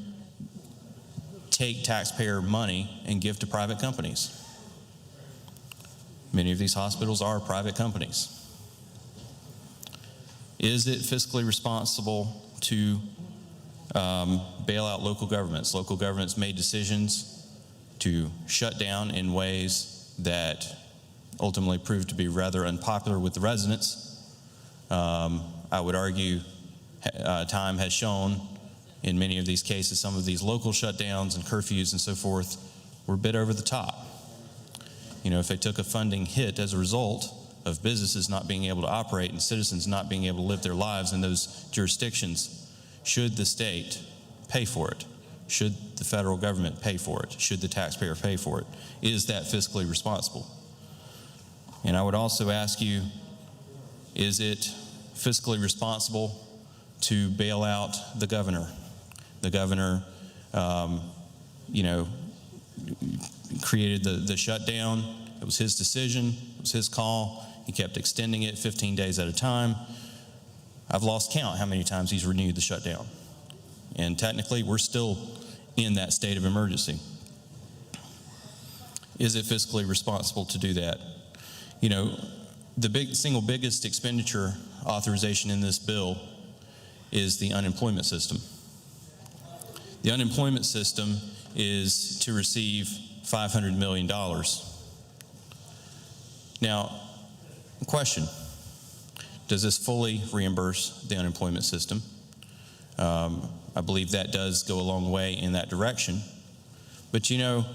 take taxpayer money and give to private companies? Many of these hospitals are private companies. Is it fiscally responsible to bail out local governments? Local governments made decisions to shut down in ways that ultimately proved to be rather unpopular with the residents. I would argue time has shown in many of these cases, some of these local shutdowns and curfews and so forth were a bit over the top. If they took a funding hit as a result of businesses not being able to operate and citizens not being able to live their lives in those jurisdictions, should the state pay for it? Should the federal government pay for it? Should the taxpayer pay for it? Is that fiscally responsible? And I would also ask you, is it fiscally responsible to bail out the governor? The governor, created the shutdown. It was his decision. It was his call. He kept extending it 15 days at a time. I've lost count how many times he's renewed the shutdown. And technically, we're still in that state of emergency. Is it fiscally responsible to do that? You know, the single biggest expenditure authorization in this bill is the unemployment system. The unemployment system is to receive $500 million. Now, question, does this fully reimburse the unemployment system? I believe that does go a long way in that direction. But you know,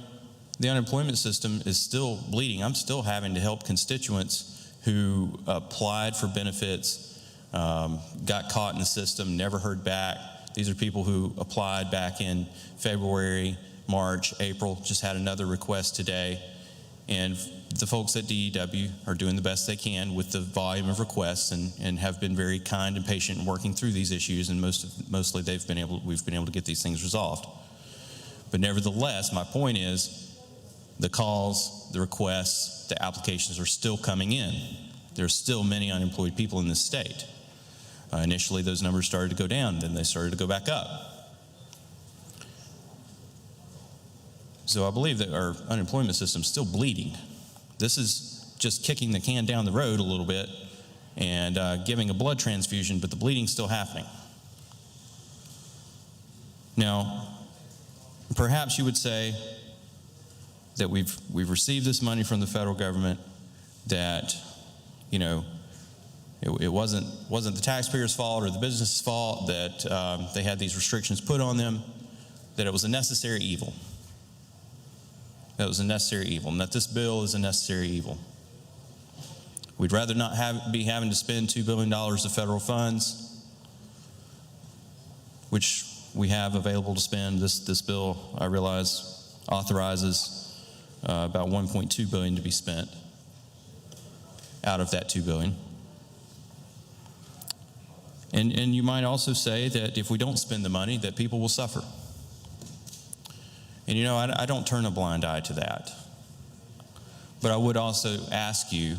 the unemployment system is still bleeding. I'm still having to help constituents who applied for benefits, got caught in the system, never heard back. These are people who applied back in February, March, April, just had another request today. And the folks at DEW are doing the best they can with the volume of requests and have been very kind and patient in working through these issues, and mostly we've been able to get these things resolved. But nevertheless, my point is the calls, the requests, the applications are still coming in. There's still many unemployed people in this state. Initially, those numbers started to go down, then they started to go back up. So I believe that our unemployment system is still bleeding. This is just kicking the can down the road a little bit and giving a blood transfusion, but the bleeding's still happening. Now, perhaps you would say that we've received this money from the federal government, that, you know, it wasn't the taxpayers' fault or the business's fault that they had these restrictions put on them, that it was a necessary evil. That was a necessary evil, and that this bill is a necessary evil. We'd rather not be having to spend $2 billion of federal funds, which we have available to spend. This bill, I realize, authorizes about $1.2 billion to be spent out of that $2 billion. And you might also say that if we don't spend the money, that people will suffer. And you know, I don't turn a blind eye to that. But I would also ask you,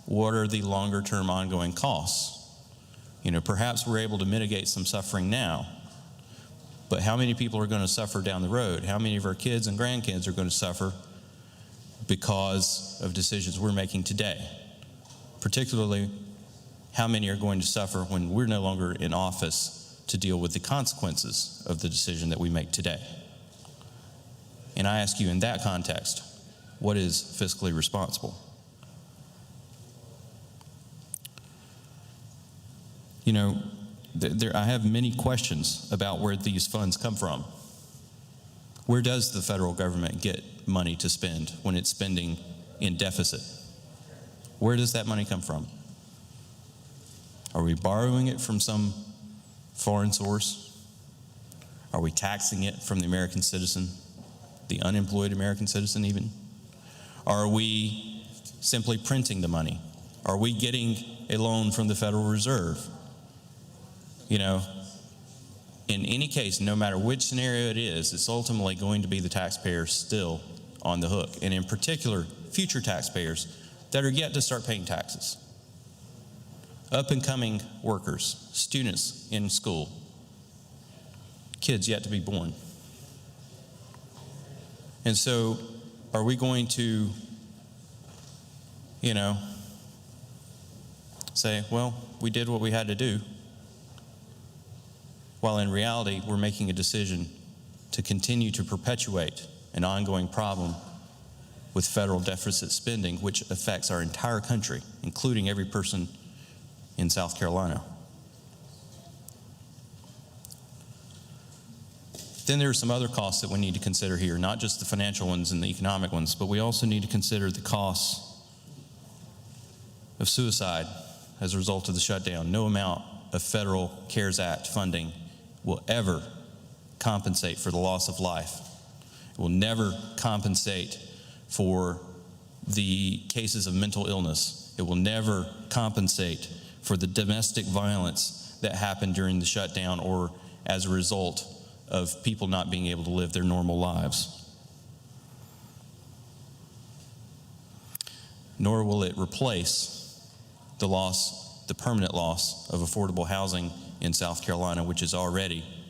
what are the longer term ongoing costs? You know, perhaps we're able to mitigate some suffering now, but how many people are going to suffer down the road? How many of our kids and grandkids are going to suffer because of decisions we're making today? Particularly, how many are going to suffer when we're no longer in office to deal with the consequences of the decision that we make today? And I ask you, in that context, what is fiscally responsible? You know, I have many questions about where these funds come from. Where does the federal government get money to spend when it's spending in deficit? Where does that money come from? Are we borrowing it from some foreign source? Are we taxing it from the American citizen, the unemployed American citizen even? Are we simply printing the money? Are we getting a loan from the Federal Reserve? You know, in any case, no matter which scenario it is, it's ultimately going to be the taxpayer still on the hook, and in particular, future taxpayers that are yet to start paying taxes. Up and coming workers, students in school, kids yet to be born. And so, are we going to, you know, say, well, we did what we had to do, while in reality, we're making a decision to continue to perpetuate an ongoing problem with federal deficit spending, which affects our entire country, including every person in South Carolina. Then there are some other costs that we need to consider here, not just the financial ones and the economic ones, but we also need to consider the costs of suicide as a result of the shutdown. No amount of federal CARES Act funding will ever compensate for the loss of life. It will never compensate for the cases of mental illness. It will never compensate for the domestic violence that happened during the shutdown or as a result of people not being able to live their normal lives. Nor will it replace the permanent loss of affordable housing in South Carolina, which is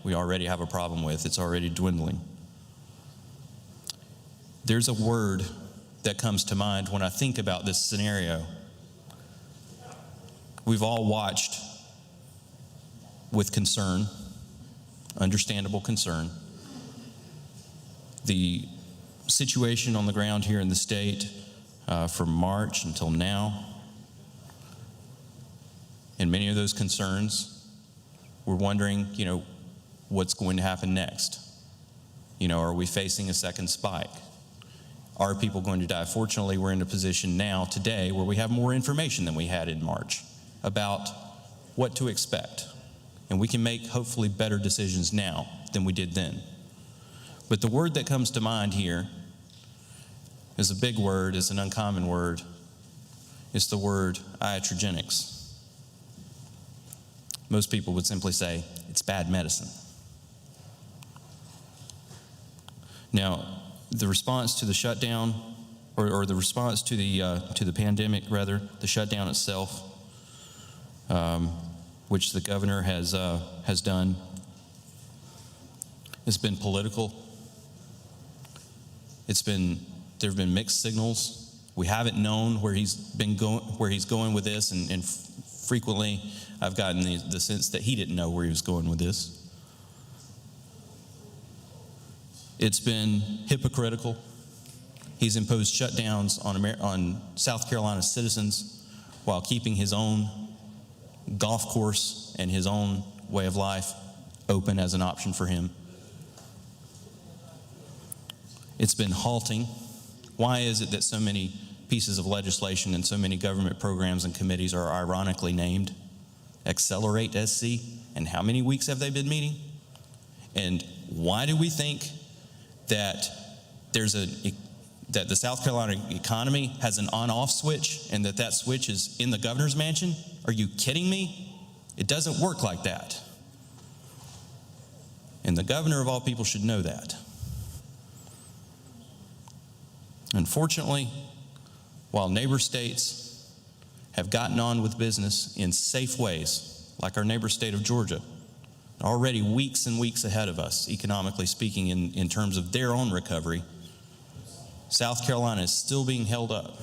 we already have a problem with. It's already dwindling. There's a word that comes to mind when I think about this scenario. We've all watched with concern, understandable concern, the situation on the ground here in the state from March until now. And many of those concerns, we're wondering, what's going to happen next? Are we facing a second spike? Are people going to die? Fortunately, we're in a position now, today, where we have more information than we had in March about what to expect. And we can make, hopefully, better decisions now than we did then. But the word that comes to mind here is a big word, is an uncommon word. It's the word iatrogenics. Most people would simply say, it's bad medicine. Now, the response to the shutdown, or the response to the pandemic, rather, the shutdown itself, which the governor has done, has been political. There have been mixed signals. We haven't known where he's going with this, and frequently I've gotten the sense that he didn't know where he was going with this. It's been hypocritical. He's imposed shutdowns on South Carolina citizens while keeping his own golf course and his own way of life open as an option for him. It's been halting. Why is it that so many pieces of legislation and so many government programs and committees are ironically named Accelerate SC? And how many weeks have they been meeting? And why do we think that that the South Carolina economy has an on-off switch and that switch is in the governor's mansion? Are you kidding me? It doesn't work like that. And the governor of all people should know that. Unfortunately, while neighbor states have gotten on with business in safe ways, like our neighbor state of Georgia, already weeks and weeks ahead of us, economically speaking, in terms of their own recovery, South Carolina is still being held up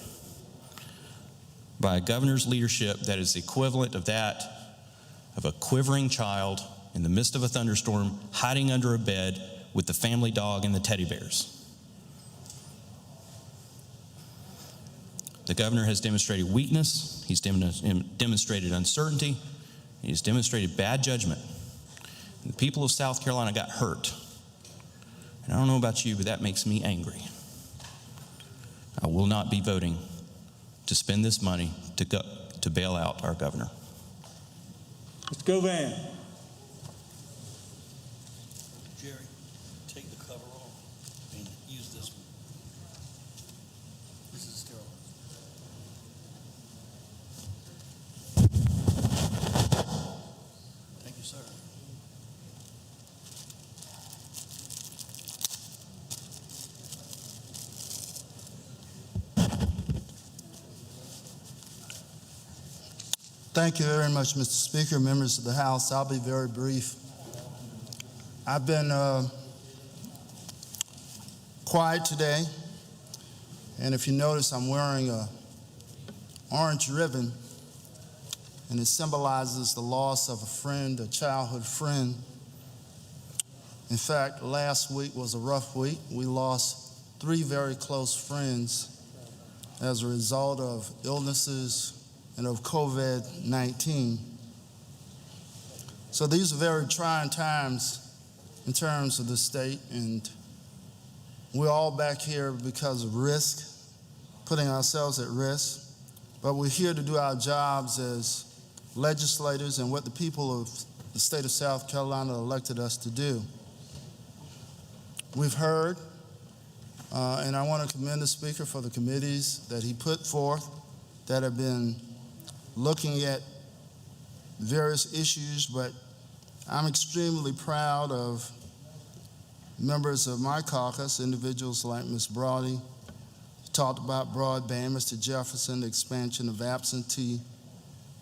by a governor's leadership that is equivalent of that of a quivering child in the midst of a thunderstorm, hiding under a bed with the family dog and the teddy bears. The governor has demonstrated weakness, he's demonstrated uncertainty, he's demonstrated bad judgment. And the people of South Carolina got hurt. And I don't know about you, but that makes me angry. I will not be voting to spend this money to bail out our governor. Mr. Govan. Jerry, take the cover off and use this one. This is sterile. Thank you, sir. Thank you very much, Mr. Speaker, members of the House. I'll be very brief. I've been quiet today, and if you notice, I'm wearing an orange ribbon, and it symbolizes the loss of a friend, a childhood friend. In fact, last week was a rough week. We lost 3 very close friends as a result of illnesses and of COVID-19. So these are very trying times in terms of the state, and we're all back here because of risk, putting ourselves at risk, but we're here to do our jobs as legislators and what the people of the state of South Carolina elected us to do. we've heard, and I want to commend the Speaker for the committees that he put forth that have been looking at various issues, but I'm extremely proud of members of my caucus, individuals like Ms. Brawley, talked about broadband, Mr. Jefferson, the expansion of absentee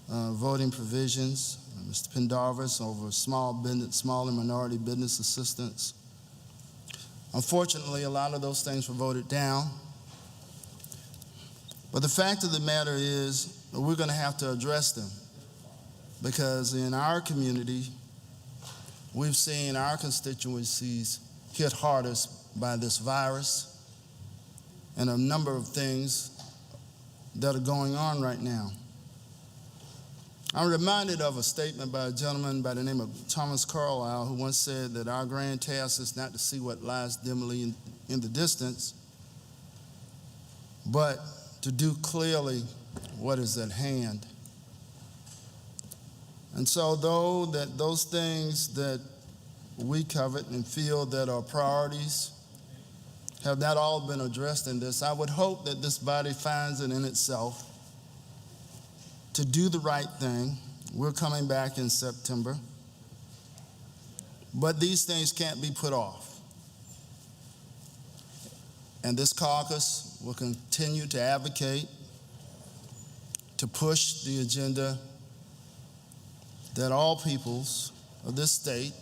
voting provisions, Mr. Pendarvis over small and minority business assistance. Unfortunately, a lot of those things were voted down. But the fact of the matter is, we're going to have to address them because in our community, we've seen our constituencies hit hardest by this virus and a number of things that are going on right now. I'm reminded of a statement by a gentleman by the name of Thomas Carlyle who once said that our grand task is not to see what lies dimly in the distance, but to do clearly what is at hand. And so though that those things that we covet and feel that are priorities have not all been addressed in this, I would hope that this body finds it in itself to do the right thing. We're coming back in September, but these things can't be put off. And this caucus will continue to advocate, to push the agenda that all peoples of this state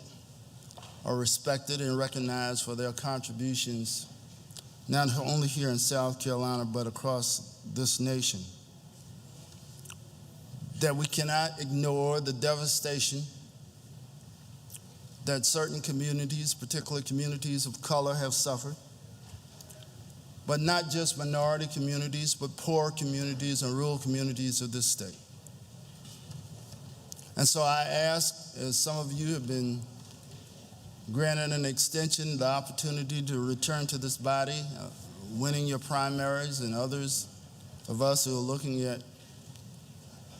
are respected and recognized for their contributions, not only here in South Carolina, but across this nation. That we cannot ignore the devastation that certain communities, particularly communities of color, have suffered, but not just minority communities, but poor communities and rural communities of this state. And so I ask, as some of you have been granted an extension, the opportunity to return to this body, winning your primaries, and others of us who are looking at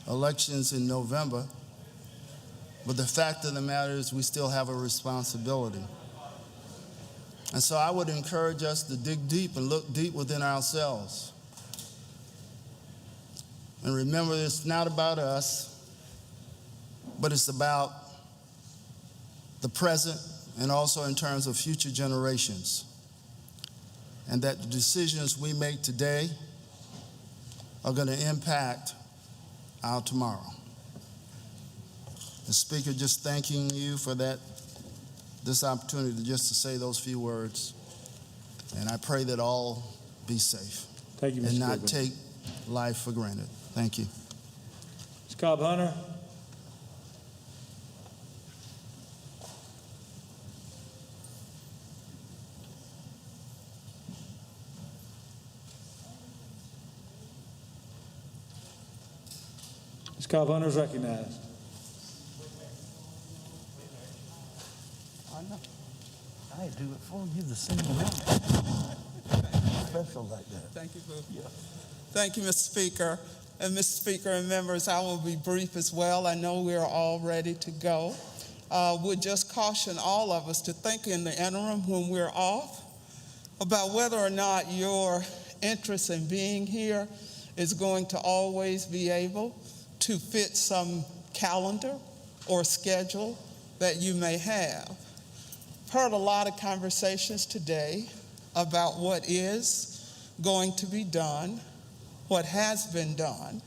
elections in November. But the fact of the matter is we still have a responsibility. And so I would encourage us to dig deep and look deep within ourselves. And remember, it's not about us, but it's about the present and also in terms of future generations. And that the decisions we make today are going to impact our tomorrow. The Speaker, just thanking you for this opportunity just to say those few words. And I pray that all be safe. Thank you, Mr. And not Goodwin. take life for granted. Thank you. Ms. Cobb Hunter. Ms. Cobb Hunter is recognized. I know. I do it for you the same way. Special like that. Thank you, Boo. Thank you, Mr. Speaker. And Mr. Speaker and members, I will be brief as well. I know we are all ready to go. Would just caution all of us to think in the interim when we're off about whether or not your interest in being here is going to always be able to fit some calendar or schedule that you may have. Heard a lot of conversations today about what is going to be done, what has been done,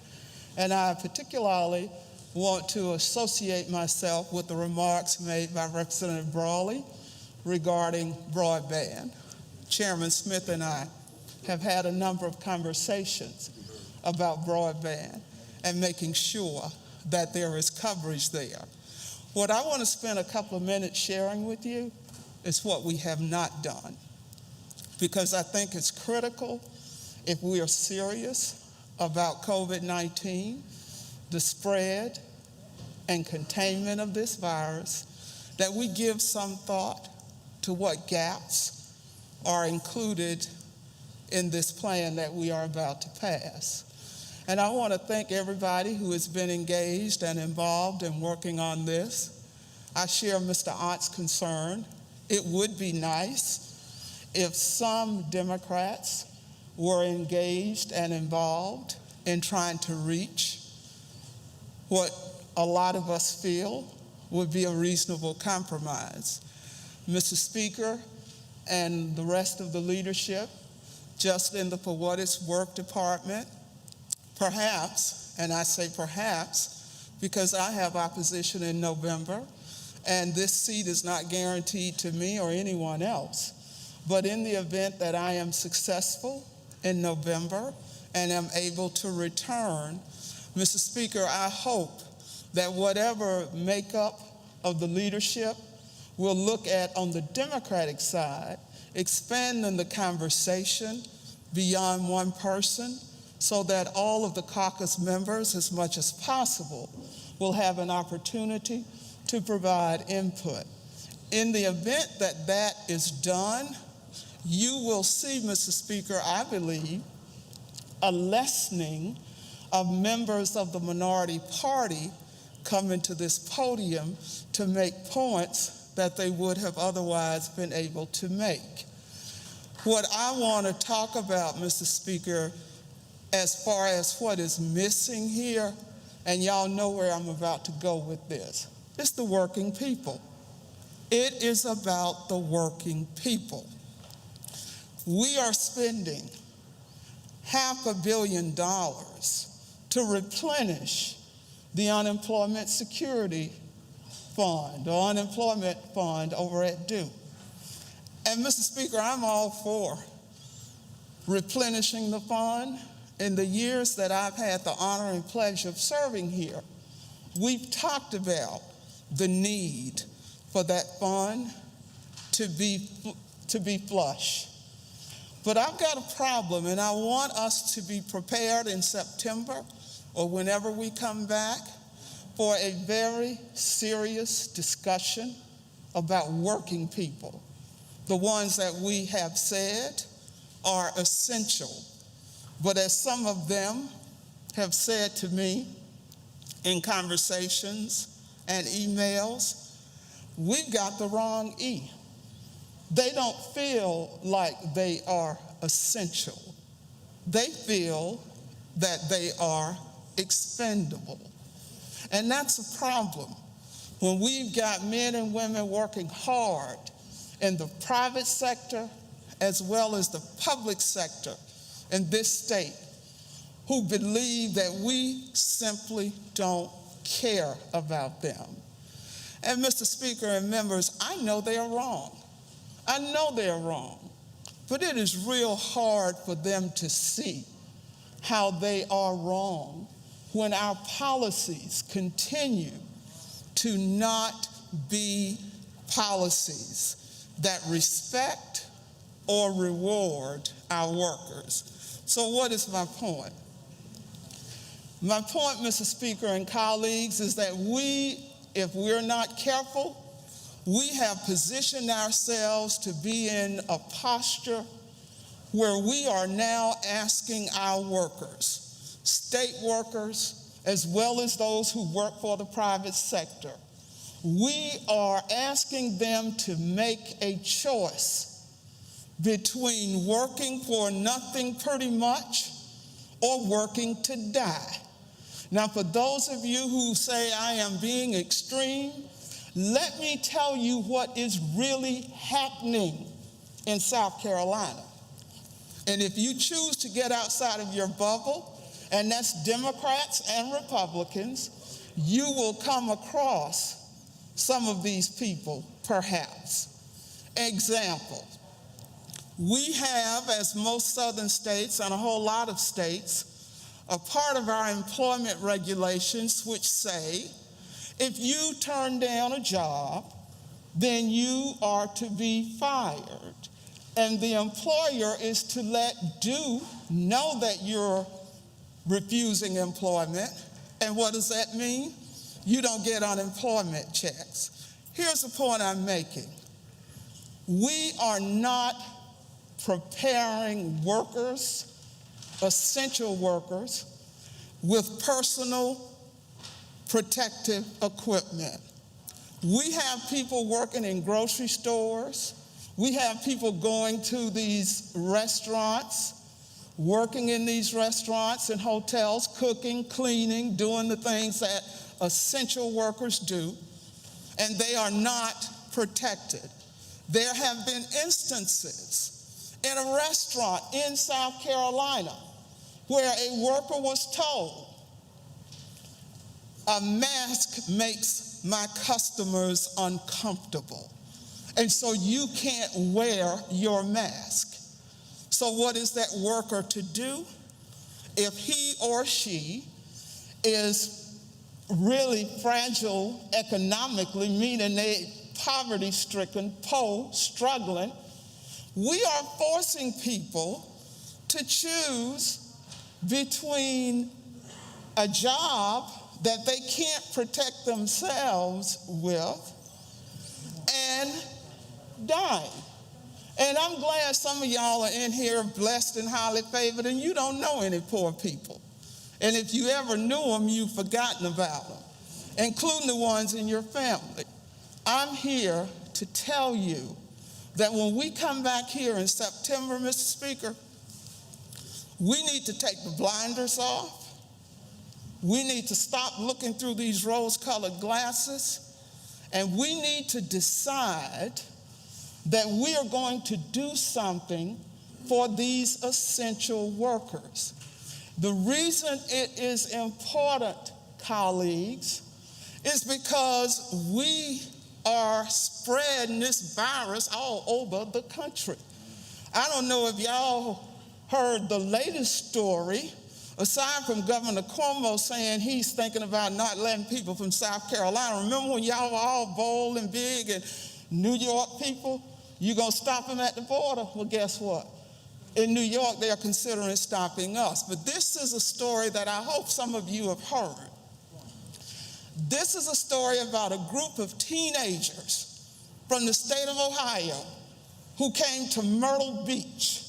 and I particularly want to associate myself with the remarks made by Representative Brawley regarding broadband. Chairman Smith and I have had a number of conversations about broadband and making sure that there is coverage there. What I want to spend a couple of minutes sharing with you is what we have not done, because I think it's critical if we are serious about COVID-19, the spread and containment of this virus, that we give some thought to what gaps are included in this plan that we are about to pass. And I want to thank everybody who has been engaged and involved in working on this. I share Mr. Ott's concern. It would be nice if some Democrats were engaged and involved in trying to reach what a lot of us feel would be a reasonable compromise. Mr. Speaker and the rest of the leadership, just in the For What It's Worth department, perhaps, and I say perhaps because I have opposition in November, and this seat is not guaranteed to me or anyone else. But in the event that I am successful in November and am able to return, Mr. Speaker, I hope that whatever makeup of the leadership we'll look at on the Democratic side, expanding the conversation beyond one person so that all of the caucus members, as much as possible, will have an opportunity to provide input. In the event that that is done, you will see, Mr. Speaker, I believe, a lessening of members of the minority party coming to this podium to make points that they would have otherwise been able to make. What I want to talk about, Mr. Speaker, as far as what is missing here, and y'all know where I'm about to go with this, it's the working people. It is about the working people. We are spending $500 million to replenish the unemployment security fund, or unemployment fund over at Duke. And Mr. Speaker, I'm all for replenishing the fund. In the years that I've had the honor and pleasure of serving here, we've talked about the need for that fund to be flush. But I've got a problem, and I want us to be prepared in September or whenever we come back for a very serious discussion about working people, the ones that we have said are essential. But as some of them have said to me in conversations and emails, we've got the wrong E. They don't feel like they are essential. They feel that they are expendable. And that's a problem when we've got men and women working hard in the private sector as well as the public sector in this state who believe that we simply don't care about them. And Mr. Speaker and members, I know they are wrong. I know they're wrong, but it is real hard for them to see how they are wrong when our policies continue to not be policies that respect or reward our workers. So what is my point? My point, Mr. Speaker and colleagues, is that if we're not careful, we have positioned ourselves to be in a posture where we are now asking our workers, state workers, as well as those who work for the private sector, we are asking them to make a choice between working for nothing pretty much or working to die. Now, for those of you who say I am being extreme, let me tell you what is really happening in South Carolina. And if you choose to get outside of your bubble, and that's Democrats and Republicans, you will come across some of these people, perhaps. Example, we have, as most southern states and a whole lot of states, a part of our employment regulations which say, if you turn down a job, then you are to be fired. And the employer is to let Duke know that you're refusing employment. And what does that mean? You don't get unemployment checks. Here's the point I'm making. We are not preparing workers, essential workers, with personal protective equipment. We have people working in grocery stores, We have people going to these restaurants, working in these restaurants and hotels, cooking, cleaning, doing the things that essential workers do, and they are not protected. There have been instances in a restaurant in South Carolina where a worker was told, "A mask makes my customers uncomfortable, and so you can't wear your mask." So what is that worker to do? If he or she is really fragile economically, meaning they poverty-stricken, poor, struggling, we are forcing people to choose between a job that they can't protect themselves with and dying. And I'm glad some of y'all are in here blessed and highly favored, and you don't know any poor people. And if you ever knew them, you've forgotten about them, including the ones in your family. I'm here to tell you that when we come back here in September, Mr. Speaker, we need to take the blinders off. We need to stop looking through these rose-colored glasses, and we need to decide that we are going to do something for these essential workers. The reason it is important, colleagues, is because we are spreading this virus all over the country. I don't know if y'all heard the latest story, aside from Governor Cuomo saying he's thinking about not letting people from South Carolina. Remember when y'all were all bold and big and New York people? You gonna stop them at the border? Well, guess what? In New York, they are considering stopping us. But this is a story that I hope some of you have heard. This is a story about a group of teenagers from the state of Ohio who came to Myrtle Beach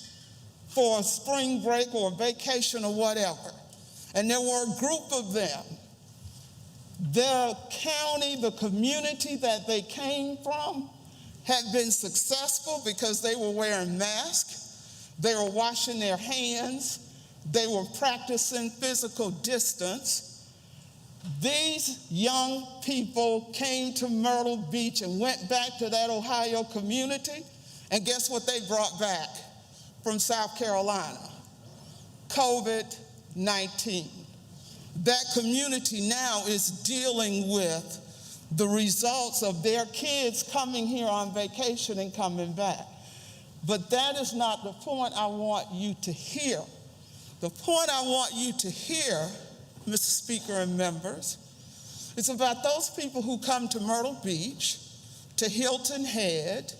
for a spring break or a vacation or whatever. And there were a group of them. The county, the community that they came from had been successful because they were wearing masks, they were washing their hands, they were practicing physical distance. These young people came to Myrtle Beach and went back to that Ohio community, and guess what they brought back from South Carolina? COVID-19. That community now is dealing with the results of their kids coming here on vacation and coming back. But that is not the point I want you to hear. The point I want you to hear, Mr. Speaker and members, is about those people who come to Myrtle Beach, to Hilton Head,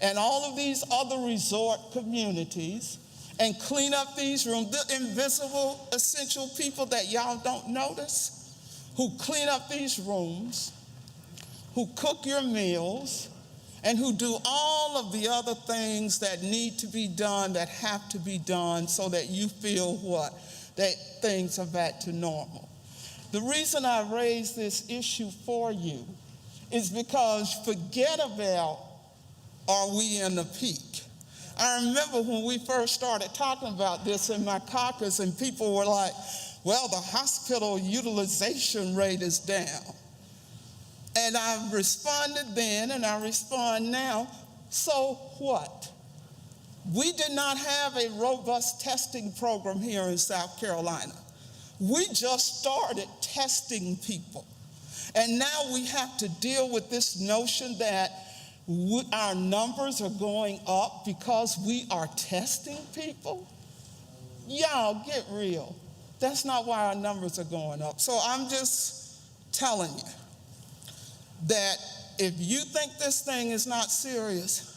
and all of these other resort communities, and clean up these rooms, the invisible, essential people that y'all don't notice, who clean up these rooms, who cook your meals, and who do all of the other things that need to be done, that have to be done, so that you feel what? That things are back to normal. The reason I raise this issue for you is because forget about, are we in the peak? I remember when we first started talking about this in my caucus, and people were like, well, the hospital utilization rate is down. And I responded then, and I respond now, so what? We did not have a robust testing program here in South Carolina. We just started testing people. And now we have to deal with this notion that our numbers are going up because we are testing people. Y'all, get real. That's not why our numbers are going up. So I'm just telling you that if you think this thing is not serious,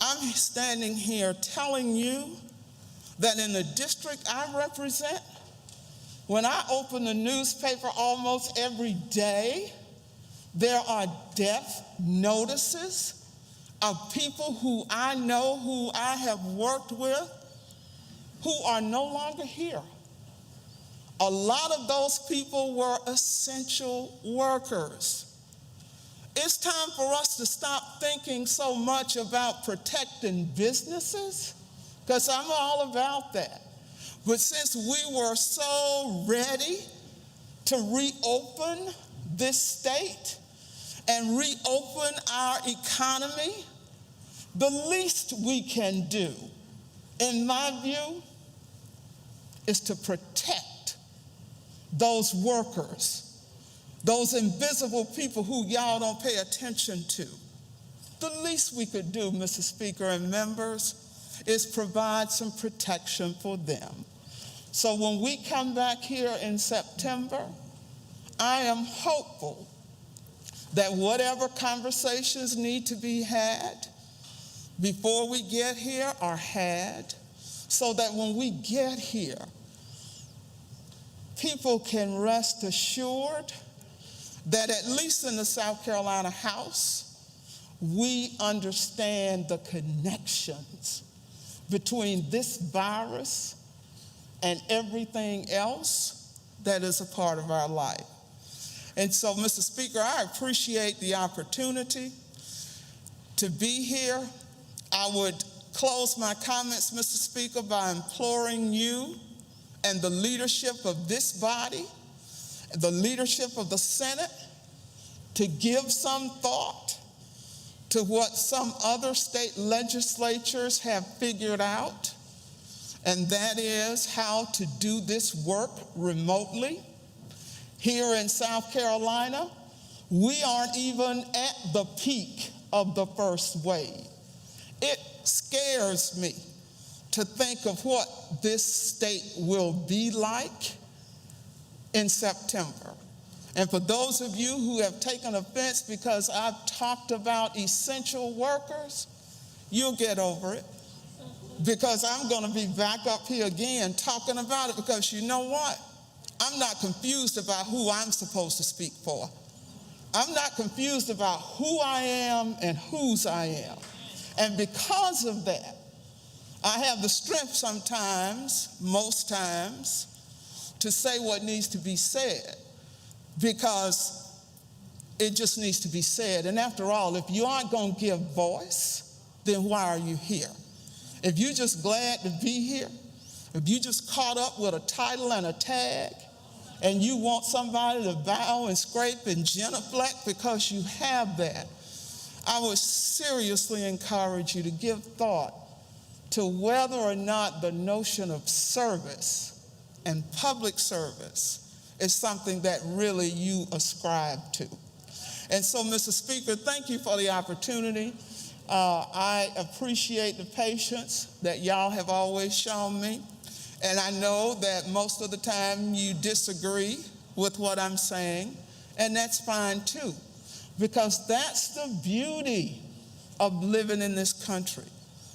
I'm standing here telling you that in the district I represent, when I open the newspaper almost every day, there are death notices of people who I know, who I have worked with, who are no longer here. A lot of those people were essential workers. It's time for us to stop thinking so much about protecting businesses, because I'm all about that. But since we were so ready to reopen this state and reopen our economy, the least we can do, in my view, is to protect those workers, those invisible people who y'all don't pay attention to. The least we could do, Mr. Speaker and members, is provide some protection for them. So when we come back here in September, I am hopeful that whatever conversations need to be had before we get here are had, so that when we get here, people can rest assured that at least in the South Carolina House, we understand the connections between this virus and everything else that is a part of our life. And so, Mr. Speaker, I appreciate the opportunity to be here. I would close my comments, Mr. Speaker, by imploring you and the leadership of this body, the leadership of the Senate, to give some thought to what some other state legislatures have figured out, and that is how to do this work remotely. Here in South Carolina, we aren't even at the peak of the first wave. It scares me to think of what this state will be like in September. And for those of you who have taken offense because I've talked about essential workers, you'll get over it, because I'm going to be back up here again talking about it, because you know what? I'm not confused about who I'm supposed to speak for. I'm not confused about who I am and whose I am. And because of that, I have the strength sometimes, most times, to say what needs to be said, because it just needs to be said. And after all, if you aren't going to give voice, then why are you here? If you're just glad to be here, if you just caught up with a title and a tag, and you want somebody to bow and scrape and genuflect because you have that, I would seriously encourage you to give thought to whether or not the notion of service and public service is something that really you ascribe to. And so, Mr. Speaker, thank you for the opportunity. I appreciate the patience that y'all have always shown me. And I know that most of the time you disagree with what I'm saying, and that's fine too, because that's the beauty of living in this country,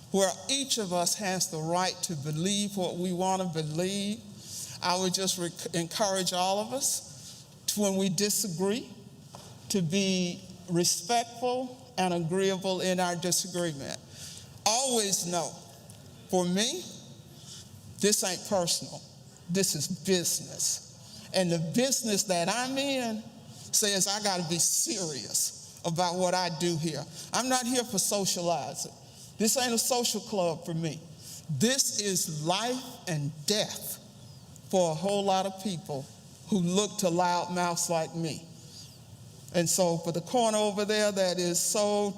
where each of us has the right to believe what we want to believe. I would just encourage all of us to, when we disagree, to be respectful and agreeable in our disagreement. Always know, for me, this ain't personal. This is business. And the business that I'm in says I got to be serious about what I do here. I'm not here for socializing. This ain't a social club for me. This is life and death for a whole lot of people who look to loudmouths like me. And so for the corner over there that is so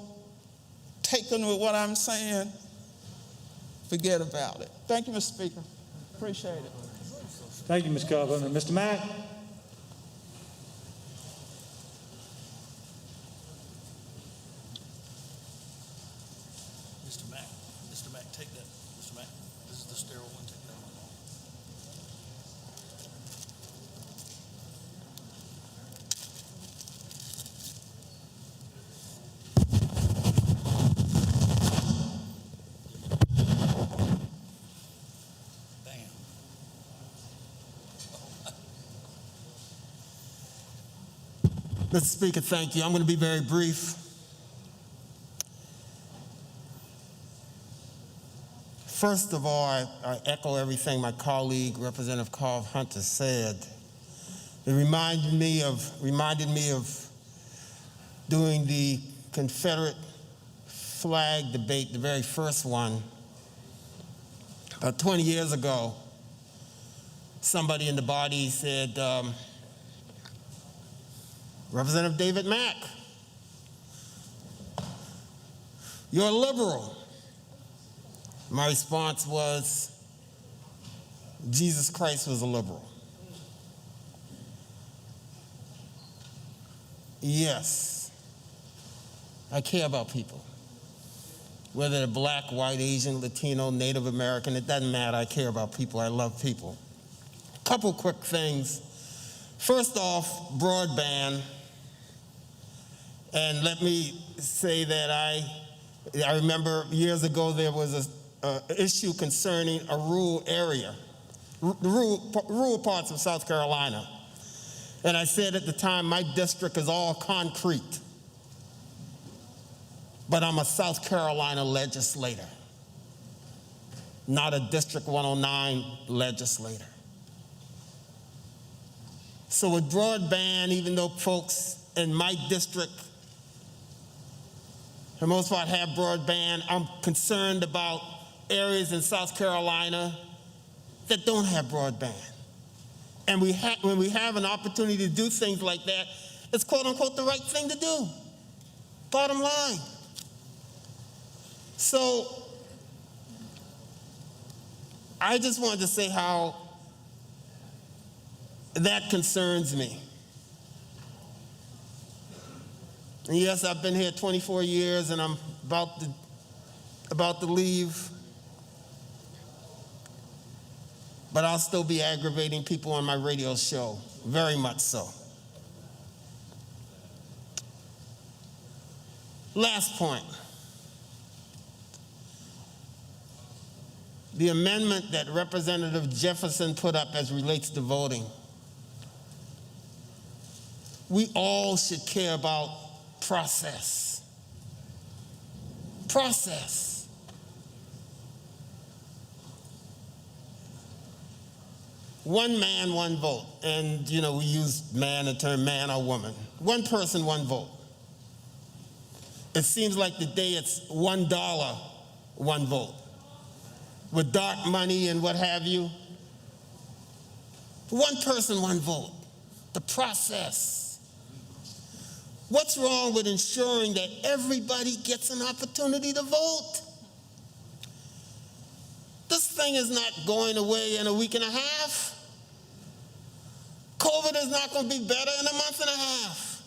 taken with what I'm saying, forget about it. Thank you, Mr. Speaker. Appreciate it. Thank you, Ms. Copeland. Mr. Mack? Mr. Mack, take that. Mr. Mack, this is the sterile one. Take that one. Mr. Speaker, thank you. I'm going to be very brief. First of all, I echo everything my colleague, Representative Carl Hunter, said. It reminded me of during the Confederate flag debate, the very first one, 20 years ago, somebody in the body said, Representative David Mack, you're a liberal. My response was, Jesus Christ was a liberal. Yes, I care about people. Whether they're black, white, Asian, Latino, Native American, it doesn't matter. I care about people. I love people. Couple quick things. First off, broadband. And let me say that I remember years ago there was an issue concerning a rural area, rural parts of South Carolina. And I said at the time, my district is all concrete. But I'm a South Carolina legislator, not a District 109 legislator. So with broadband, even though folks in my district, for the most part, have broadband, I'm concerned about areas in South Carolina that don't have broadband. And when we have an opportunity to do things like that, it's quote unquote the right thing to do. Bottom line. So I just wanted to say how that concerns me. And yes, I've been here 24 years and I'm about to leave. But I'll still be aggravating people on my radio show, very much so. Last point. The amendment that Representative Jefferson put up as relates to voting. We all should care about process. Process. One man, one vote. And, you know, we use man, the term man or woman. One person, one vote. It seems like today it's $1, one vote. With dark money and what have you. One person, one vote. The process. What's wrong with ensuring that everybody gets an opportunity to vote? This thing is not going away in a week and a half. COVID is not going to be better in a month and a half.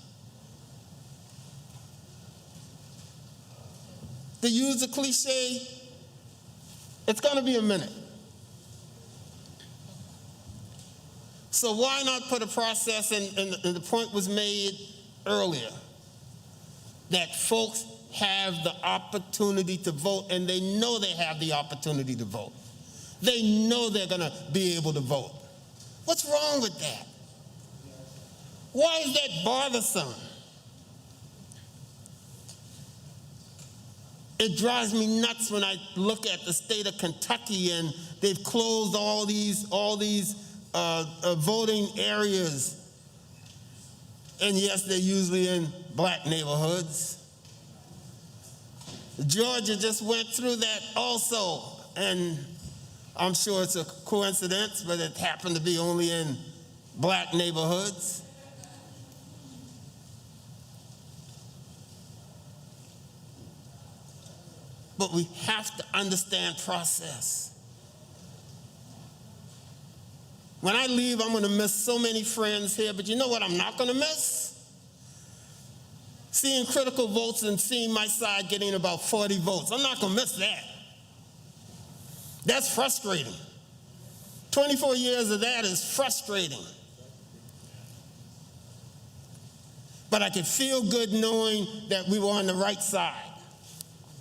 To use a cliche, it's going to be a minute. So why not put a process, and the point was made earlier, that folks have the opportunity to vote, and they know they have the opportunity to vote. They know they're going to be able to vote. What's wrong with that? Why is that bothersome? It drives me nuts when I look at the state of Kentucky and they've closed all these voting areas. And yes, they're usually in black neighborhoods. Georgia just went through that also. And I'm sure it's a coincidence, but it happened to be only in black neighborhoods. But we have to understand process. When I leave, I'm going to miss so many friends here, but you know what I'm not going to miss? Seeing critical votes and seeing my side getting about 40 votes. I'm not going to miss that. That's frustrating. 24 years of that is frustrating. But I could feel good knowing that we were on the right side.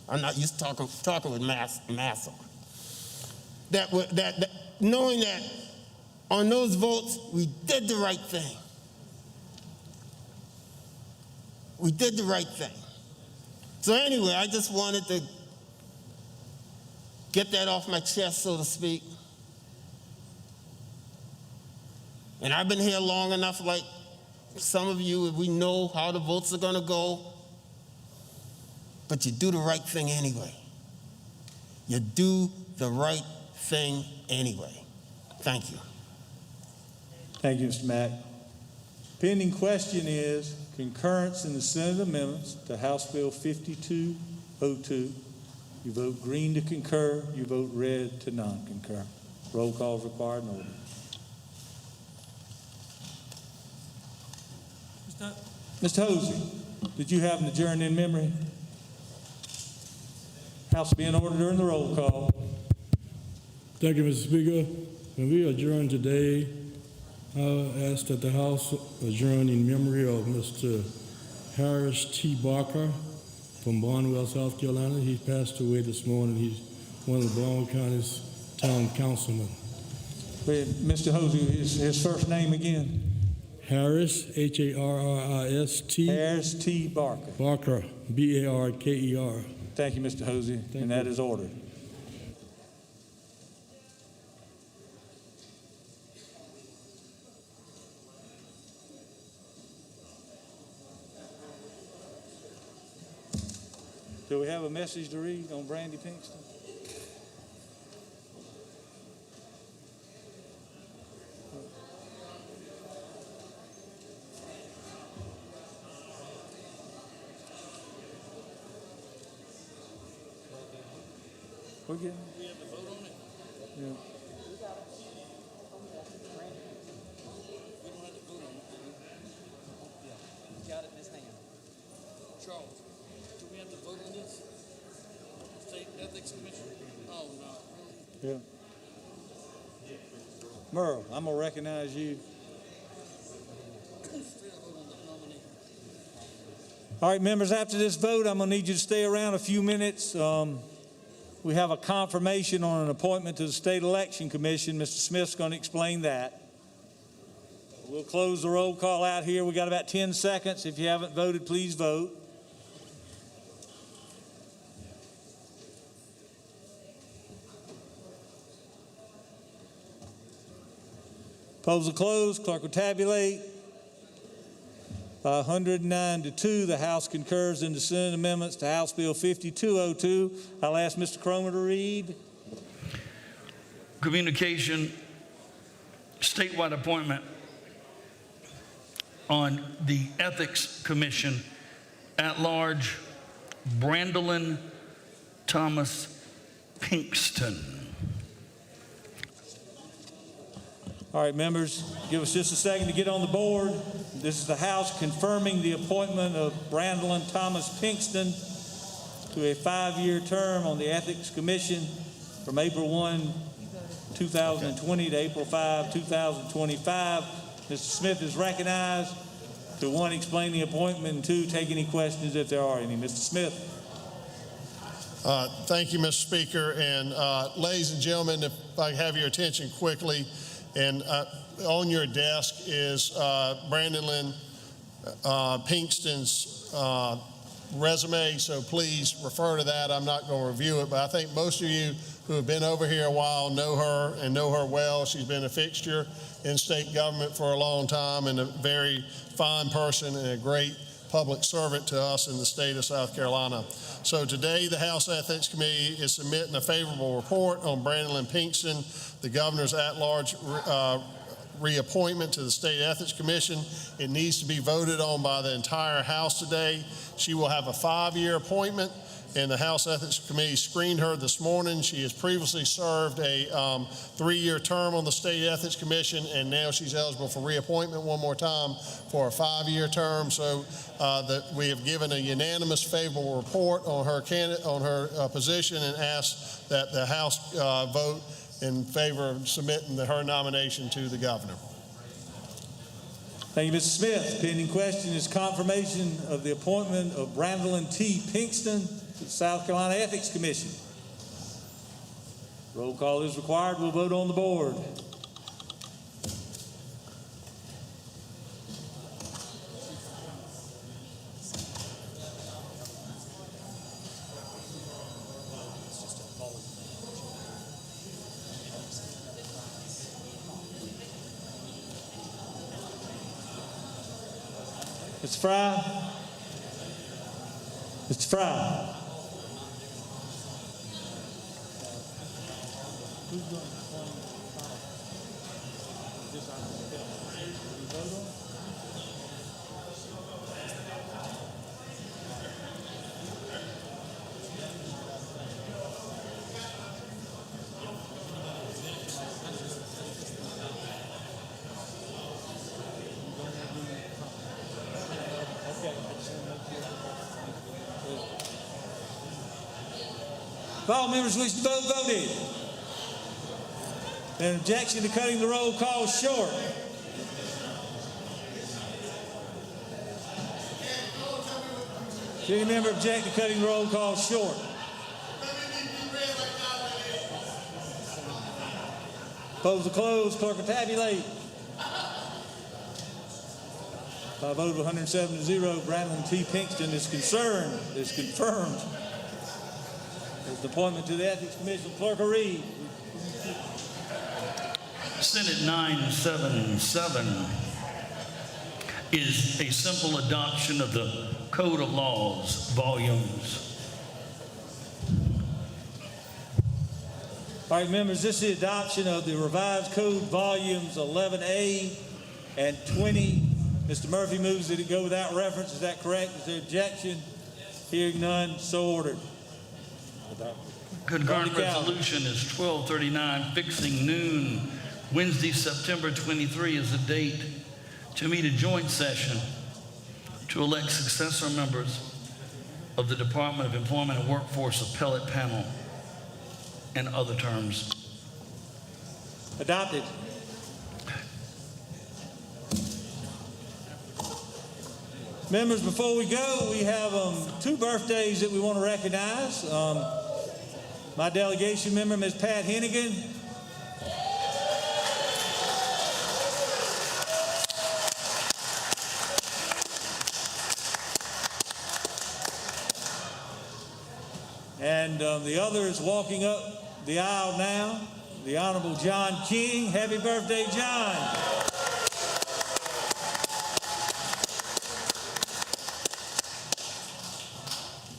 I'm not used to talking with Massa. That knowing that on those votes, we did the right thing. We did the right thing. So anyway, I just wanted to get that off my chest, so to speak. And I've been here long enough, like Some of you, we know how the votes are going to go, but you do the right thing anyway. You do the right thing anyway. Thank you. Thank you, Mr. Mack. Pending question is concurrence in the Senate amendments to House Bill 5202. You vote green to concur, you vote red to non-concur. Roll call is required and ordered. Mr. Hosey, did you have an adjourned in memory? House will be in order during the roll call. Thank you, Mr. Speaker. When we adjourn today, I ask that the House adjourn in memory of Mr. Harris T. Barker from Barnwell, South Carolina. He passed away this morning. He's one of the Barnwell County's town councilmen. Wait, Mr. Hosey, his first name again? Harris, H-A-R-R-I-S-T. Harris T. Barker. Barker, B-A-R-K-E-R. Thank you, Mr. Hosey, and that is ordered. Do we have a message to read on Brandy Pinkston? We're getting. We have to vote on it? Yeah. We don't have to vote on it, do we? Yeah. Got it in his hand. Charles, do we have to vote on this? State Ethics Commission? Oh, no. Yeah. Merle, I'm going to recognize you. All right, members, after this vote, I'm going to need you to stay around a few minutes. We have a confirmation on an appointment to the State Election Commission. Mr. Smith's going to explain that. We'll close the roll call out here. We got about 10 seconds. If you haven't voted, please vote. Polls are closed. Clerk will tabulate. By 109 to 2, the House concurs in the Senate amendments to House Bill 5202. I'll ask Mr. Cromer to read. Communication, statewide appointment on the Ethics Commission at large, Brandolyn Thomas Pinkston. All right, members, give us just a second to get on the board. This is the House confirming the appointment of Brandolyn Thomas Pinkston to a 5-year term on the Ethics Commission from April 1, 2020 to April 5, 2025. Mr. Smith is recognized to 1, explain the appointment, and 2, take any questions if there are any. Mr. Smith. Thank you, Mr. Speaker. And ladies and gentlemen, if I have your attention quickly, and on your desk is Brandolyn Pinkston's resume, so please refer to that. I'm not going to review it, but I think most of you who have been over here a while know her and know her well. She's been a fixture in state government for a long time and a very fine person and a great public servant to us in the state of South Carolina. So today, the House Ethics Committee is submitting a favorable report on Brandolyn Pinkston, the governor's at-large reappointment to the State Ethics Commission. It needs to be voted on by the entire House today. She will have a 5-year appointment, and the House Ethics Committee screened her this morning. She has previously served a 3-year term on the State Ethics Commission, and now she's eligible for reappointment one more time for a 5-year term. So we have given a unanimous favorable report on her position and asked that the House vote in favor of submitting her nomination to the governor. Thank you, Mr. Smith. Pending question is confirmation of the appointment of Brandolyn T. Pinkston to the South Carolina Ethics Commission. Roll call is required. We'll vote on the board. Mr. Fry? Mr. Fry? If all members wish to vote, voted. An objection to cutting the roll call short. Does any member object to cutting the roll call short? Polls are closed. Clerk will tabulate. By a vote of 107 to 0, Brandon T. Pinkston is confirmed. His appointment to the Ethics Commission. Clerk will read. Senate 977 is a simple adoption of the Code of Laws, volumes. All right, members, this is the adoption of the revised code, volumes 11A and 20. Mr. Murphy moves that it go without reference. Is that correct? Is there objection? Hearing none, so ordered. Concurrent resolution is 1239, fixing noon, Wednesday, September 23 is the date to meet a joint session to elect successor members of the Department of Employment and Workforce Appellate Panel and other terms. Adopted. Members, before we go, we have two birthdays that we want to recognize. My delegation member, Ms. Pat Hennigan. And the other is walking up the aisle now, the Honorable John King. Happy birthday, John.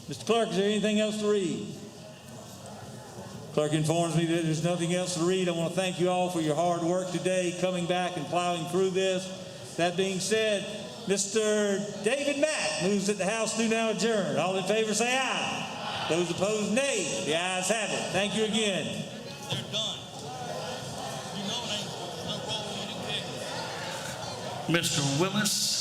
Mr. Clerk, is there anything else to read? Clerk informs me that there's nothing else to read. I want to thank you all for your hard work today, coming back and plowing through this. That being said, Mr. David Mack moves that the House do now adjourn. All in favor say aye. Those opposed, nay. The ayes have it. Thank you again. They're done. You know it ain't no role you do. Mr. Willis.